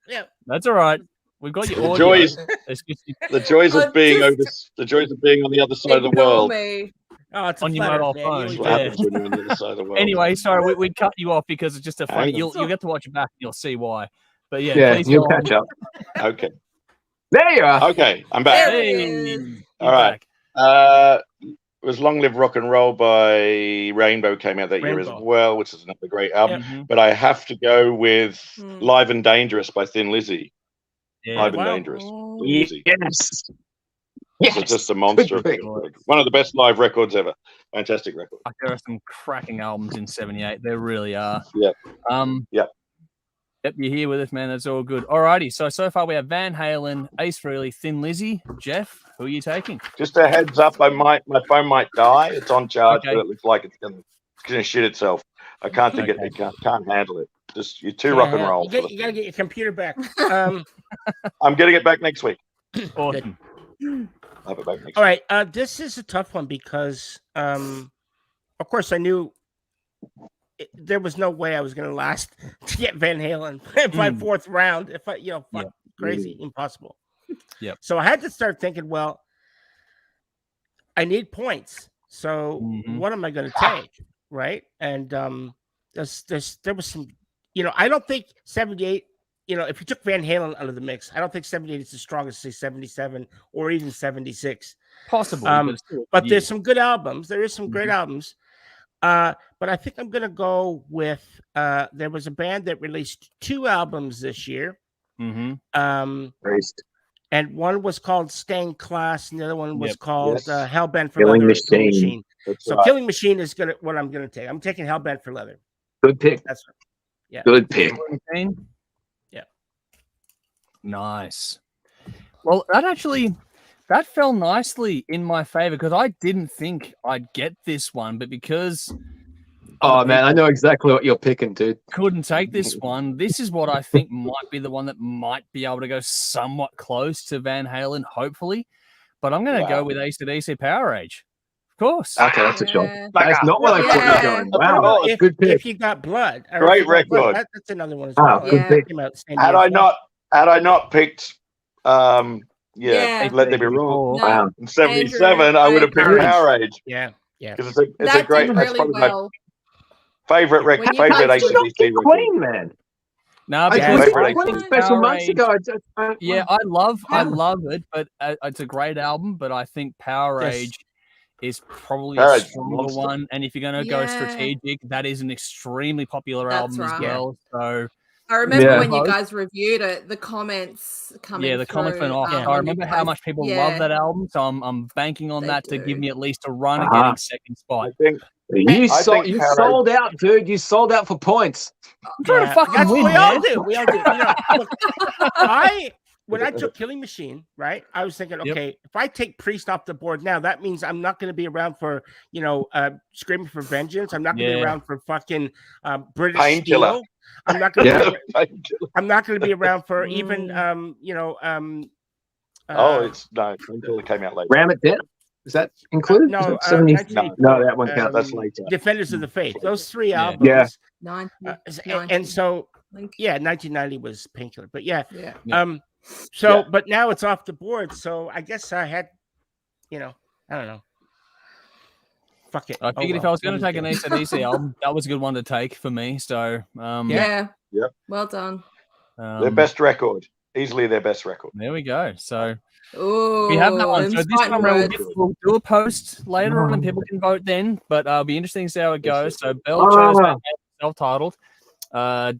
yeah. That's all right. We've got your The audio. joys, It's just the joys of being just- the joys of being on the other side of the Ignore world. me. Oh, it's a On your flutter, mobile man. phone, You That's and what yeah. happens when you're on the other side of the world. Anyway, sorry, we cut you off because it's just a funny. Hang on. You'll get to watch it back and you'll see why. But yeah, Yeah, please you'll go on. catch up. Okay, There you are. okay, I'm back. There he Hey, is. you're All right. back. It was Long Live Rock and Roll by Rainbow came out that year as Rainbow. well, which is another great album. Mhm. But I have to go with Hmm. Live and Dangerous by Thin Lizzy. Yeah. Live and wow. Dangerous. Oh. Thin Lizzy. Yes. It's Yes. just a monster. Good One of the best live records ever. Fantastic record. There are some cracking albums in '78. There really are. Yep. Yep, you're here with us, man. That's all good. Alrighty. So far we have Van Halen, Ace Frehley, Thin Lizzy. Jeff, who are you taking? Just a heads up, my phone might die. It's on charge, Okay. but it looks like it's gonna shit itself. I can't think Okay. it can't handle it. Just you're too rock and roll. You gotta get your computer back. I'm getting it back next week. Awesome. I'll have it back next All week. right. This is a tough one because, of course, I knew there was no way I was going to last to get Van Halen by fourth round. If I, fuck, crazy, impossible. Yep. So I had to start thinking, well, I need points. So Mhm. what am I going to take? Right. And there was some I don't think 78. If you took Van Halen out of the mix, I don't think 78 is as strong as say 77 or even 76. Possible, but there's some good albums. There is some great albums. But I think I'm gonna go with there was a band that released 2 albums this year. And one was called Stained Class, and the other one was called Hellbent for Killing Leather. Machine. Killing Machine. So right. Killing Machine is what I'm gonna take. I'm taking Hellbent for Leather. Good pick. That's right. Yeah. Good pick. Yeah. Nice. Well, that fell nicely in my favor because I didn't think I'd get this one, but because Oh man, I know exactly what you're picking, dude. couldn't take this one, this is what I think might be the one that might be able to go somewhat close to Van Halen, hopefully. But I'm going to go with AC/DC Power Rage. Of course. Okay, that's a shot. Yeah. That's not what I thought you were going. Wow, if, good pick. if you got Blood, or Great if you got Blood, record. that's another one as Ah, well. good Yeah. pick. Came out the same Had year I as well. not picked, Yeah. Let There Be Room No, Wow. in '77, I would have picked Power Power Age Yeah. because it's a that great. did That's really probably well. my favorite When you favorite guys You don't AC/DC pick record. Queen, man. No, I because was favorite Queen AC/DC. special Power months Rage- ago. Yeah, I love it, but it's a great album. But I think Power Yes. Rage is probably Power a Rage is a stronger monster. one. And if you're going to go Yeah. strategic, that is an extremely popular That's album as right. well. So I remember Yeah. when you guys reviewed it, the comments coming yeah, the comments went through, off. Yeah. So I when you remember how guys- much people yeah. love that album. So I'm banking on They that to do. give me at least a run at Uh-huh. getting second spot. I think You I sold. think You Power sold out, dude. You sold out for points. I'm trying to fucking That's win, what we all man. do. We all do. Look, when I took Killing Machine, right, I was thinking, Yep. okay, if I take Priest off the board now, that means I'm not going to be around for, Screaming for Vengeance. I'm not going to be Yeah. around for fucking British Painkiller. Steel. I'm not going to. Yeah. I'm not going to be around for even, it's no until it came out later. Ram it down. Is that included? no, Is that 70? 1984, No, that one counts. That's later. Defenders of the Faith. Those 3 Yeah. albums. Yeah. 90, And so, I think. yeah, 1990 was Painkiller, but yeah. Yeah. Yeah. But now it's off the board. So I guess I had, I don't know. Fuck it. I figured if I was going to take an AC/DC album, that was a good one to take for me. So Yeah. Yep. Well done. Their best record, easily their best record. There we go. So Oh, we have that one. them So this fighting time around, words. we'll do a post later on, and people can vote then. But it'll be interesting to see how it goes. So Bell chose self-titled.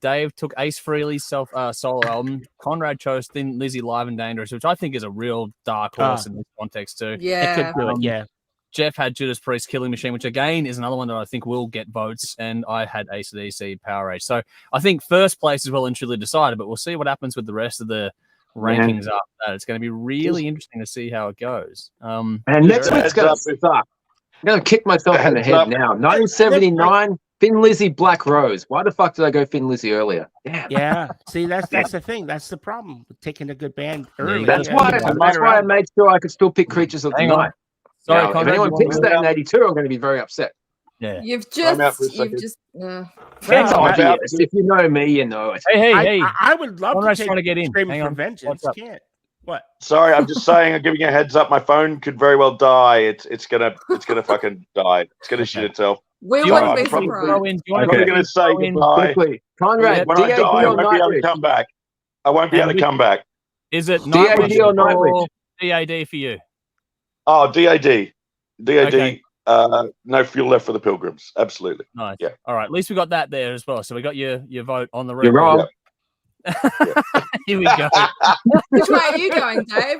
Dave took Ace Frehley's solo album. Conrad chose Thin Lizzy Live and Dangerous, which I think is a real dark horse in this context too. It Yeah. could do it, yeah. Jeff had Judas Priest Killing Machine, which again is another one that I think will get votes, and I had AC/DC Power Rage. So I think first place is well and truly decided, but we'll see what happens with the rest of the rankings after that. It's going to be really interesting to see how it goes. And next week's going to suck. I'm going to kick myself in the head now. 1979, Thin Lizzy, Black Rose. Why the fuck did I go Thin Lizzy earlier? Damn. Yeah. See, that's the thing. That's the problem with taking a good band early. That's Yeah. why I made sure I could still pick Creatures of the Hang on. Night. Sorry, Now, if Conrad, anyone you picks want that in 82, I'm going to be very upset. Yeah. You've Time out for a just, second. That's No, obvious. If you know me, you know it. Hey. I would love Conrad's to take trying to get in. Screaming Hang for on. Vengeance. What's up? Can't. What? Sorry, I'm just saying. I'm giving you a heads up. My phone could very well die. It's gonna fucking die. It's gonna shit itself. We Do you wouldn't want be to probably surprised. throw in? Do you want I'm to probably gonna say throw in- goodbye. Quickly. Conrad, When I DAD die, I or won't be able to Nightwish? come back. I won't be able to come back. Is it DAD Nightwish or Nightwish? DAD for you? Oh, DAD. Okay. No fuel left for the Pilgrims. Absolutely. Nice. Yeah. All right. At least we got that there as well. So we got your vote on the You're record. wrong. Here we go. Which way are you going, Dave?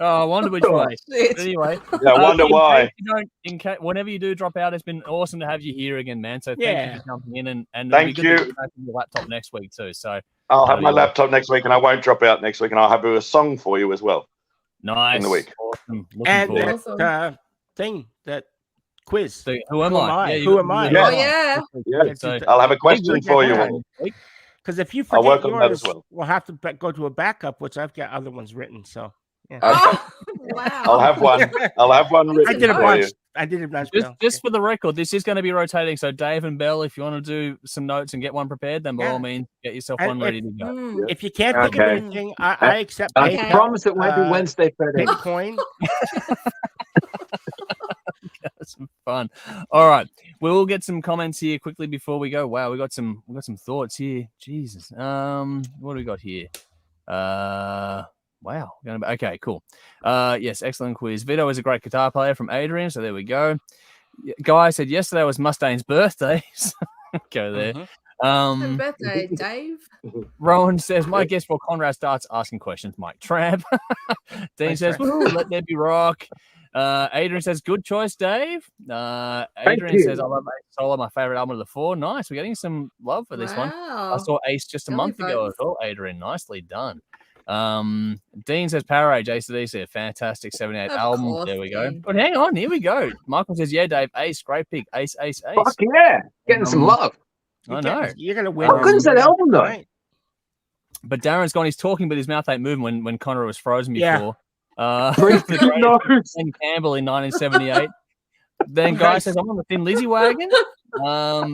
Oh, I wonder which way. Shit. But anyway, Yeah, I wonder in why. case you don't, whenever you do drop out, it's been awesome to have you here again, man. So thank Yeah. you for jumping in, and it'll Thank be good to you. get back on your laptop next week too. So I'll have my Yeah. laptop next week, and I won't drop out next week, and I'll have a song for you as well. nice In the week. Awesome. Looking And forward. Awesome. that thing, that quiz. So, who am Who am I? I? you Who got- am I? you got Oh, yeah. Yeah. So, I'll have a question Big for you weekend. all. Because if you I'll forget work on that yours, as well. we'll have to go to a backup, which I've got other ones written. So Okay. Oh, wow. I'll have one. I'll have one I written did a for bunch. you. I did a bunch. just for the record, this is going to be rotating. So Dave and Bell, if you want to do some notes and get one prepared, then by Yeah. all means, get yourself And one ready to go. Mm. If you can't think of Okay. anything, I accept I Okay. PayPal, promise it won't be Wednesday, Friday. Bitcoin. Some fun. All right. we'll get some comments here quickly before we go. Wow, we got some thoughts here. Jesus. What do we got here? Wow. Okay, cool. Yes, excellent quiz. Vito is a great guitar player from Adrian, so there we go. Guy said yesterday was Mustaine's birthday. Go there. Happy birthday, Dave. Rowan says, my guess for Conrad starts asking questions, Mike Tramp. Dean says, woohoo, let there be rock. Adrian says, good choice, Dave. Adrian says, I love Ace Solo, my favorite album of the four. Nice. We're getting some love for this one. I saw Ace just a month ago as well, Adrian. Nicely done. Dean says, Power Age, AC/DC, fantastic 78 album. Course, there we go. Dean. But hang on, here we go. Michael says, yeah, Dave, Ace, great pick. Ace. Fuck yeah. Getting some love. I know. You're going to win. How good is that album, though? Right. But Darren's gone. He's talking, but his mouth ain't moving when Connor was frozen before. No. Ben Campbell in 1978. Then Guy says, I'm on the Thin Lizzy wagon.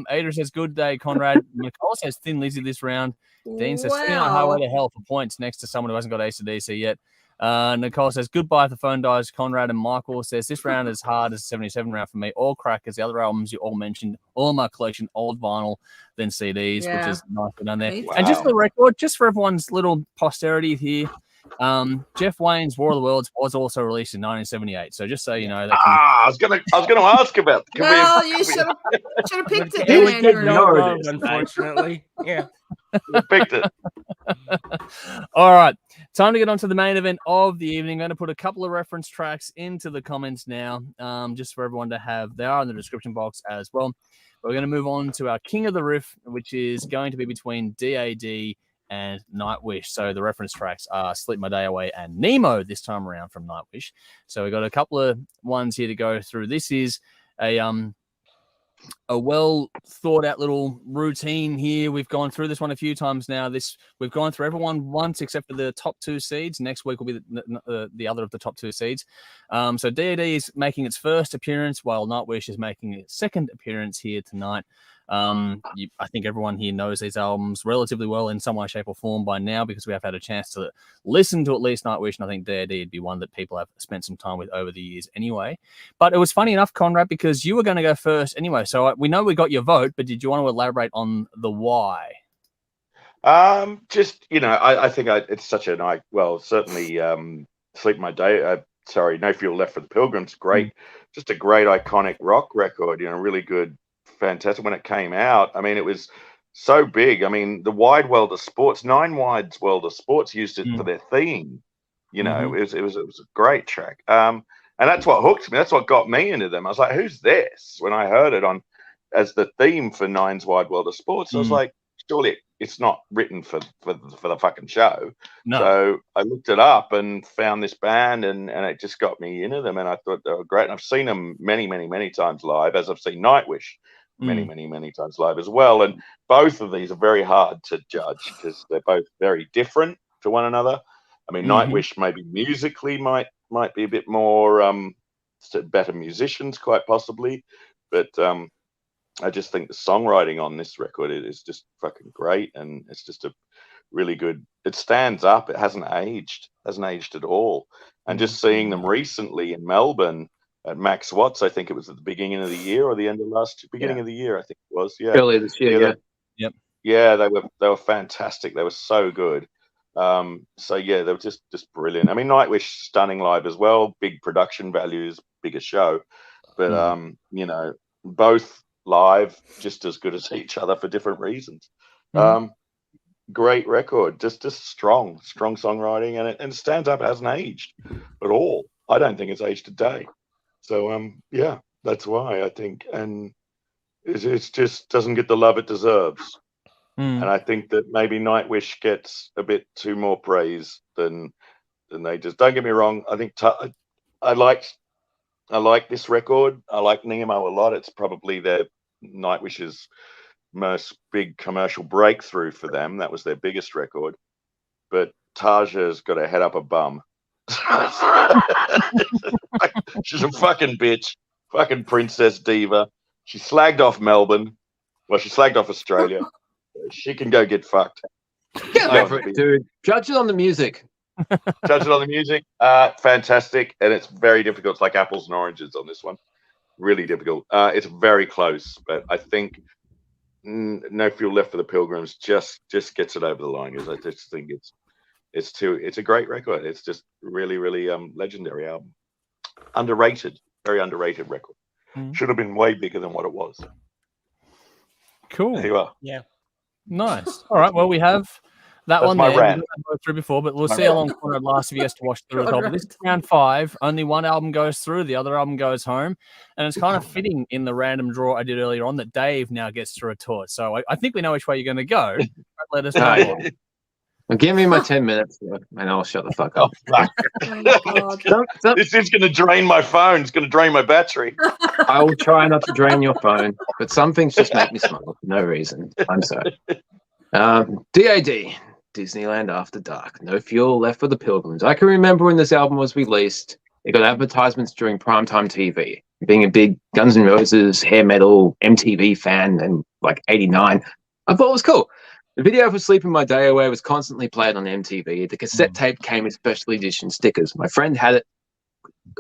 Adrian says, good day, Conrad. Nicole says, Thin Lizzy this round. Dean says, sitting on highway to hell for points next to someone who hasn't got AC/DC yet. Nicole says, goodbye if the phone dies. Conrad and Michael says, this round is hard as 77 round for me. All crackers, the other albums you all mentioned, all my collection, old vinyl, then CDs, which is nice done there. Wow. And just for the record, just for everyone's little posterity here, Jeff Wayne's War of the Worlds was also released in 1978. So just so you know, I was gonna ask about. Well, you should have picked it. It Then, would Andrew. get no love, unfortunately. Yeah. picked it. All right, time to get on to the main event of the evening. I'm going to put a couple of reference tracks into the comments now, just for everyone to have. They are in the description box as well. But we're going to move on to our King of the Riff, which is going to be between DAD and Nightwish. So the reference tracks are Sleep My Day Away and Nemo this time around from Nightwish. So we've got a couple of ones here to go through. This is a well thought out little routine here. We've gone through this one a few times now. We've gone through everyone once except for the top two seeds. Next week will be the other of the top two seeds. So DAD is making its first appearance while Nightwish is making its second appearance here tonight. I think everyone here knows these albums relatively well in some way, shape, or form by now because we have had a chance to listen to at least Nightwish, and I think DAD would be one that people have spent some time with over the years anyway. But it was funny enough, Conrad, because you were going to go first anyway, so we know we got your vote, but did you want to elaborate on the why? Just, I think it's such a nice, certainly Sleep My Day, No Fuel Left for the Pilgrims, great, just a great iconic rock record, really good, fantastic. When it came out, I mean, it was so big. I mean, the Wide World of Sports, Nine Wide's World of Sports used it for their theme. It was a great track. And that's what hooked me. That's what got me into them. I was like, who's this? When I heard it as the theme for Nine's Wide World of Sports, I was like, surely it's not written for the fucking show. No. So I looked it up and found this band, and it just got me into them. And I thought they were great. And I've seen them many, many, many times live, as I've seen Nightwish many, many, many times live as well. And both of these are very hard to judge because they're both very different to one another. I mean, Nightwish maybe musically might be a bit more better musicians, quite possibly, but I just think the songwriting on this record is just fucking great, and it's just a really good. It stands up. It hasn't aged at all. And just seeing them recently in Melbourne at Max Watts, I think it was at the beginning of the year or the end of beginning of the year, I think it was. Yeah, earlier this year. Yeah, they were fantastic. They were so good. So yeah, they were just brilliant. I mean, Nightwish stunning live as well. Big production values, bigger show, but both live just as good as each other for different reasons. Great record, just strong songwriting, and it stands up. It hasn't aged at all. I don't think it's aged a day. So yeah, that's why I think, and it just doesn't get the love it deserves. And I think that maybe Nightwish gets a bit too more praise than they just. Don't get me wrong. I think I like this record. I like Nemo a lot. It's probably their Nightwish's most big commercial breakthrough for them. That was their biggest record. But Taja's got a head up a bum. She's a fucking bitch, fucking princess diva. She slagged off Melbourne. Well, she slagged off Australia. She can go get fucked. Get over it, dude. Judge it on the music. Judge it on the music. Fantastic. And it's very difficult. It's like apples and oranges on this one. Really difficult. It's very close, but I think No Fuel Left for the Pilgrims just gets it over the line, because I just think it's a great record. It's just really legendary album. Underrated, very underrated record. Should have been way bigger than what it was. Cool. There you are. Yeah. Nice. All right. Well, we have that That's one my there. rant. We've gone through before, but we'll My see how rant. long Conrad lasts if he has to watch through the Conrad. top. But this is round 5. Only one album goes through, the other album goes home. And it's kind of fitting in the random draw I did earlier on that Dave now gets through a tour. So I think we know which way you're going to go. Let us know. Yeah. Well, give me my 10 minutes and I'll shut the fuck up. fuck. Oh, God. This is going to drain my phone. It's going to drain my battery. I will try not to drain your phone, but some things just make me smile for no reason. I'm sorry. DAD, Disneyland After Dark. No Fuel Left for the Pilgrims. I can remember when this album was released, it got advertisements during primetime TV. Being a big Guns N' Roses, hair metal, MTV fan in like 89, I thought it was cool. The video for Sleeping My Day Away was constantly played on MTV. The cassette tape came with special edition stickers. My friend had it.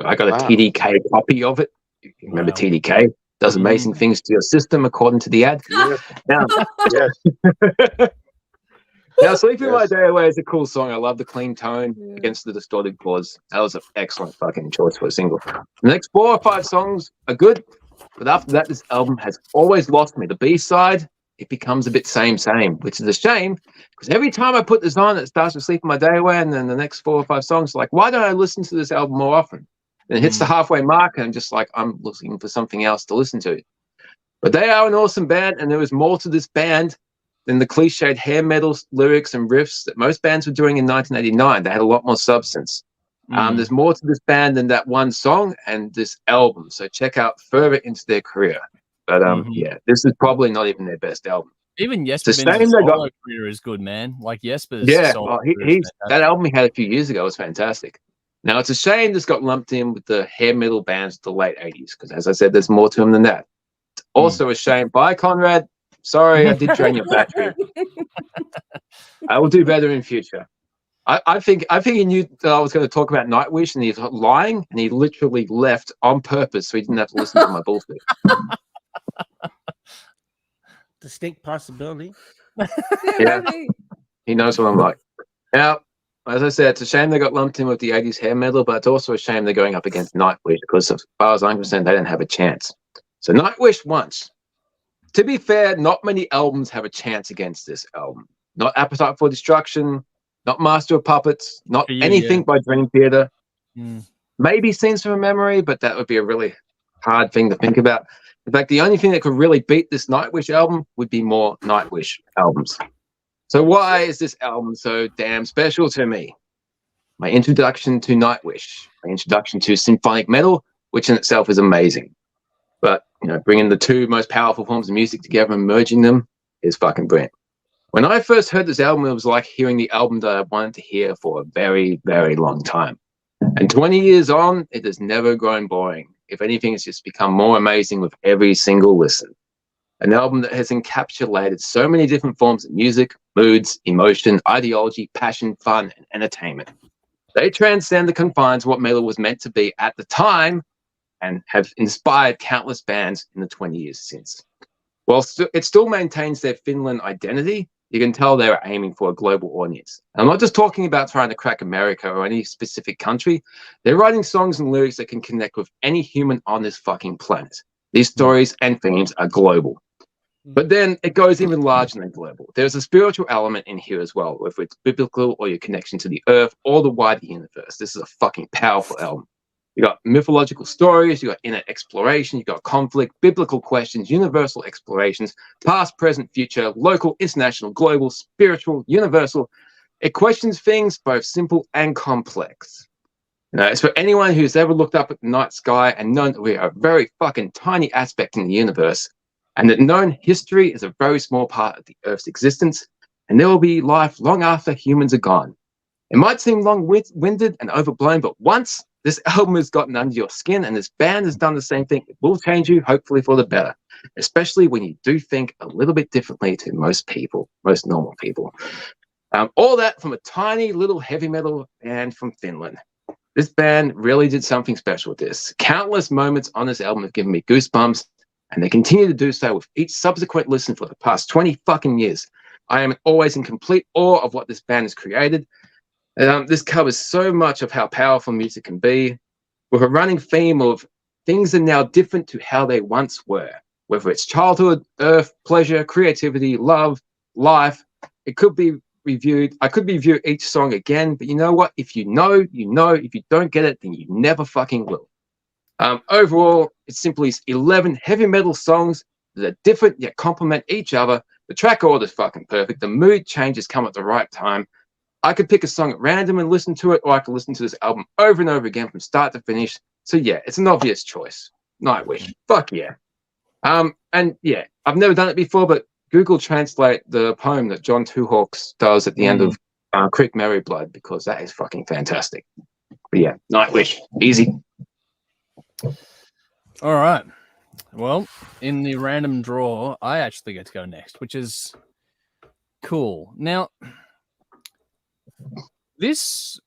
I got a TDK copy of it. You remember TDK? Does amazing things to your system, according to the ad. Now, now, Sleeping My Day Away is a cool song. I love the clean tone against the distorted chords. That was an excellent fucking choice for a single. The next 4 or 5 songs are good, but after that, this album has always lost me. The B-side, it becomes a bit same, which is a shame, because every time I put this on, it starts with Sleeping My Day Away, and then the next 4 or 5 songs, like, why don't I listen to this album more often? And it hits the halfway mark, and I'm just like, I'm looking for something else to listen to. But they are an awesome band, and there is more to this band than the cliched hair metal lyrics and riffs that most bands were doing in 1989. They had a lot more substance. There's more to this band than that one song and this album, so check out further into their career. But yeah, this is probably not even their best album. Even It's a Jesper's shame they solo career is good, man. Like Jesper's solo well, career is he's fantastic. that album he had a few years ago was fantastic. Now it's a shame this got lumped in with the hair metal bands of the late 80s, because as I said, there's more to him than that. It's also a shame. Bye, Conrad. Sorry, I did drain your battery. I will do better in future. I think he knew that I was going to talk about Nightwish, and he's lying, and he literally left on purpose so he didn't have to listen to my bullshit. Distinct possibility. Yeah, he knows what I'm like. Now, as I said, it's a shame they got lumped in with the 80s hair metal, but it's also a shame they're going up against Nightwish, because as far as I'm concerned, they didn't have a chance. So Nightwish once. To be fair, not many albums have a chance against this album. Not Appetite for Destruction, not Master of Puppets, not anything by Dream Theater. Maybe Scenes from a Memory, but that would be a really hard thing to think about. In fact, the only thing that could really beat this Nightwish album would be more Nightwish albums. So why is this album so damn special to me? My introduction to Nightwish, my introduction to symphonic metal, which in itself is amazing. But, you know, bringing the 2 most powerful forms of music together and merging them is fucking brilliant. When I first heard this album, it was like hearing the album that I wanted to hear for a very, very long time. And 20 years on, it has never grown boring. If anything, it's just become more amazing with every single listen. An album that has encapsulated so many different forms of music, moods, emotion, ideology, passion, fun, and entertainment. They transcend the confines of what metal was meant to be at the time, and have inspired countless bands in the 20 years since. While it still maintains their Finland identity, you can tell they were aiming for a global audience. And I'm not just talking about trying to crack America or any specific country. They're writing songs and lyrics that can connect with any human on this fucking planet. These stories and themes are global. But then it goes even larger than global. There's a spiritual element in here as well, whether it's biblical or your connection to the earth or the wider universe. This is a fucking powerful album. You got mythological stories, you got inner exploration, you got conflict, biblical questions, universal explorations, past, present, future, local, international, global, spiritual, universal. It questions things both simple and complex. You know, it's for anyone who's ever looked up at the night sky and known that we are a very fucking tiny aspect in the universe, and that known history is a very small part of the Earth's existence, and there will be life long after humans are gone. It might seem long-winded and overblown, but once this album has gotten under your skin and this band has done the same thing, it will change you, hopefully for the better, especially when you do think a little bit differently to most people, most normal people. All that from a tiny little heavy metal band from Finland. This band really did something special with this. Countless moments on this album have given me goosebumps, and they continue to do so with each subsequent listen for the past 20 fucking years. I am always in complete awe of what this band has created. This covers so much of how powerful music can be, with a running theme of things are now different to how they once were. Whether it's childhood, earth, pleasure, creativity, love, life, it could be reviewed. I could review each song again, but you know what? If you know, you know. If you don't get it, then you never fucking will. Overall, it's simply 11 heavy metal songs that are different yet complement each other. The track order is fucking perfect. The mood changes come at the right time. I could pick a song at random and listen to it, or I could listen to this album over and over again from start to finish. So yeah, it's an obvious choice. Nightwish. Fuck yeah. And yeah, I've never done it before, but Google translate the poem that John Two Hawks does at the end of Creek Mary Blood, because that is fucking fantastic. But yeah, Nightwish. Easy. All right. Well, in the random draw, I actually get to go next, which is cool. Now, this,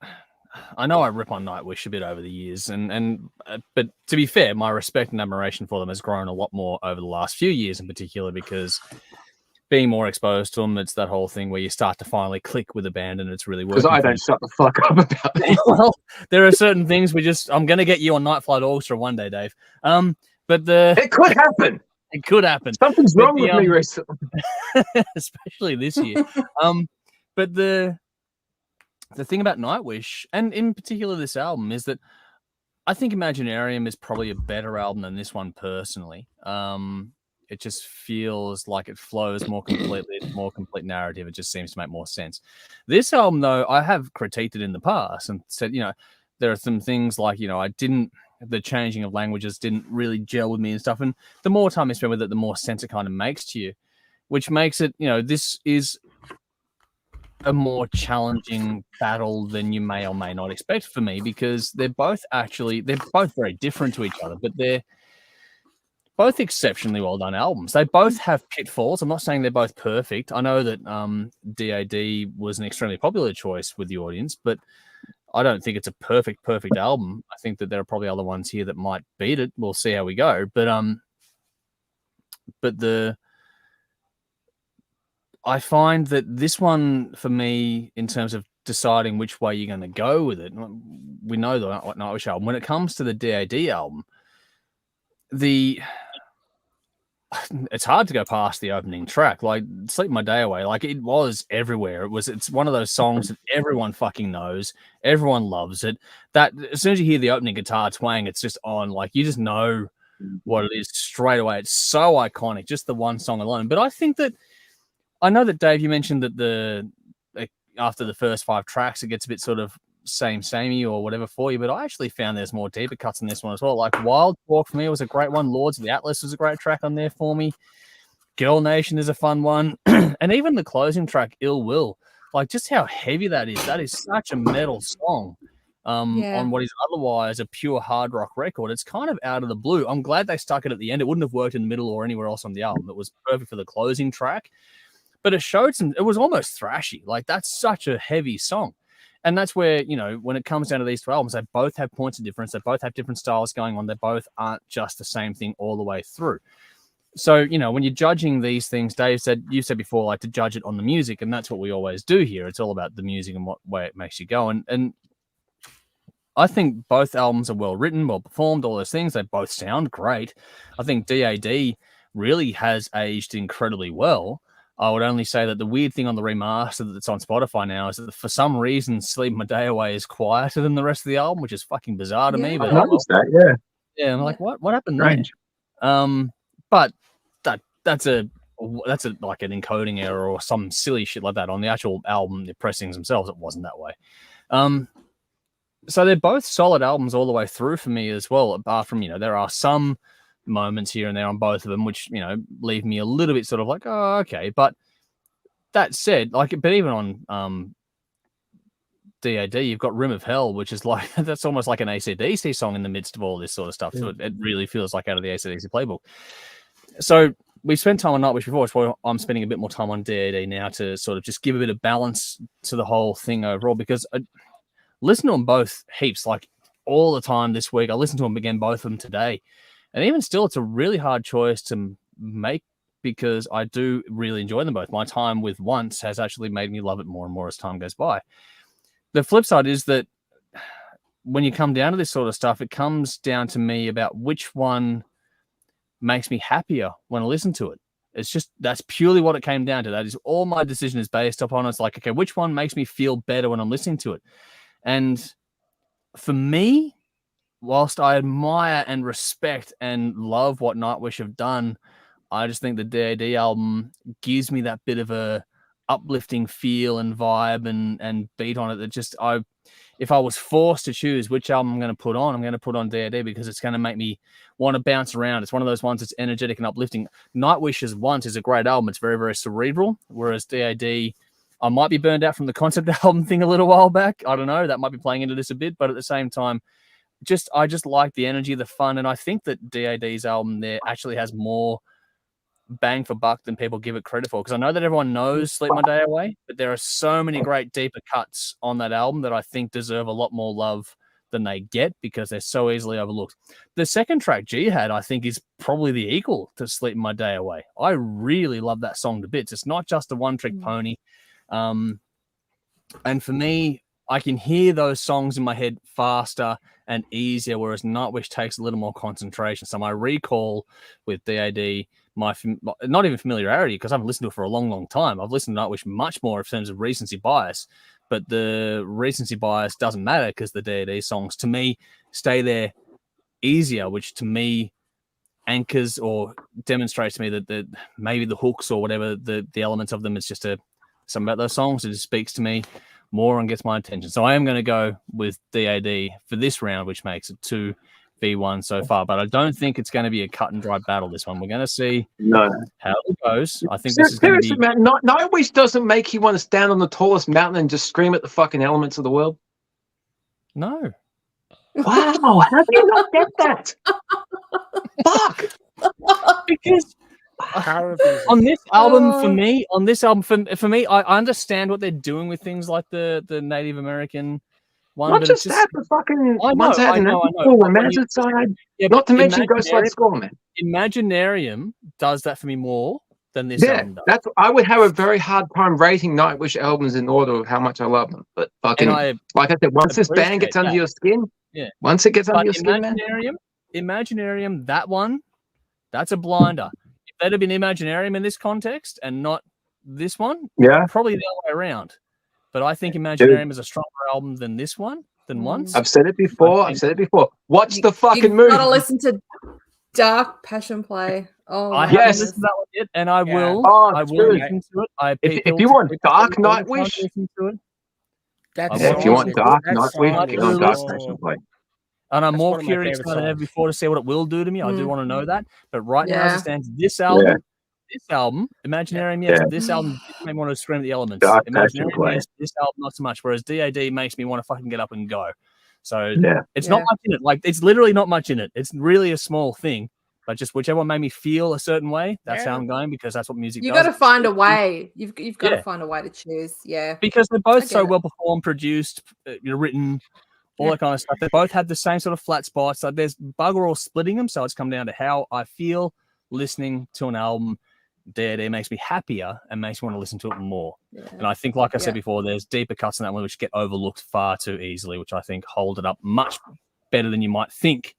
I know I rip on Nightwish a bit over the years, but to be fair, my respect and admiration for them has grown a lot more over the last few years in particular, because being more exposed to them, it's that whole thing where you start to finally click with a band and it's really working. Because I don't shut the fuck up about it. Well, there are certain things I'm going to get you on Night Flight Orchestra one day, Dave. But it could happen. It could happen. Something's wrong with me recently. Especially this year. But the thing about Nightwish, and in particular this album, is that I think Imaginarium is probably a better album than this one personally. It just feels like it flows more completely. It's more complete narrative. It just seems to make more sense. This album, though, I have critiqued it in the past and said, there are some things like, the changing of languages didn't really gel with me and stuff. And the more time I spend with it, the more sense it kind of makes to you, which makes it, this is a more challenging battle than you may or may not expect for me, because they're both very different to each other, but they're both exceptionally well done albums. They both have pitfalls. I'm not saying they're both perfect. I know that DAD was an extremely popular choice with the audience, but I don't think it's a perfect album. I think that there are probably other ones here that might beat it. We'll see how we go. But I find that this one, for me, in terms of deciding which way you're going to go with it, we know the Nightwish album. When it comes to the DAD album, it's hard to go past the opening track. Like Sleep My Day Away, like it was everywhere. It's one of those songs that everyone fucking knows. Everyone loves it. That as soon as you hear the opening guitar twang, it's just on. Like you just know what it is straight away. It's so iconic, just the one song alone. But I know that Dave, you mentioned that after the first 5 tracks, it gets a bit sort of samey or whatever for you, but I actually found there's more deeper cuts in this one as well. Like Wild Talk for me was a great one. Lords of the Atlas was a great track on there for me. Girl Nation is a fun one. And even the closing track, Ill Will, like just how heavy that is. That is such a metal song on what is otherwise a pure hard rock record. It's kind of out of the blue. I'm glad they stuck it at the end. It wouldn't have worked in the middle or anywhere else on the album. It was perfect for the closing track, but it was almost thrashy. Like that's such a heavy song. And that's where, when it comes down to these 2 albums, they both have points of difference. They both have different styles going on. They both aren't just the same thing all the way through. So, when you're judging these things, you said before, like to judge it on the music. And that's what we always do here. It's all about the music and what way it makes you go. And I think both albums are well written, well performed, all those things. They both sound great. I think DAD really has aged incredibly well. I would only say that the weird thing on the remaster that's on Spotify now is that for some reason Sleep My Day Away is quieter than the rest of the album, which is fucking bizarre to me. But I noticed that, yeah. I'm like, what happened there? But that's like an encoding error or some silly shit like that. On the actual album, the pressings themselves, it wasn't that way. So they're both solid albums all the way through for me as well. Apart from there are some moments here and there on both of them, which leave me a little bit sort of like, oh, okay. But that said, but even on DAD, you've got Rim of Hell, which is like that's almost like an AC/DC song in the midst of all this sort of stuff. So it really feels like out of the AC/DC playbook. So we spent time on Nightwish before, so I'm spending a bit more time on DAD now to sort of just give a bit of balance to the whole thing overall, because I listen to them both heaps. Like all the time this week. I listened to them again, both of them today. And even still, it's a really hard choice to make because I do really enjoy them both. My time with Once has actually made me love it more and more as time goes by. The flip side is that when you come down to this sort of stuff, it comes down to me about which one makes me happier when I listen to it. It's just, that's purely what it came down to. That is all my decision is based upon. It's like, okay, which one makes me feel better when I'm listening to it? And for me, whilst I admire and respect and love what Nightwish have done, I just think the DAD album gives me that bit of a uplifting feel and vibe and beat on it that just, if I was forced to choose which album I'm going to put on DAD because it's going to make me want to bounce around. It's one of those ones that's energetic and uplifting. Nightwish's Once is a great album. It's very, very cerebral, whereas DAD, I might be burned out from the concept album thing a little while back. I don't know. That might be playing into this a bit, but at the same time, I just like the energy, the fun, and I think that DAD's album there actually has more bang for buck than people give it credit for, because I know that everyone knows Sleep My Day Away, but there are so many great deeper cuts on that album that I think deserve a lot more love than they get because they're so easily overlooked. The second track, Jihad, I think is probably the equal to Sleep My Day Away. I really love that song to bits. It's not just a one-trick pony. And for me, I can hear those songs in my head faster and easier, whereas Nightwish takes a little more concentration. So my recall with DAD, not even familiarity, because I haven't listened to it for a long, long time. I've listened to Nightwish much more in terms of recency bias, but the recency bias doesn't matter because the DAD songs, to me, stay there easier, which to me anchors or demonstrates to me that maybe the hooks or whatever, the elements of them, it's just something about those songs that just speaks to me more and gets my attention. So I am going to go with DAD for this round, which makes it 2v1 so far. But I don't think it's going to be a cut and dry battle, this one. We're going to see how it goes. I think this is going to be... Man, Nightwish doesn't make you want to stand on the tallest mountain and just scream at the fucking elements of the world. No. Wow, how do you not get that? Fuck. Because... on this album, for me, I understand what they're doing with things like the Native American one. Not but just it's just, that, the fucking I ones had an Imagine side. Yeah, not to mention Ghost Like Score, man. Imaginarium does that for me more than this album does. I would have a very hard time rating Nightwish albums in order of how much I love them. But fucking, like I said, once this band gets under your skin, once it gets under your skin, man. Imaginarium, that one, that's a blinder. That'd have been Imaginarium in this context and not this one. Probably the other way around. But I think Imaginarium is a stronger album than this one, than Once. I've said it before. Watch the fucking movie. You gotta listen to Dark Passion Play. Oh, I haven't listened to that one yet, and I will. I will listen to it. If you want Dark Nightwish, if you want Dark Nightwish, get on Dark Passion Play. And I'm more curious than ever before to see what it will do to me. I do want to know that. But right now, as it stands, this album, Imaginarium, yes, this album makes me want to scream at the elements. Imaginarium, yes, this album, not so much. Whereas DAD makes me want to fucking get up and go. So it's not much in it. Like, it's literally not much in it. It's really a small thing. But just whichever one made me feel a certain way, that's how I'm going, because that's what music does. You've got to find a way. You've got to find a way to choose. Yeah. Because they're both so well performed, produced, written, all that kind of stuff. They both have the same sort of flat spots. Like, there's bugger all splitting them, so it's come down to how I feel listening to an album. DAD makes me happier and makes me want to listen to it more. And I think, like I said before, there's deeper cuts in that one which get overlooked far too easily, which I think hold it up much better than you might think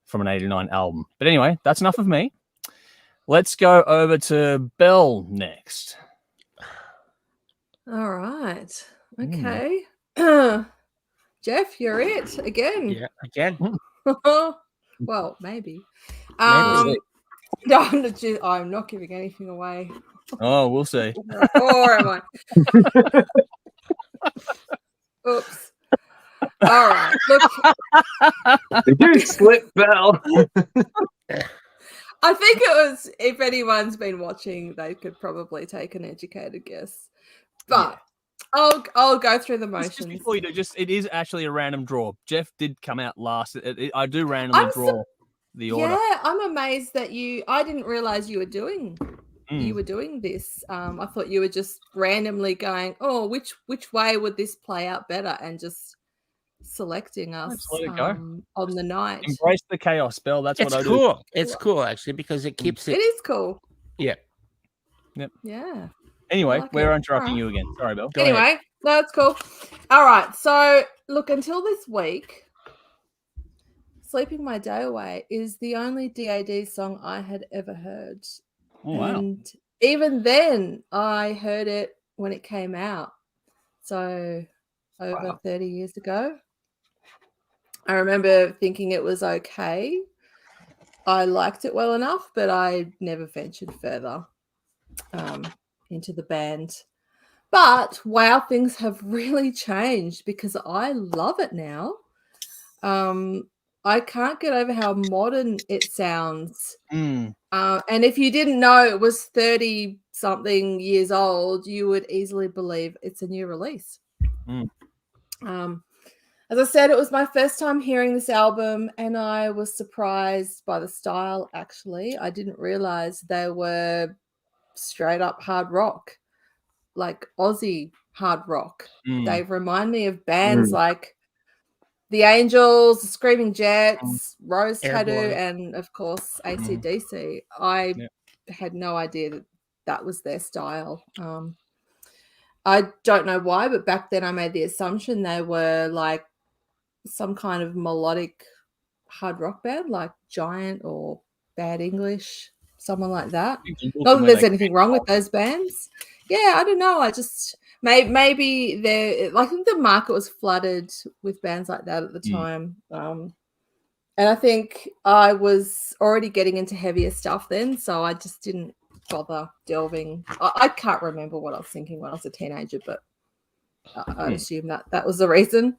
from an 89 album. But anyway, that's enough of me. Let's go over to Belle next. All right. Okay. Jeff, you're it again. Yeah, again. Well, maybe. No, I'm not giving anything away. Oh, we'll see. Or am I? Oops. All right. Look. Did you slip, Belle? I think it was, if anyone's been watching, they could probably take an educated guess. But I'll go through the motions. Just before you do, it is actually a random draw. Jeff did come out last. I do randomly draw the order. Yeah, I'm amazed that I didn't realize you were doing this. I thought you were just randomly going, oh, which way would this play out better, and just selecting us Just let it go. on the night. Embrace the chaos, Bell. That's It's what I do. cool. It's cool actually because it keeps It it. is cool. Yeah. Yeah. Anyway, like we're it. interrupting Alright. you again. Sorry, Bell. Go Anyway, ahead. no, it's cool. All right. So look, until this week, Sleeping My Day Away is the only DAD song I had ever heard. Oh, wow. And even then, I heard it when it came out. So over 30 years ago. I remember thinking it was okay. I liked it well enough, but I never ventured further into the band. But wow, things have really changed because I love it now. I can't get over how modern it sounds. And if you didn't know it was 30 something years old, you would easily believe it's a new release. As I said, it was my first time hearing this album and I was surprised by the style, actually. I didn't realize they were straight up hard rock, like Aussie hard rock. They remind me of bands like The Angels, The Screaming Jets, Rose Tattoo, and of course AC/DC. I had no idea that that was their style. I don't know why, but back then I made the assumption they were like some kind of melodic hard rock band, like Giant or Bad English, someone like that. Not that there's anything wrong with those bands. Yeah, I don't know. I just maybe they're I think the market was flooded with bands like that at the time. And I think I was already getting into heavier stuff then, so I just didn't bother delving. I can't remember what I was thinking when I was a teenager, but I'd assume that was the reason.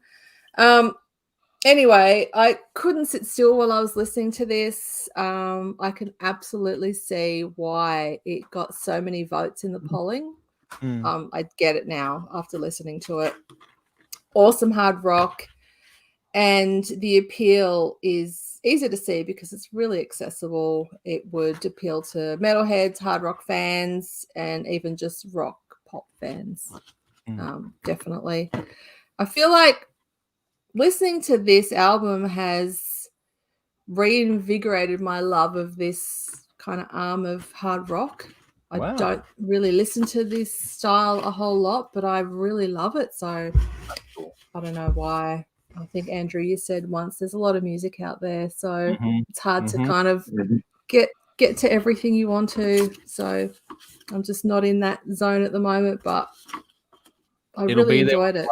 Anyway, I couldn't sit still while I was listening to this. I can absolutely see why it got so many votes in the polling. I get it now after listening to it. Awesome hard rock. And the appeal is easy to see because it's really accessible. It would appeal to metalheads, hard rock fans, and even just rock pop fans. Definitely. I feel like listening to this album has reinvigorated my love of this kind of arm of hard rock. I don't really listen to this style a whole lot, but I really love it. So I don't know why. I think, Andrew, you said once there's a lot of music out there, so it's hard to kind of get to everything you want to. So I'm just not in that zone at the moment, but I really enjoyed it.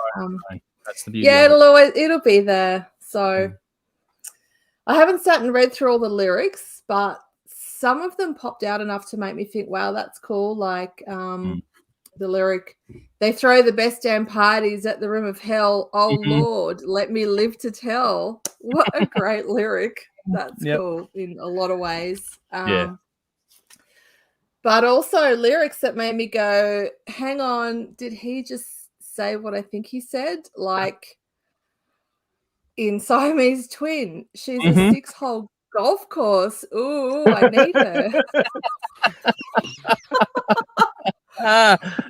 That's the beauty. Yeah, it'll be there. So I haven't sat and read through all the lyrics, but some of them popped out enough to make me think, wow, that's cool. Like the lyric, they throw the best damn parties at the rim of hell. Oh, Lord, let me live to tell. What a great lyric. That's cool in a lot of ways. But also lyrics that made me go, hang on, did he just say what I think he said? Like in Siamese Twin, she's a 6-hole golf course. Ooh, I need her.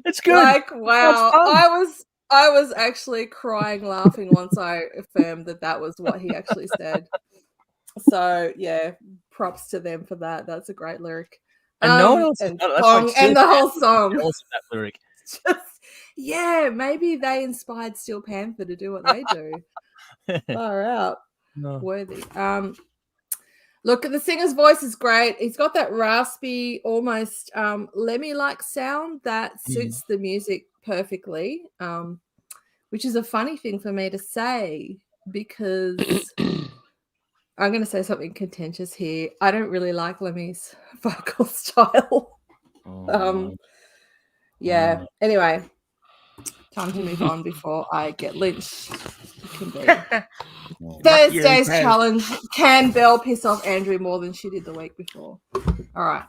It's good. Like, wow. I was actually crying laughing once I affirmed that was what he actually said. So yeah, props to them for that. That's a great lyric. And no one else and that's song, like and the whole song. That lyric. Yeah, maybe they inspired Steel Panther to do what they do. Far out. No. Worthy. Look, the singer's voice is great. He's got that raspy, almost Lemmy-like sound that suits the music perfectly, which is a funny thing for me to say because I'm going to say something contentious here. I don't really like Lemmy's vocal style. Anyway, time to move on before I get lynched. It can be. Thursday's challenge. Can Belle piss off Andrew more than she did the week before? All right.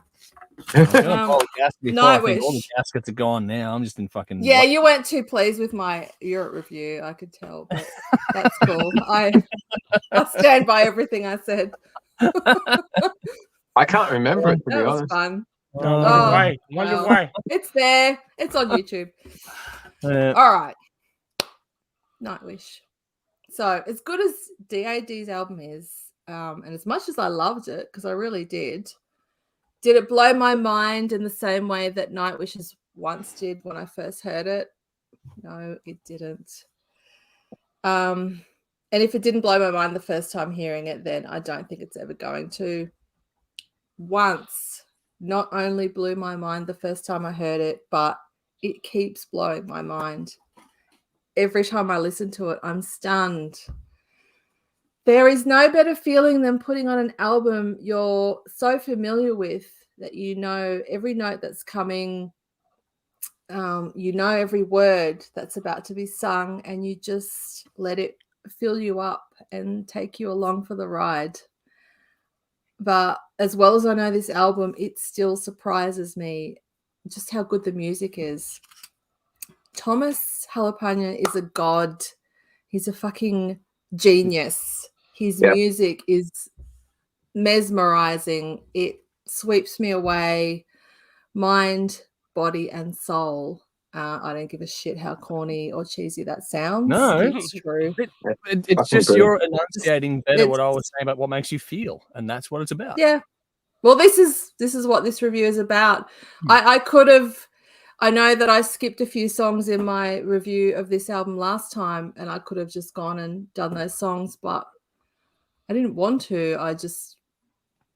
Nightwish. All the gaskets are gone now. I'm just in fucking. Yeah, you weren't too pleased with my Europe review. I could tell, but that's cool. I stand by everything I said. I can't remember it, to be That was honest. fun. Why? Wonder why? It's there. It's on YouTube. All right. Nightwish. So as good as DAD's album is, and as much as I loved it, because I really did it blow my mind in the same way that Nightwish's once did when I first heard it? No, it didn't. And if it didn't blow my mind the first time hearing it, then I don't think it's ever going to. Once not only blew my mind the first time I heard it, but it keeps blowing my mind. Every time I listen to it, I'm stunned. There is no better feeling than putting on an album you're so familiar with that you know every note that's coming, you know every word that's about to be sung, and you just let it fill you up and take you along for the ride. But as well as I know this album, it still surprises me just how good the music is. Thomas Jalapeno is a god. He's a fucking genius. His music is mesmerizing. It sweeps me away, mind, body, and soul. I don't give a shit how corny or cheesy that sounds. No, it's true. It's just you're enunciating better what I was saying about what makes you feel, and that's what it's about. Yeah. Well, this is what this review is about. I could have. I know that I skipped a few songs in my review of this album last time, and I could have just gone and done those songs, but I didn't want to. I just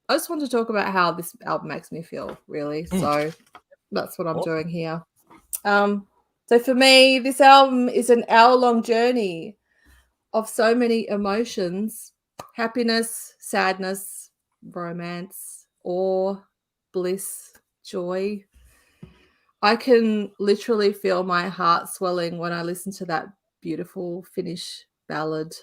want to talk about how this album makes me feel, really. So that's what I'm doing here. So for me, this album is an hour-long journey of so many emotions: happiness, sadness, romance, awe, bliss, joy. I can literally feel my heart swelling when I listen to that beautiful Finnish ballad.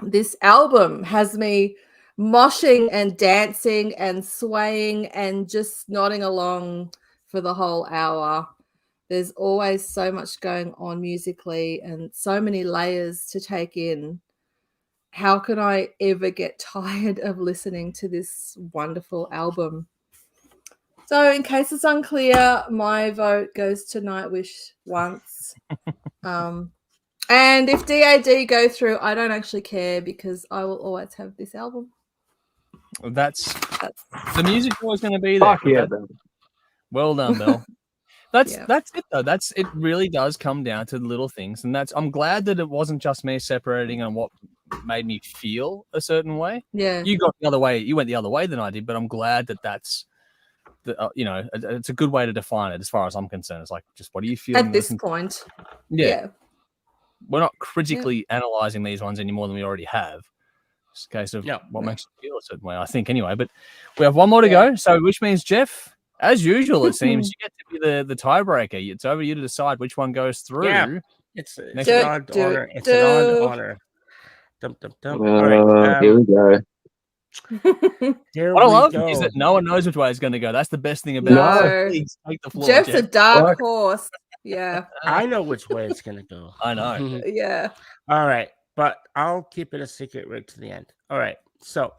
This album has me moshing and dancing and swaying and just nodding along for the whole hour. There's always so much going on musically and so many layers to take in. How can I ever get tired of listening to this wonderful album? So in case it's unclear, my vote goes to Nightwish once. And if DAD go through, I don't actually care because I will always have this album. That's the music's always going to be there. Fuck yeah, Ben. Well done, Belle. That's Yeah. it though. It really does come down to the little things, and I'm glad that it wasn't just me separating on what made me feel a certain way. Yeah. You got the other way. You went the other way than I did, but I'm glad that that's it's a good way to define it as far as I'm concerned. It's like, just what are you feeling at this point? Yeah. We're not critically analyzing these ones any more than we already have. It's a case of what makes you feel a certain way, I think, anyway. But we have one more to go, so which means, Jeff, as usual, it seems, you get to be the tiebreaker. It's over you to decide which one goes through. Yeah. It's an odd honor. It's an odd honor. Dum, dum, dum. All right. Here we go. What I love is that no one knows which way it's going to go. That's the best thing about it. Please take the floor, Jeff's Jeff. a dark horse. Yeah. I know which way it's going to go. I know. Yeah. All right. But I'll keep it a secret right to the end. All right. So,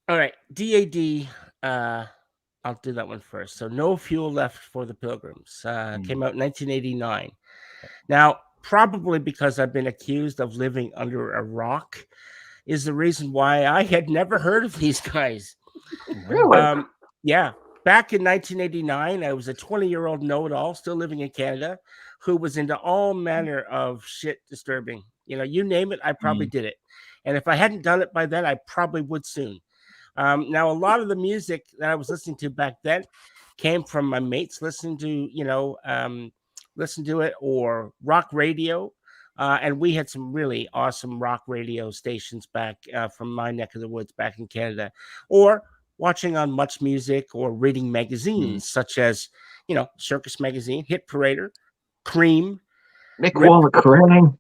all right. DAD, I'll do that one first. So, No Fuel Left for the Pilgrims came out in 1989. Now, probably because I've been accused of living under a rock is the reason why I had never heard of these guys. Really? Yeah. Back in 1989, I was a 20-year-old know-it-all still living in Canada who was into all manner of shit disturbing. You know, you name it, I probably did it. And if I hadn't done it by then, I probably would soon. Now, a lot of the music that I was listening to back then came from my mates listening to it, or rock radio. And we had some really awesome rock radio stations back from my neck of the woods back in Canada, or watching on Much Music or reading magazines such as, Circus Magazine, Hit Parader, Cream, Mick Waller crying.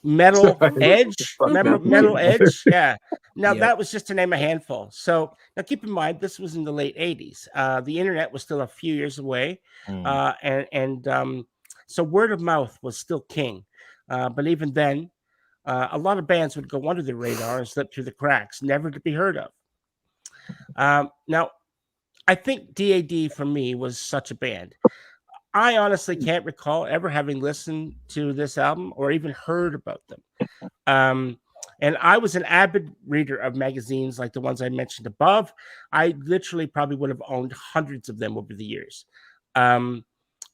Metal Sorry. Edge. Remember Metal Edge? Yeah. Now, Yep. that was just to name a handful. So now keep in mind, this was in the late 80s. The internet was still a few years away. So word of mouth was still king. But even then, a lot of bands would go under the radar and slip through the cracks, never to be heard of. Now, I think DAD for me was such a band. I honestly can't recall ever having listened to this album or even heard about them. And I was an avid reader of magazines like the ones I mentioned above. I literally probably would have owned hundreds of them over the years. And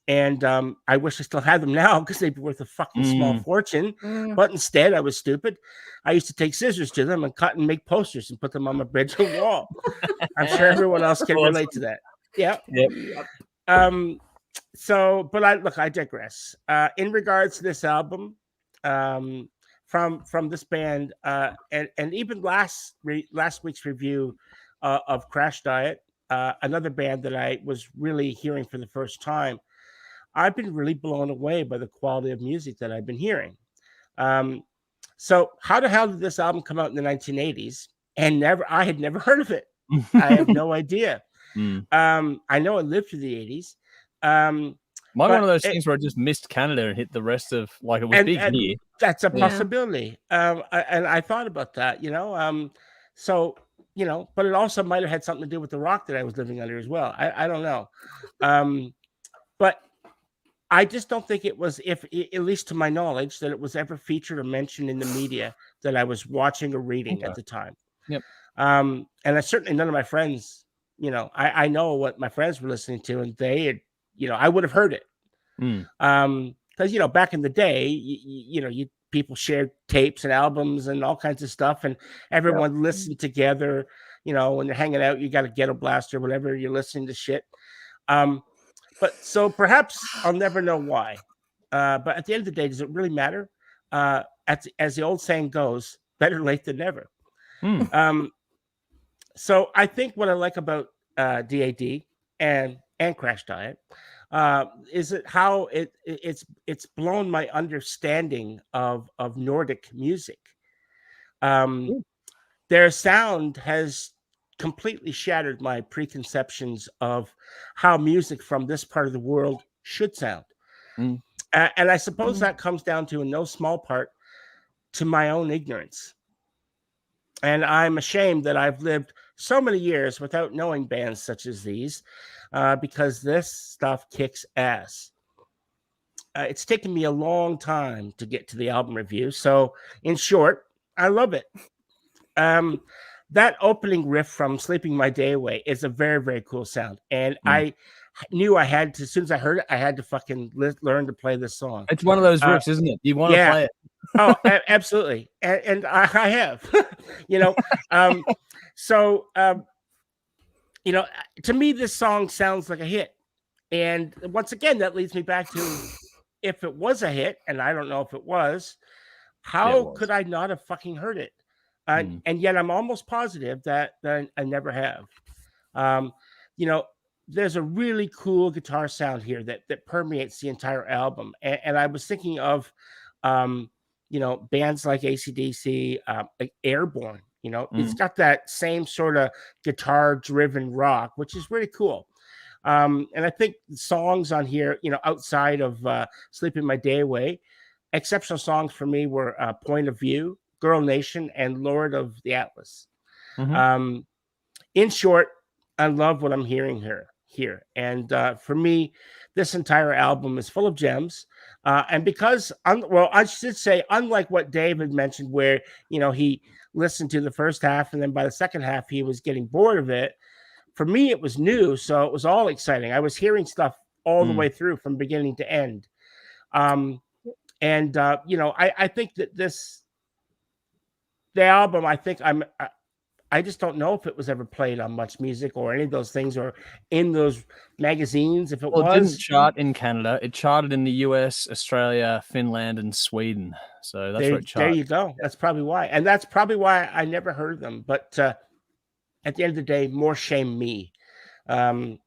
I wish I still had them now because they'd be worth a fucking small fortune. But instead, I was stupid. I used to take scissors to them and cut and make posters and put them on my bedroom wall. I'm sure everyone else can relate to that. Yeah. Yep. So, but I digress. In regards to this album, from this band, and even last week's review of Crash Diet, another band that I was really hearing for the first time. I've been really blown away by the quality of music that I've been hearing. So how the hell did this album come out in the 1980s? And I had never heard of it. I have no idea. I know it lived through the 80s. Might be one of those things where I just missed Canada and hit the rest of, like, it was big here. That's a possibility. And I thought about that, so, but it also might have had something to do with the rock that I was living under as well. I don't know. But I just don't think it was, at least to my knowledge, that it was ever featured or mentioned in the media that I was watching or reading at the time. Yep. And certainly none of my friends, I know what my friends were listening to, and they had, I would have heard it. Because, back in the day, people shared tapes and albums and all kinds of stuff, and everyone listened together. When you're hanging out, you got a ghetto blaster, whatever, you're listening to shit. But so perhaps I'll never know why. But at the end of the day, does it really matter? As the old saying goes, better late than never. So I think what I like about DAD and Crash Diet is it how it's blown my understanding of Nordic music. Their sound has completely shattered my preconceptions of how music from this part of the world should sound. And I suppose that comes down to, in no small part, to my own ignorance. And I'm ashamed that I've lived so many years without knowing bands such as these, because this stuff kicks ass. It's taken me a long time to get to the album review. So, in short, I love it. That opening riff from Sleeping My Day Away is a very, very cool sound. And I knew I had to, as soon as I heard it, I had to fucking learn to play this song. It's one of those riffs, isn't it? You want to play it. Oh, absolutely. And I have, to me, this song sounds like a hit. And once again, that leads me back to, if it was a hit, and I don't know if it was, how could I not have fucking heard it? And yet I'm almost positive that I never have. There's a really cool guitar sound here that permeates the entire album. And I was thinking of, bands like AC/DC, like Airborne. It's got that same sort of guitar-driven rock, which is really cool. And I think the songs on here, outside of Sleeping My Day Away, exceptional songs for me were Point of View, Girl Nation, and Lord of the Atlas. In short, I love what I'm hearing here. And for me, this entire album is full of gems. And because, I should say, unlike what Dave had mentioned, where, he listened to the first half and then by the second half, he was getting bored of it. For me, it was new. So it was all exciting. I was hearing stuff all the way through from beginning to end. I think that the album, I just don't know if it was ever played on Much Music or any of those things, or in those magazines. If it was, it didn't chart in Canada. It charted in the US, Australia, Finland, and Sweden. So that's where it charted. There you go. That's probably why, and that's probably why I never heard them. But at the end of the day, more shame me. I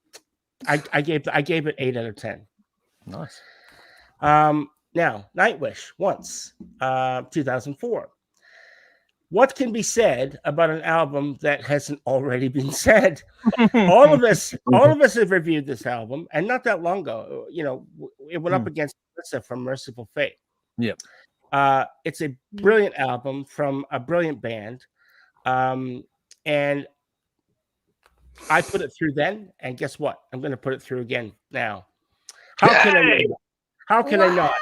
gave it 8 out of 10. Nice. Now, Nightwish, Once, 2004. What can be said about an album that hasn't already been said? all of us have reviewed this album, and not that long ago, it went up against Melissa from Merciful Fate. Yep. It's a brilliant album from a brilliant band. And I put it through then, and guess what? I'm going to put it through again now. How can I not? How can I not?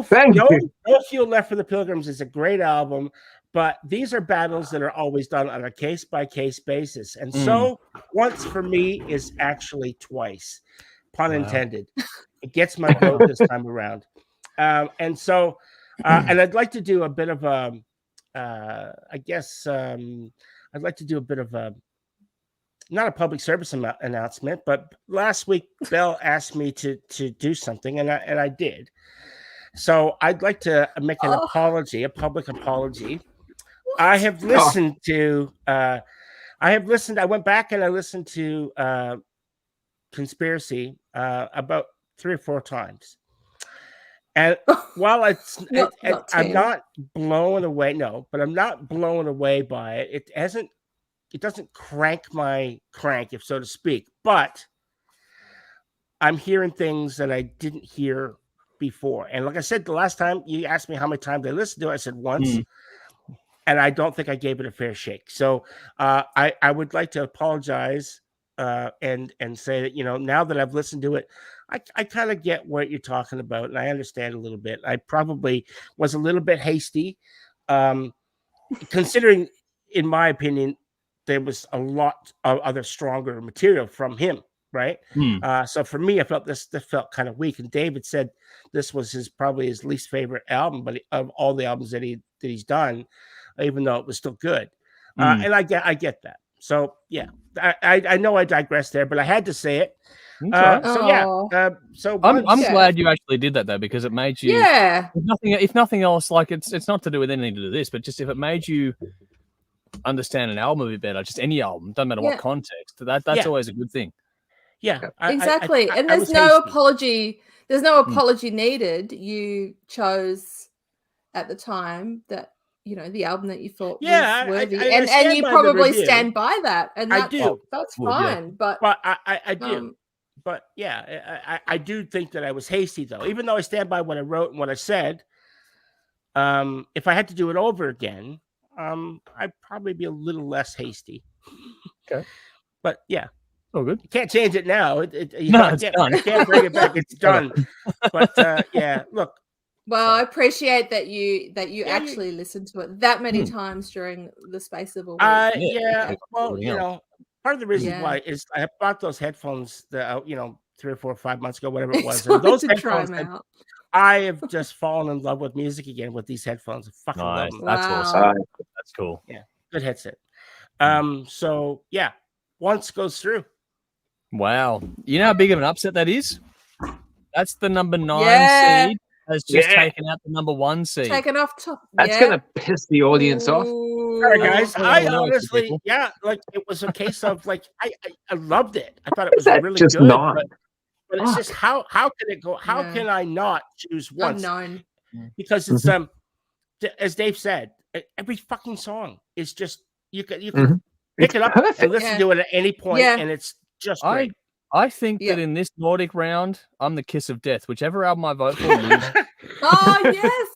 Thank No you. Fuel Left for the Pilgrims is a great album, but these are battles that are always done on a case-by-case basis. And so once for me is actually twice, pun intended. It gets my vote this time around. And so, and I'd like to do a bit of a, I'd like to do a bit of a, not a public service announcement, but last week Bell asked me to do something, and I did. So I'd like to make an apology, a public apology. I have listened to. I went back and I listened to Conspiracy about 3 or 4 times. And while I'm not blown away, but I'm not blown away by it. It doesn't crank my crank, if so to speak. But I'm hearing things that I didn't hear before. And like I said, the last time you asked me how many times I listened to it, I said once. And I don't think I gave it a fair shake. So I would like to apologize and say that, now that I've listened to it, I kind of get what you're talking about, and I understand a little bit. I probably was a little bit hasty, considering, in my opinion, there was a lot of other stronger material from him, right? So for me, I felt this felt kind of weak. And David said this was probably his least favorite album, but of all the albums that he's done, even though it was still good. And I get that. So yeah, I know I digressed there, but I had to say it. So I'm glad you actually did that though, because it made you. Yeah. If nothing else, like it's not to do with anything to do this, but just if it made you understand an album a bit better, just any album, doesn't matter what context. That's always a good thing. Yeah, exactly. And there's no apology. There's no apology needed. You chose at the time that the album that you thought was worthy, and you probably stand by that. And I do. That's fine. But I do. But yeah, I do think that I was hasty though, even though I stand by what I wrote and what I said. If I had to do it over again, I'd probably be a little less hasty. Okay. But yeah. Oh, good. You can't change it now. It's done. I can't bring it back. It's done. But yeah, look. Well, I appreciate that you actually listened to it that many times during the space of a week. Well, part of the reason why is I bought those headphones that 3 or 4 or 5 months ago, whatever it was. And those headphones, I have just fallen in love with music again with these headphones. I fucking love them. That's awesome. That's cool. Yeah, good headset. So yeah, once goes through. Wow, you know how big of an upset that is? That's the number 9 seed has just taken out the number 1 seed. Taken off top. That's gonna piss the audience off. Sorry, guys. I honestly, like it was a case of like I loved it. I thought it was really just good. Not? But it's just how can it go? How can I not choose once? Unknown. Because it's as Dave said, every fucking song is just you can pick it up and listen to it at any point, and it's just great. I think that in this Nordic round, I'm the kiss of death. Whichever album I vote for, lose. Oh yes,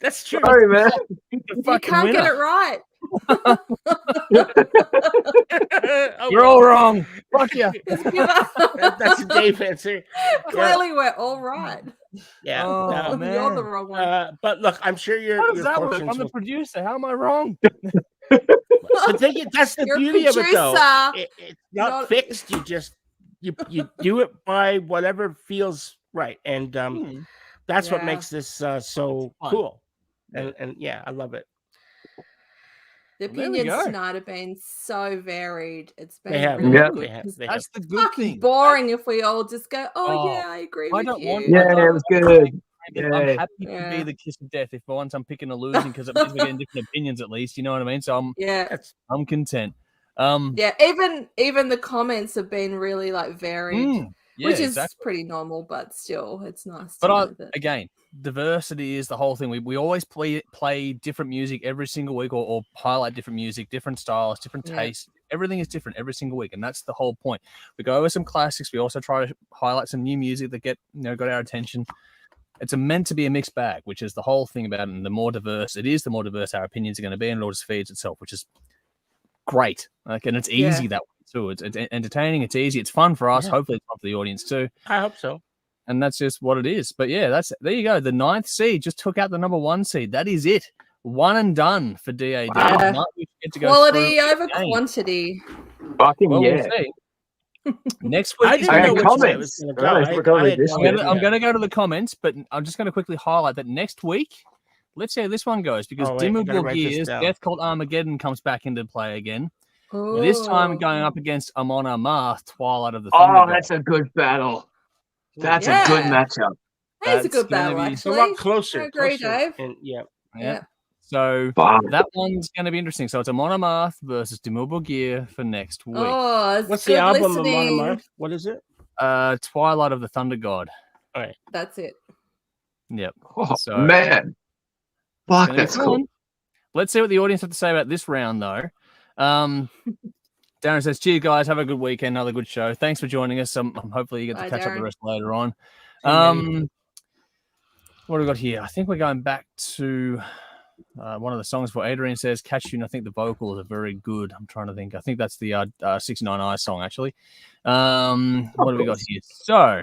that's true. Sorry, man. You can't get it right. You're all wrong. Fuck you. That's a Dave answer. Clearly, we're all right. Yeah. Oh, man. You're the wrong one. But look, I'm sure you're. How does that work? I'm the producer. How am I wrong? But that's the beauty of it, though. It's not fixed. You just you do it by whatever feels right, and that's what makes this so cool. And yeah, I love it. The opinions tonight have been so varied. It's been really good. That's the good thing. Boring if we all just go, I agree with you. It was good. I'm happy to be the kiss of death if for once I'm picking a losing because it means we're getting different opinions at least. You know what I mean? So I'm content. Even the comments have been really like varied, which is pretty normal, but still, it's nice. But again, diversity is the whole thing. We always play different music every single week, or highlight different music, different styles, different tastes. Everything is different every single week, and that's the whole point. We go over some classics. We also try to highlight some new music that got our attention. It's meant to be a mixed bag, which is the whole thing about it. And the more diverse it is, the more diverse our opinions are going to be, and it all just feeds itself, which is great. And it's easy that way too. It's entertaining. It's easy. It's fun for us. Yeah. Hopefully, it's fun for the audience too. I hope so. And that's just what it is. But yeah, there you go. The 9th seed just took out the number 1 seed. That is it. One and done for DAD. Wow. We get to go Quality through over the game. quantity. Fucking Well, yeah. we'll see. Next week, I is didn't gonna know be- which way it comments. was going to Right, go. we're gonna read this no one. idea. I'm going to go to the comments, but I'm just going to quickly highlight that next week, let's see how this one goes, because Oh, wait, I gotta Dimmable write this Gears, down. Death Cult Armageddon comes back into play again. This time Ooh. going up against Amon Amarth, Twilight of the Thunder Oh, God. that's a good battle. That's a Yeah. good matchup. That is a That's good gonna battle, be- It's a actually. lot closer. I agree, closer. Dave. And, yeah. Yeah. So Fuck. that one's going to be interesting. So it's Amon Amarth versus Dimmable Gear for next week. Oh, it's What's good the album of listening. Monomarth? What is it? Twilight of the Thunder God. All right. That's it. Yep. Oh, So- man. Fuck, Gonna be that's cool. fun. Let's see what the audience have to say about this round, though. Darren says, "Cheers, guys. Have a good weekend. Another good show. Thanks for joining us. Hopefully, you get to Bye, catch up the Darren. rest later on." Too What do we got here? I think we're going back to one of the songs where Adrian says, "Catch You," and I think the vocals are very good. I'm trying to think. I think that's the 69i song, actually. What do we got here? So,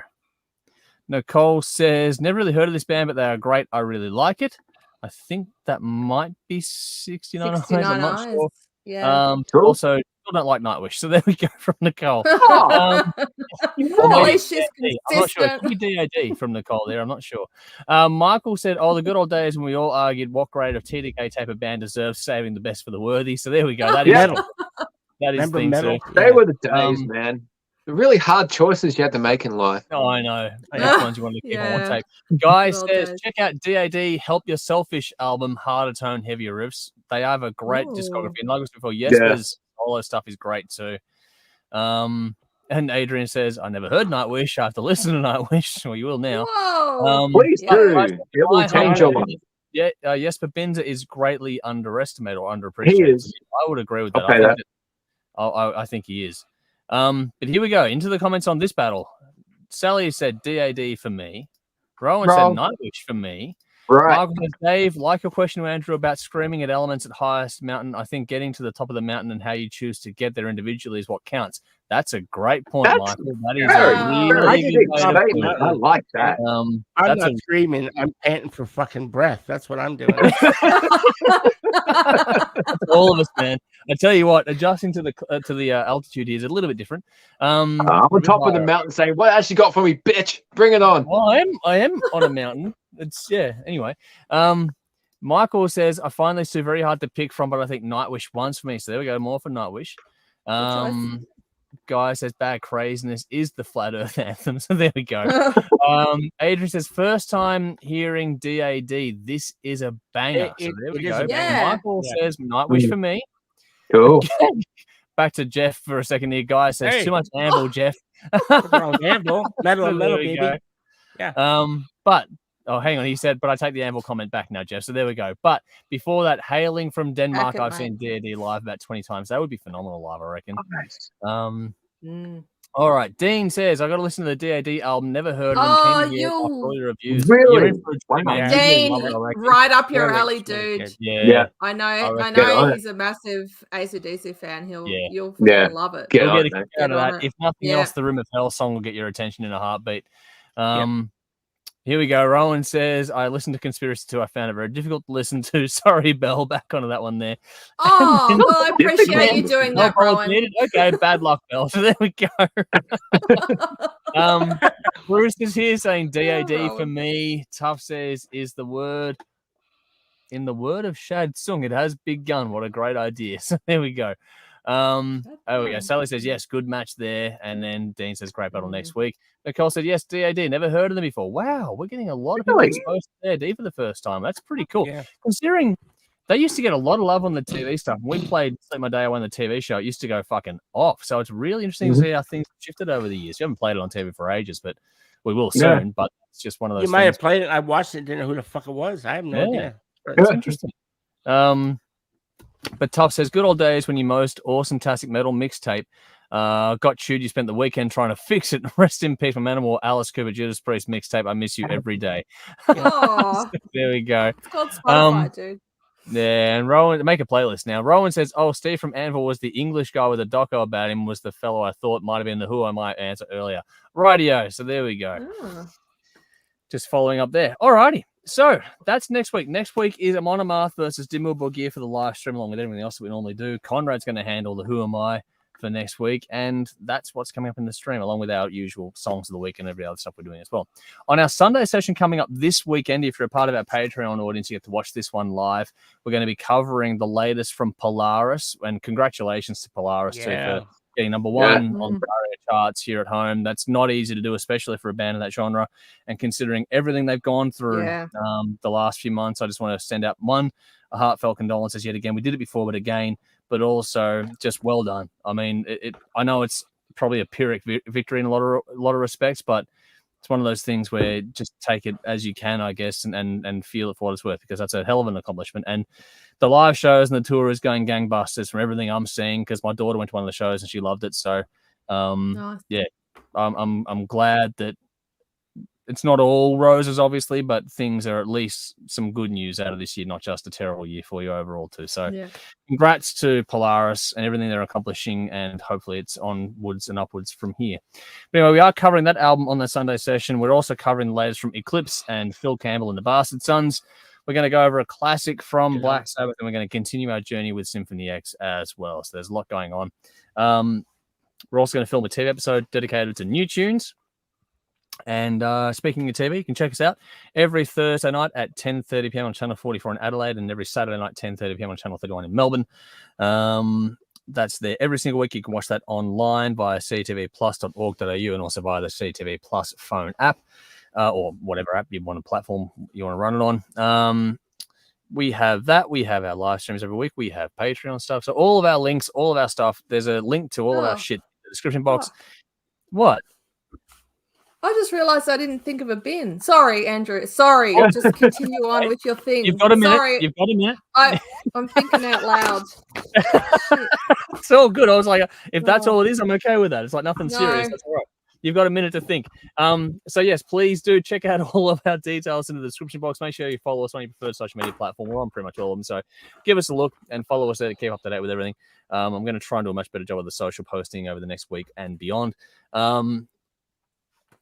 Nicole says, "Never really heard of this band, but they are great. I really like it." I think that might be 69 eyes. 69 I'm not eyes. sure. Yeah. Cool. Also, still don't like Nightwish. So there we go from Nicole. Oh, Or At maybe least she's DAD. I'm not sure. It consistent. could be DAD from Nicole there. I'm not sure. Michael said, "Oh, the good old days when we all argued what grade of TDK tape a band deserves, saving the best for the worthy." So there we go. That is Yeah. Metal. that is Remember thing, metal? sir. they were the days, Um, man. The really hard choices you had to make in life. Oh, I know. That's ones you want to keep on Yeah. tape. Guy Good old says, days. check out DAD Help Your Selfish album, Harder Tone, Heavier Riffs. They have a great Ooh. discography. And like I said before, Jesper's solo stuff is great too. And Adrian says, "I never heard Nightwish. I have to listen to Nightwish." Well, you will now. Whoa. Please Yeah. do. Guys, It will I change hope- your life. Yeah, Jesper Binzer is greatly underestimated or He underappreciated. is. I would agree with that. Okay, I think he is. But here we go into the comments on this battle. Sally said DAD for me. Rowan Wrong. said Nightwish for me. Right. Michael says, Dave, like your question to Andrew about screaming at elements at highest mountain, I think getting to the top of the mountain and how you choose to get there individually is what counts. That's a great point, That's Michael. That is very- a Wow. really I good didn't way to expect put that. it. I like that. I'm That's not a screaming. I'm panting for fucking breath. That's what I'm doing. all of us, man. I tell you what, adjusting to the altitude here is a little bit different. I'm on top of the mountain saying, "What else you got for me, bitch? Bring it on." Well, I am on a mountain. It's anyway. Michael says, I find these two very hard to pick from, but I think Nightwish wins for me. So there we go, more for Nightwish. choice. Guy says Bad Craziness is the Flat Earth anthem. So there we go. Adrian says, first time hearing DAD. This is a banger. So there we it is go. a banger. Michael Yeah. says Nightwish for me. Cool. Back to Jeff for a second here. Guy says Hey. too much amble, Jeff. What's wrong with Anvil? Metal So and metal, there we baby. go. Yeah. But hang on, he said, but I take the anvil comment back now, Jeff. So there we go. But before that, hailing from Denmark, Back it, I've seen DAD live about 20 times. That would be phenomenal live, I reckon. Nice. Mm. All right. Dean says, I got to listen to the DAD album. Never heard of them. Oh, Came to hear it after all your reviews. Really? You're in for a treat, Wow. man. Yeah. You'd Dean, love it, I reckon. right up your Really, alley, it's really dude. good. Yeah. I know. I I reckon- Get on know it. he's a massive AC/DC fan. Yeah. You'll fucking Yeah. love it. Get You'll on get a it, man. kick out of Get on that. it. If nothing Yeah. else, the Rim of Hell song will get your attention in a heartbeat. Here we go. Rowan says, I listened to Conspiracy 2. I found it very difficult to listen to. Sorry, Belle. Back onto that one there. Oh, well, I appreciate Difficult. you doing No that, apology Rowan. needed. Okay, bad luck, Belle. So there we go. Bruce is here saying DAD for Rowan. me. Tough says is the word. In the word of Shad Sung, it has begun. What a great idea. So there we go. Oh, we go. Sally says, yes, good match there. And then Dean says, great battle next week. Nicole said, yes, DAD. Never heard of them before. Wow, we're getting a lot of people Really? exposed to DAD for the first time. That's pretty cool. Yeah. Considering they used to get a lot of love on the TV stuff. When we played Sleep My Day Away on the TV show, it used to go fucking off. So it's really interesting to see how things have shifted over the years. You haven't played it on TV for ages, but we will Yeah. soon. But it's just one of those You might things. have played it. I watched it. Didn't know who the fuck it was. I have no Yeah. idea. It's interesting. But Tough says, good old days when you most awesome tastic metal mixtape got chewed. You spent the weekend trying to fix it. Rest in peace, my Manowar, Alice Cooper, Judas Priest mixtape. I miss you every day. Oh, There we go. it's called Spotify, dude. Yeah, and Rowan, make a playlist now. Rowan says, "Oh, Steve from Anvil was the English guy with a doco about him. Was the fellow I thought might have been the Who I might answer earlier." Rightio. So there we go. Oh. Just following up there. Alrighty. So that's next week. Next week is Amonomath versus Dimmu Borgir for the live stream, along with everything else that we normally do. Conrad's going to handle the Who Am I for next week, and that's what's coming up in the stream, along with our usual songs of the week and every other stuff we're doing as well. On our Sunday session coming up this weekend, if you're a part of our Patreon audience, you get to watch this one live. We're going to be covering the latest from Polaris, and congratulations to Polaris too for getting number one on the area charts here at home. That's not easy to do, especially for a band of that genre. And considering everything they've gone through the last few months, I just want to send out a heartfelt condolences yet again. We did it before, but again, but also just well done. I mean, I know it's probably a Pyrrhic victory in a lot of respects, but it's one of those things where just take it as you can, I guess, and feel it for what it's worth, because that's a hell of an accomplishment. And the live shows and the tour is going gangbusters from everything I'm seeing, because my daughter went to one of the shows and she loved it. So, Nice. yeah, I'm glad that it's not all roses, obviously, but things are at least some good news out of this year, not just a terrible year for you overall too. So congrats to Polaris and everything they're accomplishing, and hopefully it's onwards and upwards from here. But anyway, we are covering that album on the Sunday session. We're also covering the latest from Eclipse and Phil Campbell and the Bastard Sons. We're going to go over a classic from Black Sabbath, and we're going to continue our journey with Symphony X as well. So there's a lot going on. We're also going to film a TV episode dedicated to new tunes. And speaking of TV, you can check us out every Thursday night at 10:30 p.m. on Channel 44 in Adelaide, and every Saturday night 10:30 p.m. on Channel 31 in Melbourne. That's there every single week. You can watch that online via ctvplus.org.au and also via the CTV Plus phone app or whatever app you want, a platform you want to run it on. We have that. We have our live streams every week. We have Patreon stuff. So all of our links, all of our stuff, there's a link to all of our shit in the description box. What? I just realized I didn't think of a bin. Sorry, Andrew. Sorry. Just continue on with your thing. You've got a minute. Sorry. You've got a minute. I'm thinking out loud. It's all good. I was like, if that's all it is, I'm okay with that. It's like nothing serious. That's all right. You've got a minute to think. So yes, please do check out all of our details in the description box. Make sure you follow us on your preferred social media platform. We're on pretty much all of them. So give us a look and follow us there to keep up to date with everything. I'm going to try and do a much better job of the social posting over the next week and beyond.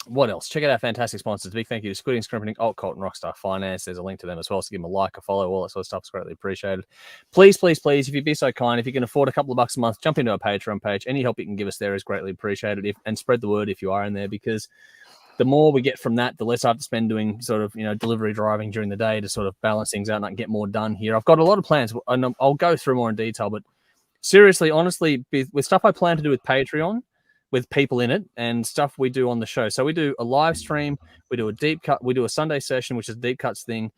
What else? Check out our fantastic sponsors. Big thank you to Squid Ink Screenprinting, Alt-Cvlt Rockstar Finance. There's a link to them as well, so give them a like, a follow, all that sort of stuff is greatly appreciated. Please, please, please, if you'd be so kind, if you can afford a couple of bucks a month, jump into our Patreon page. Any help you can give us there is greatly appreciated. And spread the word if you are in there, because the more we get from that, the less I have to spend doing sort of, delivery driving during the day to sort of balance things out and get more done here. I've got a lot of plans, and I'll go through more in detail, but seriously, honestly, with stuff I plan to do with Patreon, with people in it, and stuff we do on the show. So we do a live stream, we do a deep cut, we do a Sunday session, which is a deep cuts thing.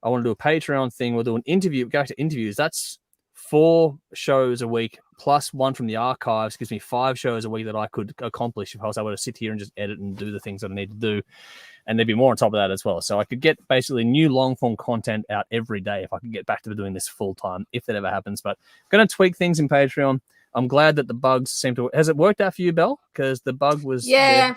I want to do a Patreon thing. We'll do an interview, go to interviews. That's 4 shows a week, plus one from the archives. Gives me 5 shows a week that I could accomplish if I was able to sit here and just edit and do the things that I need to do. And there'd be more on top of that as well. So I could get basically new long form content out every day if I could get back to doing this full time, if that ever happens. But I'm going to tweak things in Patreon. I'm glad that the bugs seem to... Has it worked out for you, Belle? Because the bug was... Yeah,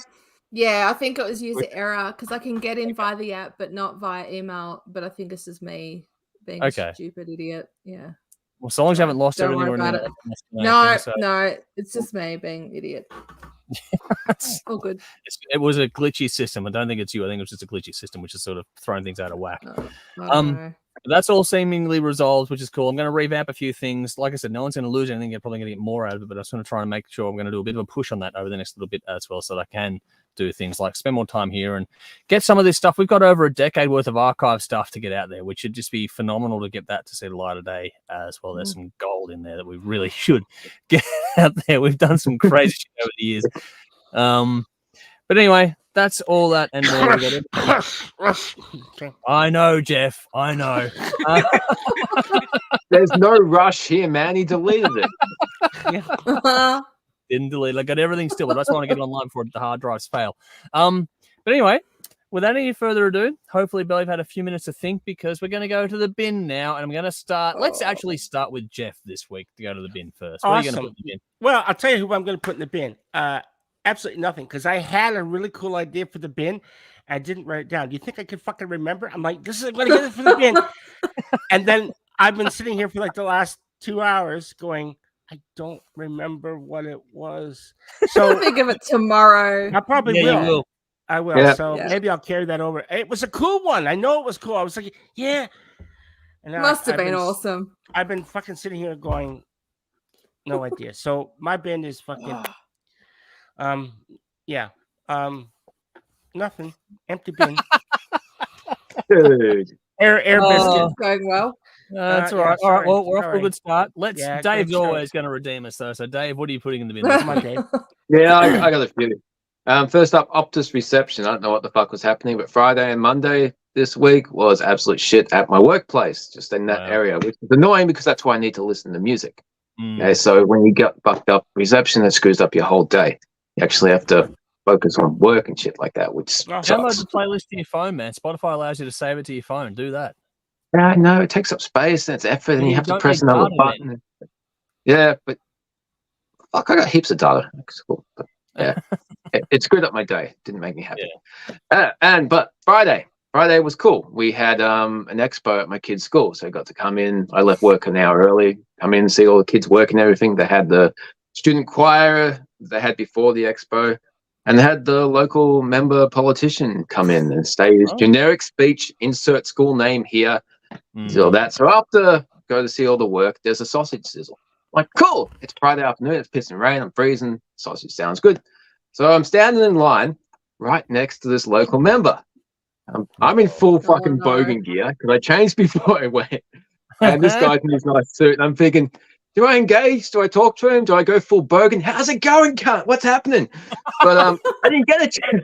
I think it was user error, because I can get in via the app, but not via email. But I think it's just me being a stupid idiot. Yeah. Well, so long as you haven't lost everything. Don't worry about it. No, it's just me being an idiot. All good. It was a glitchy system. I don't think it's you. I think it was just a glitchy system, which is sort of throwing things out of whack. No. That's all seemingly resolved, which is cool. I'm going to revamp a few things. Like I said, no one's going to lose anything. You're probably going to get more out of it, but I just want to try and make sure I'm going to do a bit of a push on that over the next little bit as well, so that I can do things like spend more time here and get some of this stuff. We've got over a decade worth of archive stuff to get out there, which should just be phenomenal to get that to see the light of day as well. There's some gold in there that we really should get out there. We've done some crazy shit over the years. But anyway, that's all that and more. I know, Jeff. I know. There's no rush here, man. He deleted it. Didn't delete it. I got everything still, but I just want to get it online before the hard drives fail. But anyway, without any further ado, hopefully Belly've had a few minutes to think, because we're going to go to the bin now, and I'm going to start. Let's actually start with Jeff this week to go to the bin first. What are you going to put in the bin? Well, I'll tell you who I'm going to put in the bin. Absolutely nothing, because I had a really cool idea for the bin. I didn't write it down. Do you think I could fucking remember? I'm like, this is I'm going to get it for the bin. And then I've been sitting here for like the last 2 hours going, I don't remember what it was. I'll So think of it tomorrow. I probably Yeah, will. you will. I will. Yeah. So Yeah. maybe I'll carry that over. It was a cool one. I know it was cool. I was like, yeah. And now Must have I've been awesome. I've been fucking sitting here going, no idea. So my bin is fucking, yeah, nothing. Empty bin. Dude. Air biscuit. It's going well. That's all yeah, right. All right. sorry, Well, we're off to a sorry. good start. Let's. Yeah, Dave's great start. always going to redeem us, though. So, Dave, what are you putting in the bin this Come on, week? Dave. Yeah, I got a few. First up, Optus reception. I don't know what the fuck was happening, but Friday and Monday this week was absolute shit at my workplace, just in that Wow. area, which is annoying because that's why I need to listen to music. Mm. Okay, so when you get fucked up reception, that screws up your whole day. You actually have to focus on work and shit like that, which Oh, Download sucks. the playlist to your phone, man. Spotify allows you to save it to your phone. Do that. Yeah, no, it takes up space and it's effort, and Yeah, you you have to don't press need another data, button. Yeah, but fuck, I got heaps of data. It's cool. But, yeah, it screwed up my day. Didn't make me happy. But Friday was cool. We had an expo at my kid's school, so I got to come in. I left work an hour early, come in and see all the kids work and everything. They had the student choir they had before the expo, and they had the local member politician come in and say his generic speech, insert school name here, all that. So after go to see all the work, there's a sausage sizzle. Like, cool, it's Friday afternoon, it's pissing rain, I'm freezing, sausage sounds good. So I'm standing in line right next to this local member. I'm in full fucking bogan gear because I changed before I went. And this guy's in his nice suit. And I'm thinking, do I engage? Do I talk to him? Do I go full bogan? How's it going, cunt? What's happening? But I didn't get a chance.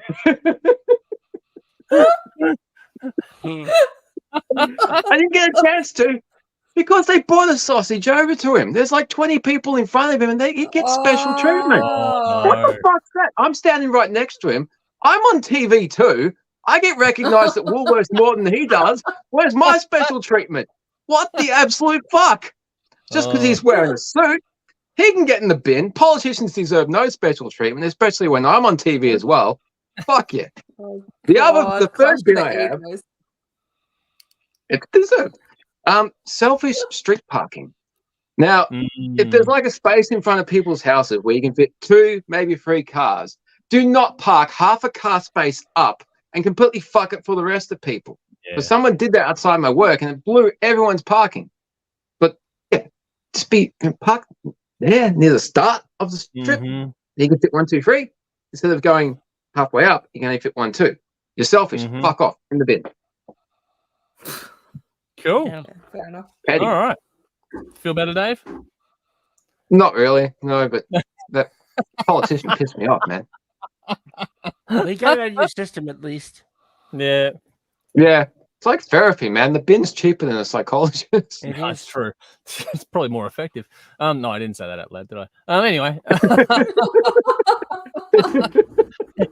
I didn't get a chance to because they brought a sausage over to him. There's like 20 people in front of him and he gets special treatment. Oh, What no. the fuck's that? I'm standing right next to him. I'm on TV too. I get recognised at Woolworths more than he does. Where's my special treatment? What the absolute fuck? Just because he's wearing a suit, he can get in the bin. Politicians deserve no special treatment, especially when I'm on TV as well. Fuck yeah. The third bin I have, it's deserved. Selfish street parking. Now, if there's like a space in front of people's houses where you can fit 2, maybe 3 cars, do not park half a car space up and completely fuck it for the rest of people. But someone did that outside my work and it blew everyone's parking. But yeah, just be park there near the start of the strip. You can fit 1, 2, 3. Instead of going halfway up, you can only fit 1, 2. You're selfish. Fuck off in the bin. Cool. Yeah, fair enough. Petty. All right. Feel better, Dave? Not really, no, but that politician pissed me off, man. Well, you got it out of your system at least. Yeah. Yeah. It's like therapy, man. The bin's cheaper than a psychologist. It That's is. true. It's probably more effective. No, I didn't say that out loud, did I? Anyway.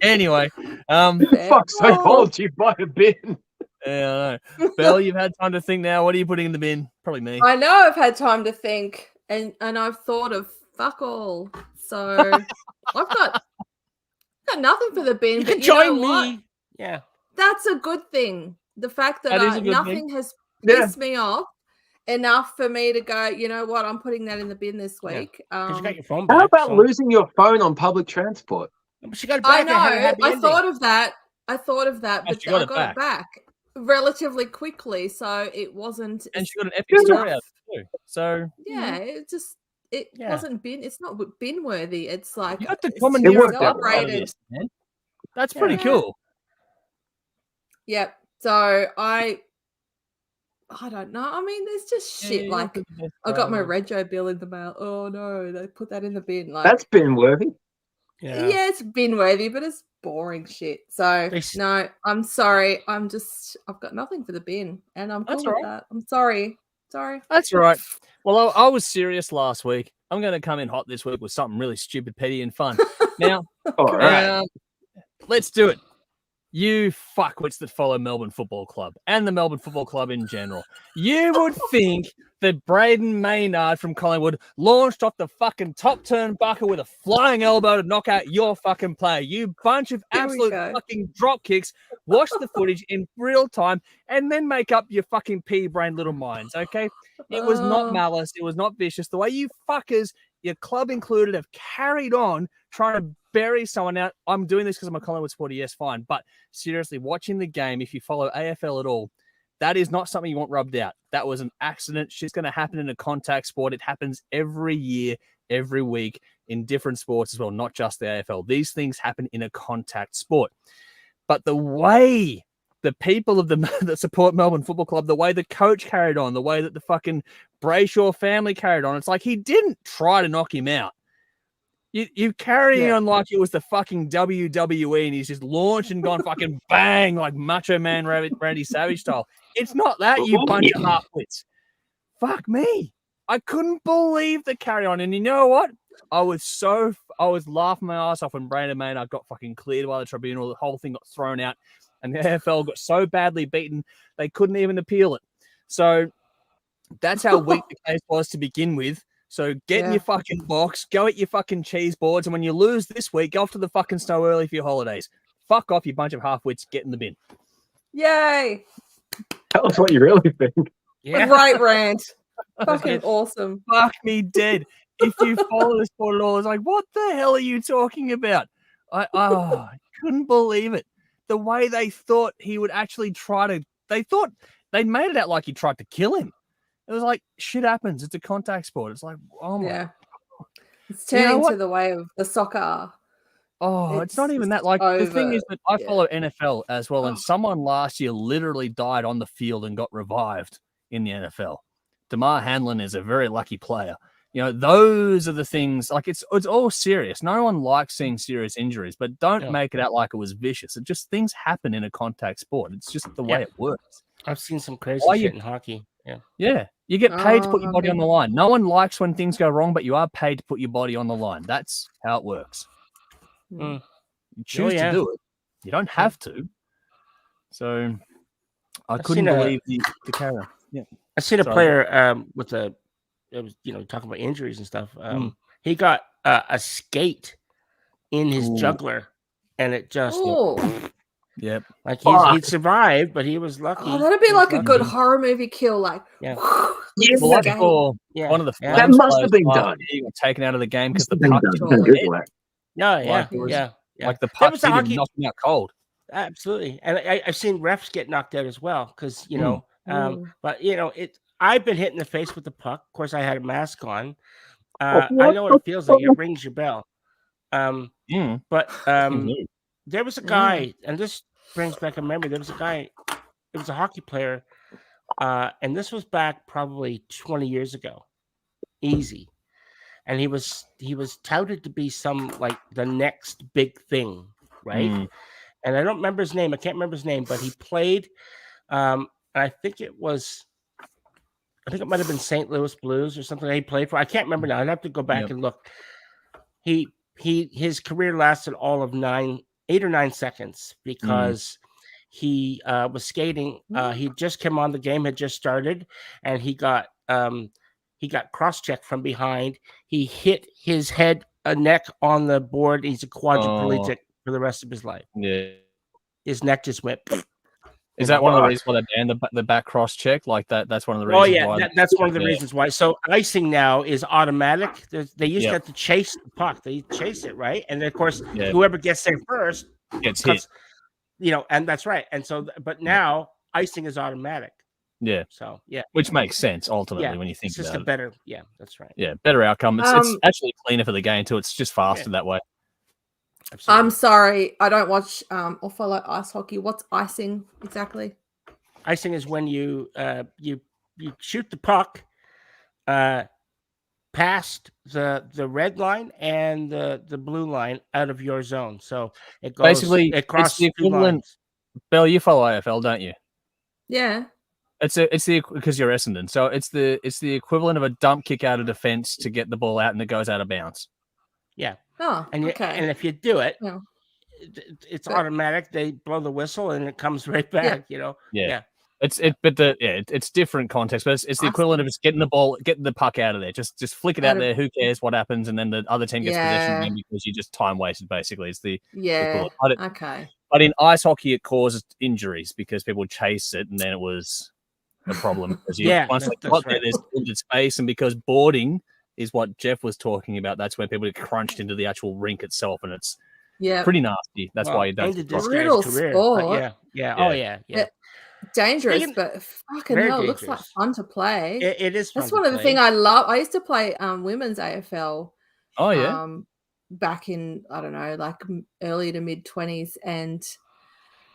Anyway. Fuck psychology by a bin. Yeah, I know. Belle, you've had time to think now. What are you putting in the bin? Probably me. I know I've had time to think, and I've thought of fuck all. So I've got nothing for the bin. You but can join know what? me. Yeah. That's a good thing. The fact that, That is a good nothing thing. has pissed me off enough for me to go, you know what, I'm putting that in the bin this week. Because you got your phone back. How about so- losing your phone on public transport? But she got it I back. had a know. happy I ending. thought of that. And But she got I it got back. it back relatively quickly, so it wasn't. And she got an epic story out of it too. So Yeah, it Yeah. wasn't bin. It's not bin worthy. It's like you got the it's commandeer worked of out God out of celebrated. this, man. That's pretty Yeah. cool. Yep. So I don't know. I mean, there's just shit Yeah, like you're the best I got my brother. rego bill in the mail. Oh no, they put that in the bin. Like That's bin worthy. yeah, it's bin worthy, but it's boring shit. So no, I'm sorry. I've got nothing for the bin, and I'm cool That's with all right. that. I'm sorry. Sorry. That's all right. Well, I was serious last week. I'm going to come in hot this week with something really stupid, petty, and fun. Now, All right. let's do it. you fuckwits that follow Melbourne Football Club and the Melbourne Football Club in general, you would think that Braden Maynard from Collingwood launched off the fucking top turnbuckle with a flying elbow to knock out your fucking player. You bunch of Here we absolute go. fucking drop kicks. Watch the footage in real time and then make up your fucking pea-brain little minds, okay? It was not malice. It was not vicious. The way you fuckers, your club included, have carried on trying to bury someone out. I'm doing this because I'm a Collingwood supporter. Yes, fine. But seriously, watching the game, if you follow AFL at all, that is not something you want rubbed out. That was an accident. Shit's going to happen in a contact sport. It happens every year, every week in different sports as well, not just the AFL. These things happen in a contact sport. But the way the people of that support Melbourne Football Club, the way the coach carried on, the way that the fucking Brayshaw family carried on, it's like he didn't try to knock him out. You carrying on like it was the fucking WWE and he's just launched and gone fucking bang like Macho Man Randy Savage style. It's not that, you bunch of half-wits. Fuck me. I couldn't believe the carry on. And you know what? I was laughing my ass off when Brandon Maynard got fucking cleared by the tribunal. The whole thing got thrown out and the AFL got so badly beaten they couldn't even appeal it. So that's how weak the case was to begin with. So get in your fucking box, go at your fucking cheese boards, and when you lose this week, go off to the fucking snow early for your holidays. Fuck off, you bunch of half-wits. Get in the bin. Yay! Tell us what you really think. Yeah. Great rant. Fucking awesome. Fuck me dead. If you follow the sport at all, it's like, what the hell are you talking about? I couldn't believe it. The way they thought he would actually they thought they'd made it out like he tried to kill him. It was like, shit happens. It's a contact sport. It's like, oh my. Yeah. It's turning to the way of the soccer. Oh, it's not even that. Like, the thing is that I follow NFL as well, and someone last year literally died on the field and got revived in the NFL. DeMar Hamlin is a very lucky player. You know, those are the things, like, it's all serious. No one likes seeing serious injuries, but don't make it out like it was vicious. It just, things happen in a contact sport. It's just the way it works. I've seen some crazy shit in hockey. Yeah. You get paid to put your body on the line. No one likes when things go wrong, but you are paid to put your body on the line. That's how it works. You choose to do it. You don't have to. So I couldn't believe the carry. Yeah. I seen a player with it was, talking about injuries and stuff. He got a skate in his jugular and it just Yep. Like he'd survived, but he was lucky. Oh, that'd be like a good horror movie kill. Like, one of the that must have been done. He got taken out of the game because the puck. Like the puck didn't knock him out cold. Absolutely, and I've seen refs get knocked out as well because but I've been hit in the face with the puck. Of course, I had a mask on. I know what it feels like. It rings your bell. But there was a guy, and this brings back a memory. There was a guy, it was a hockey player, and this was back probably 20 years ago. Easy. And he was touted to be some, like, the next big thing, right? And I don't remember his name. I can't remember his name, but he played, I think it might have been St. Louis Blues or something that he played for. I can't remember now. I'd have to go back and look. His career lasted all of 8 or 9 seconds because he was skating. He just came on, the game had just started, and he got cross-checked from behind. He hit his head, neck on the board. He's a quadriplegic for the rest of his life. Yeah, his neck just went. Is that one of the reasons why they banned the back cross-check? Like that? That's one of the reasons. Oh yeah, that's one of the reasons why. So icing now is automatic. They used to have to chase the puck. They chase it, right? And then, of course, whoever gets there first gets hit. And that's right. And so, but now icing is automatic. Yeah. So which makes sense ultimately when you think about it. It's just a better. Yeah, that's right. Yeah, better outcome. It's actually cleaner for the game too. It's just faster that way. Absolutely. I'm sorry, I don't watch or follow ice hockey. What's icing exactly? Icing is when you shoot the puck past the red line and the blue line out of your zone. So it goes basically across the equivalent. Bill, you follow AFL, don't you? Yeah. It's the because you're Essendon, so it's the equivalent of a dump kick out of defense to get the ball out and it goes out of bounds. Yeah. Oh, and okay. And if you do it, it's But- automatic. They blow the whistle and it comes right back. You know. Yeah. It's different context, but it's the equivalent of just getting the puck out of there. Just flick it out there. Who cares what happens? And then the other team gets possession again because you just time wasted. Basically, it's the equivalent. Okay. But in ice hockey, it causes injuries because people chase it, and then it was a problem. Once they got there, there's limited space, and because boarding is what Jeff was talking about, that's where people get crunched into the actual rink itself, and it's pretty nasty. That's why you don't. Brutal sport. Yeah. Oh yeah. Dangerous, but fucking hell, it looks like fun to play. It is fun. That's one of the things I love. I used to play women's AFL. Oh yeah. Back in, I don't know, like early to mid 20s, and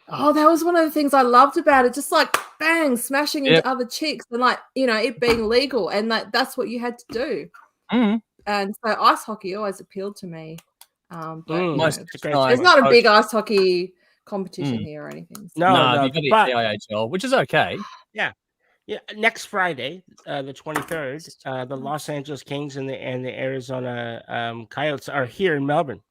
that was one of the things I loved about it. Just like bang, smashing into other chicks, and like, you know, it being legal, and like that's what you had to do. And so ice hockey always appealed to me. But there's not a big ice hockey competition here or anything. So. No, you've got the AIHL, which is okay. Yeah. Next Friday, the 23rd, the Los Angeles Kings and the Arizona Coyotes are here in Melbourne.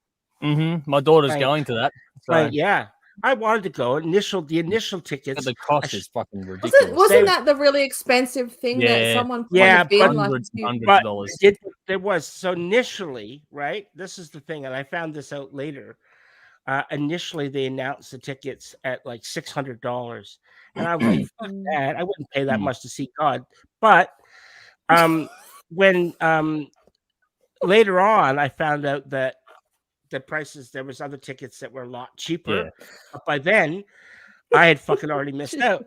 My daughter's going to that. So. Yeah, I wanted to go. The initial tickets. The cost is fucking ridiculous. Wasn't that the really expensive thing that someone? Hundreds of dollars. There was. So initially, right? This is the thing, and I found this out later. Initially, they announced the tickets at like $600, and I was like, "Fuck that! I wouldn't pay that much to see God." But when later on, I found out that the prices, there was other tickets that were a lot cheaper. But by then, I had fucking already missed out,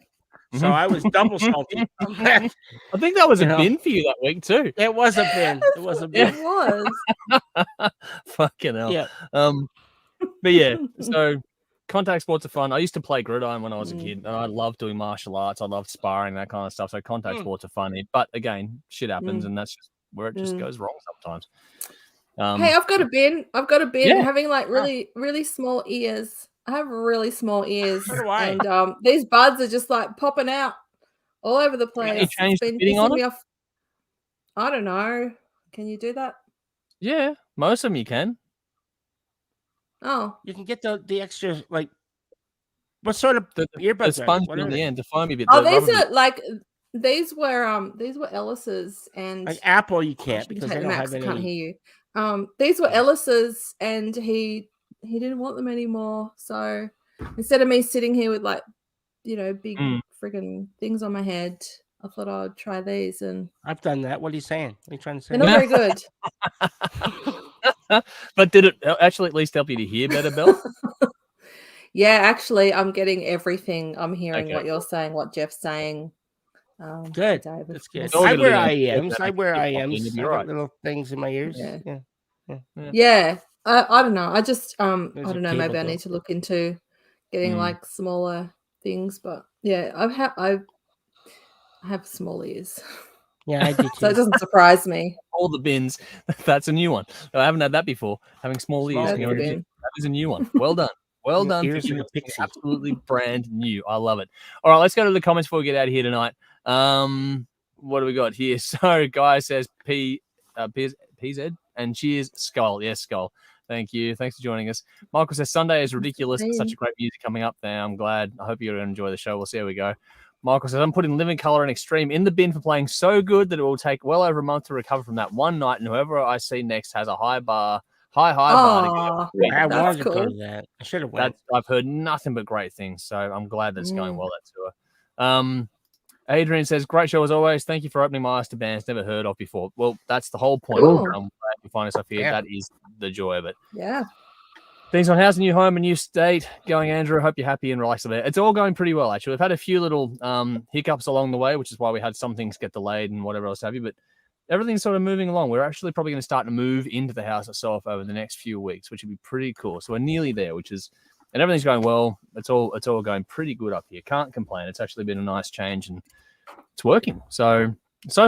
so I was double salty. I think that was a bin for you that week too. It was a bin. It was a bin. It was. Fucking hell. Yeah. But yeah, so contact sports are fun. I used to play gridiron when I was a kid, and I loved doing martial arts. I loved sparring, that kind of stuff. So contact sports are funny. But again, shit happens, and that's just where it just goes wrong sometimes. Hey, I've got a bin. Having like really, really small ears. I have really small ears. So do I. And these buds are just like popping out all over the place. Can you change the fitting on it? I don't know. Can you do that? Yeah, most of them you can. Oh, you can get the extra, like, what sort of earbuds? The sponge on the end, the foamy bit. These were Ellis's, and like Apple you can't because they don't have any. Can't hear you. These were Ellis's, and he didn't want them anymore. So instead of me sitting here with like, you know, big friggin' things on my head, I thought I'd try these. And I've done that. What are you saying? What are you trying to say? They're not very good. But did it actually at least help you to hear better, Belle? Yeah, actually, I'm getting everything. I'm hearing what you're saying, what Jeff's saying. Good. David. That's good. I wear IEMs. I got little things in my ears. Yeah. I don't know. I just I don't know. Maybe I need to look into getting like smaller things. But yeah, I have small ears. Yeah, I do too. So it doesn't surprise me. All the bins. That's a new one. I haven't had that before. Having small ears. That is a new one. Well done. Well done. Absolutely brand new. I love it. All right, let's go to the comments before we get out of here tonight. What do we got here? So, Guy says PZ and cheers, Skull. Yes, Skull. Thank you. Thanks for joining us. Michael says Sunday is ridiculous. Such a great music coming up there. I'm glad. I hope you're going to enjoy the show. We'll see how we go. Michael says, I'm putting Living Color and Extreme in the bin for playing so good that it will take well over a month to recover from that one night, and whoever I see next has a high bar to go. I wanted to go to that. I should have went. I've heard nothing but great things, so I'm glad that's going well, that tour. Adrian says, great show as always. Thank you for opening my eyes to bands never heard of before. Well, that's the whole point. I'm glad you find yourself here. That is the joy of it. Yeah. Things on how's the new home and new state going, Andrew? Hope you're happy and relaxed there. It's all going pretty well, actually. We've had a few little hiccups along the way, which is why we had some things get delayed and whatever else have you. But everything's sort of moving along. We're actually probably going to start to move into the house itself over the next few weeks, which would be pretty cool. So we're nearly there, and everything's going well. It's all going pretty good up here. Can't complain. It's actually been a nice change and it's working. So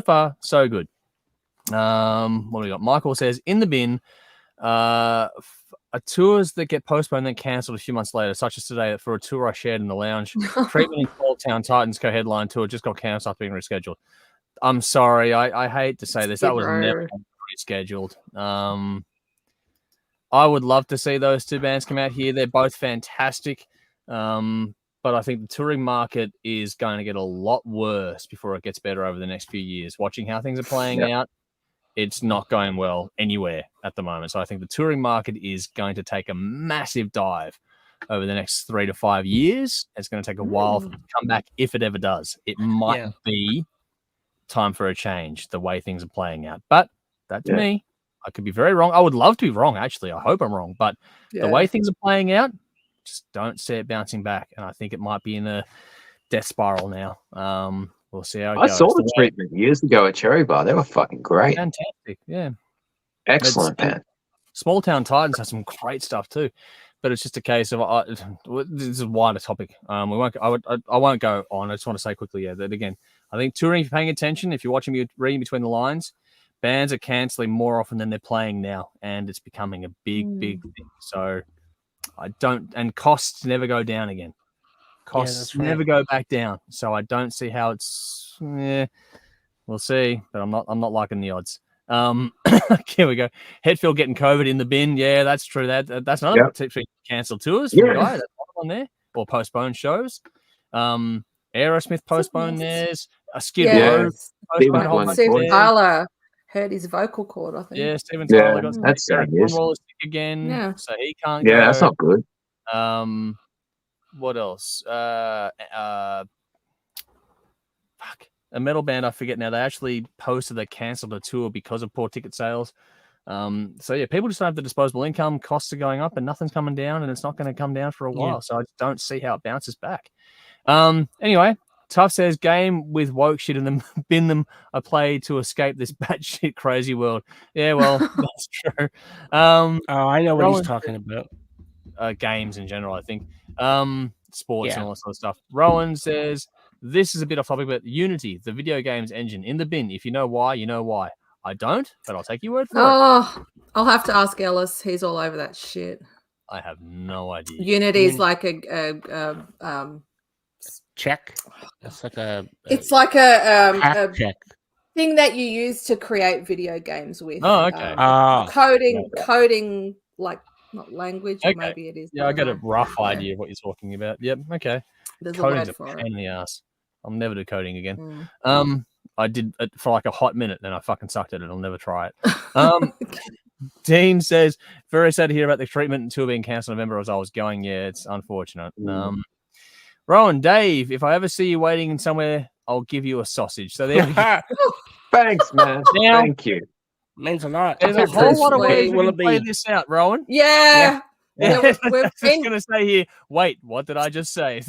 far, so good. What do we got? Michael says, in the bin, tours that get postponed and then cancelled a few months later, such as today for a tour I shared in the lounge. Treatment in Old Town Titans co-headline tour just got cancelled after being rescheduled. I'm sorry. I hate to say this. That was never rescheduled. I would love to see those two bands come out here. They're both fantastic. But I think the touring market is going to get a lot worse before it gets better over the next few years. Watching how things are playing out, it's not going well anywhere at the moment. So I think the touring market is going to take a massive dive over the next 3 to 5 years. It's going to take a while for it to come back, if it ever does. It might be time for a change, the way things are playing out. But that's me. I could be very wrong. I would love to be wrong, actually. I hope I'm wrong. But the way things are playing out, just don't see it bouncing back. And I think it might be in a death spiral now. We'll see how it goes. I saw the treatment years ago at Cherry Bar. They were fucking great. Fantastic. Yeah. Excellent, man. Small Town Titans has some great stuff too. But it's just a case of this is a wider topic. I won't go on. I just want to say quickly, that again, I think touring, if you're paying attention, if you're watching me reading between the lines, bands are cancelling more often than they're playing now, and it's becoming a big thing. So and costs never go down again. Costs never go back down. So I don't see how it's. We'll see, but I'm not liking the odds. Here we go. Hetfield getting COVID in the bin. Yeah, that's true. That's another tip for cancelled tours for the guy. That's one on there, or postponed shows. Aerosmith postponed theirs. A Skid Row postponed. Steven Tyler hurt his vocal cord, I think. Yeah, Steven Tyler got that's sad news. sick again, so he can't Yeah, go. that's not good. What else? Fuck. A metal band, I forget now. They actually posted they cancelled a tour because of poor ticket sales. So yeah, people just don't have the disposable income. Costs are going up, and nothing's coming down, and it's not going to come down for a while. So I just don't see how it bounces back. Anyway, Tough says game with woke shit in them, bin them. I play to escape this batshit crazy world. Yeah, well, that's true. I know what he's talking about. Games in general, I think. Sports and all that sort of stuff. Rowan says, this is a bit off topic, but Unity, the video games engine, in the bin. If you know why, you know why. I don't, but I'll take your word for it. I'll have to ask Ellis. He's all over that shit. I have no idea. Unity's like a check. It's like it's like a check thing that you use to create video games with. Oh, okay. Coding like not language, or maybe it is. Yeah, I got a rough idea of what you're talking about. Yep. Okay. There's Coding's a word for pain it. in the ass. I'll never do coding again. I did it for like a hot minute, then I fucking sucked at it. I'll never try it. Dean says, very sad to hear about the treatment and tour being cancelled in November as I was going. Yeah, it's unfortunate. Rowan, Dave, if I ever see you waiting in somewhere, I'll give you a sausage. So there we go. Thanks, man. Now, thank you. Means a lot. There's a whole lot of ways we can play this out, Rowan. Yeah. We're just going to say here, wait, what did I just say?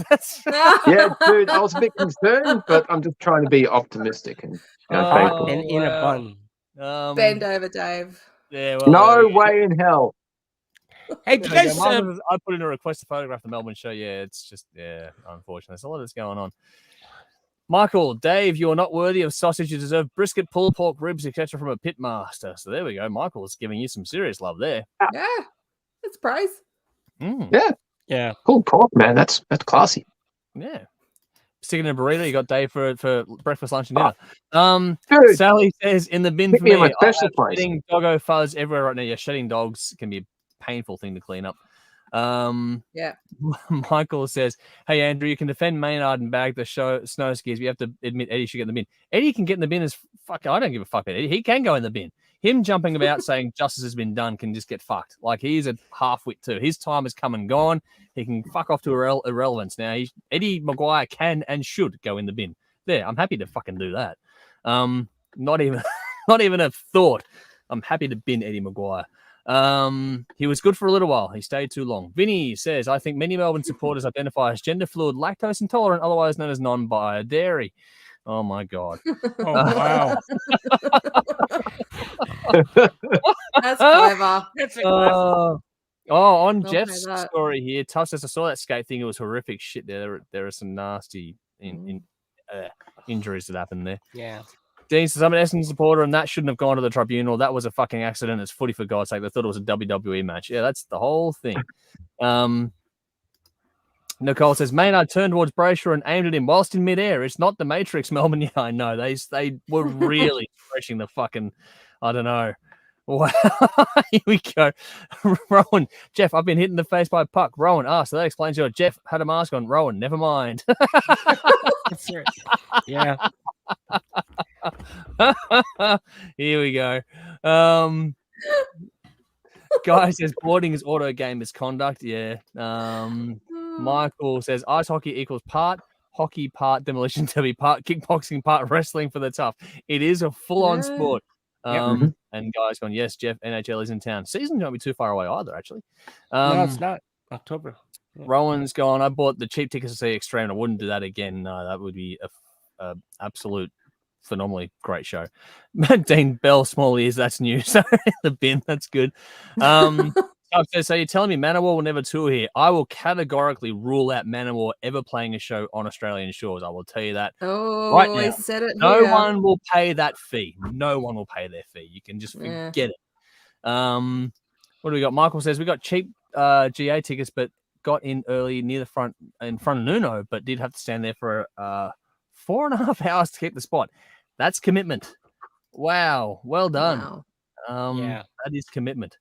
Yeah, dude, I was a bit concerned, but I'm just trying to be optimistic and faithful. In a bun. Bend over, Dave. Yeah, well, no way in hell. Hey, do you guys, I put in a request to photograph the Melbourne show. Yeah, it's just, unfortunate. There's a lot that's going on. Michael, Dave, you are not worthy of sausage. You deserve brisket, pulled pork, ribs, etc. from a pit master. So there we go. Michael's giving you some serious love there. Yeah, it's praise. Yeah. Pulled pork, man. That's classy. Yeah. Sticking in a burrito, you got Dave for breakfast, lunch, and dinner. Dude, Sally says, in the bin for me, my special place. Shedding doggo fuzz everywhere right now. Yeah, shedding dogs can be a painful thing to clean up. Michael says, hey, Andrew, you can defend Maynard and bag the snow skis, but you have to admit Eddie should get in the bin. Eddie can get in the bin as fuck. I don't give a fuck about Eddie. He can go in the bin. Him jumping about saying justice has been done can just get fucked. Like, he's a half-wit too. His time has come and gone. He can fuck off to irrelevance now. Eddie Maguire can and should go in the bin. There, I'm happy to fucking do that. Not even a thought. I'm happy to bin Eddie Maguire. He was good for a little while. He stayed too long. Vinny says, I think many Melbourne supporters identify as gender fluid, lactose intolerant, otherwise known as non-bio dairy. Oh my God. Oh, wow. That's clever. That's a clever. On Jeff's story here, Tuff says, I saw that skate thing. It was horrific shit there. There are some nasty injuries that happened there. Yeah. Dean says, I'm an Essendon supporter, and that shouldn't have gone to the tribunal. That was a fucking accident. It's footy, for God's sake. They thought it was a WWE match. Yeah, that's the whole thing. Nicole says, Maynard turned towards Brayshaw and aimed at him whilst in midair. It's not the Matrix, Melbourne. Yeah, I know. They were really stretching the fucking, I don't know Wow. Here we go. Rowan, Jeff, I've been hit in the face by a puck. Rowan, so that explains your Jeff had a mask on. Rowan, never mind. That's right. Yeah. Here we go. Guy says boarding is auto game misconduct. Yeah. Michael says ice hockey equals part hockey, part demolition derby, part kickboxing, part wrestling for the tough. It is a full-on sport. And Guy's gone, yes, Jeff, NHL is in town. Season won't be too far away either, actually. No, it's not. October. Yeah. Rowan's gone, I bought the cheap tickets to see Extreme. I wouldn't do that again. No, that would be a absolute phenomenally great show. Dean Bell, small ears, that's new. So the bin, that's good. So you're telling me Manowar will never tour here? I will categorically rule out Manowar ever playing a show on Australian shores. I will tell you that right now. I said it. No one will pay that fee. No one will pay their fee. You can just forget it. What do we got? Michael says we got cheap GA tickets, but got in early near the front in front of Nuno, but did have to stand there for 4.5 hours to keep the spot. That's commitment. Wow. Well done. Wow. That is commitment.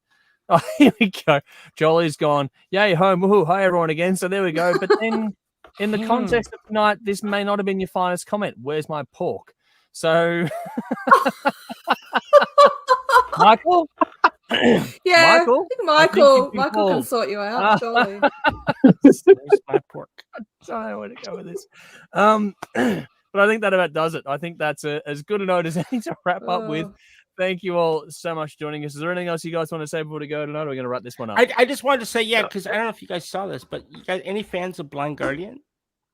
Oh, here we go. Jolly's gone. Yay, home. Woohoo. Hi, everyone again. So there we go. But then in the context of tonight, this may not have been your finest comment. Where's my pork? So, Michael? Yeah, Michael? Michael can sort you out, surely. Where's my pork? I don't know where to go with this. But I think that about does it. I think that's as good a note as any to wrap up with. Thank you all so much for joining us. Is there anything else you guys want to say before we go tonight? Or are we going to wrap this one up? I just wanted to say, because I don't know if you guys saw this, but you guys, any fans of Blind Guardian?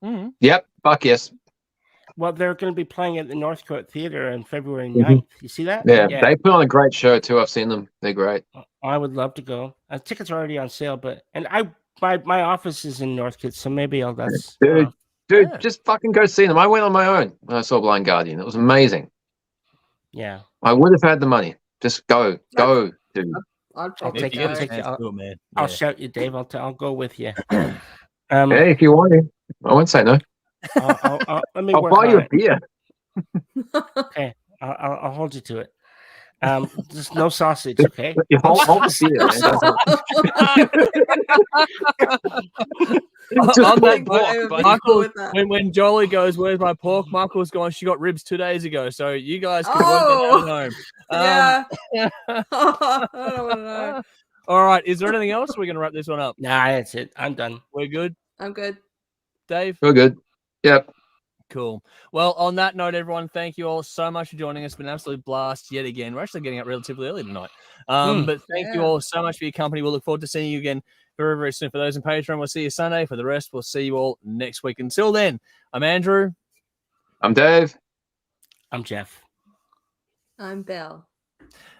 Mm-hmm. Yep. Fuck yes. Well, they're going to be playing at the Northcote Theatre on February 9th. You see that? Yeah, they put on a great show too. I've seen them. They're great. I would love to go. Tickets are already on sale, my office is in Northcote, so maybe I'll. Dude, just fucking go see them. I went on my own when I saw Blind Guardian. It was amazing. Yeah. I would have had the money. Just go, dude. I'll shout you, Dave. I'll go with you. Hey, if you want to, I won't say no. Let me. I'll buy you a beer. Okay, I'll hold you to it. Just no sausage, okay? You hold the beer. On that pork, Michael, when Jolie goes, "Where's my pork?" Michael's gone. She got ribs 2 days ago, so you guys can work that at home. I don't want to know. All right, is there anything else? We're going to wrap this one up. Nah, that's it. I'm done. We're good. I'm good. Dave, we're good. Yep. Cool. Well, on that note, everyone, thank you all so much for joining us. It's been an absolute blast yet again. We're actually getting up relatively early tonight. But thank you all so much for your company. We'll look forward to seeing you again very, very soon. For those in Patreon, we'll see you Sunday. For the rest, we'll see you all next week. Until then, I'm Andrew. I'm Dave. I'm Jeff. I'm Belle.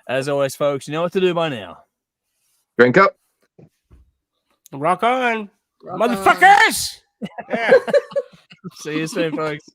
As always, folks, you know what to do by now. Drink up. Rock on. Motherfuckers! See you soon, folks.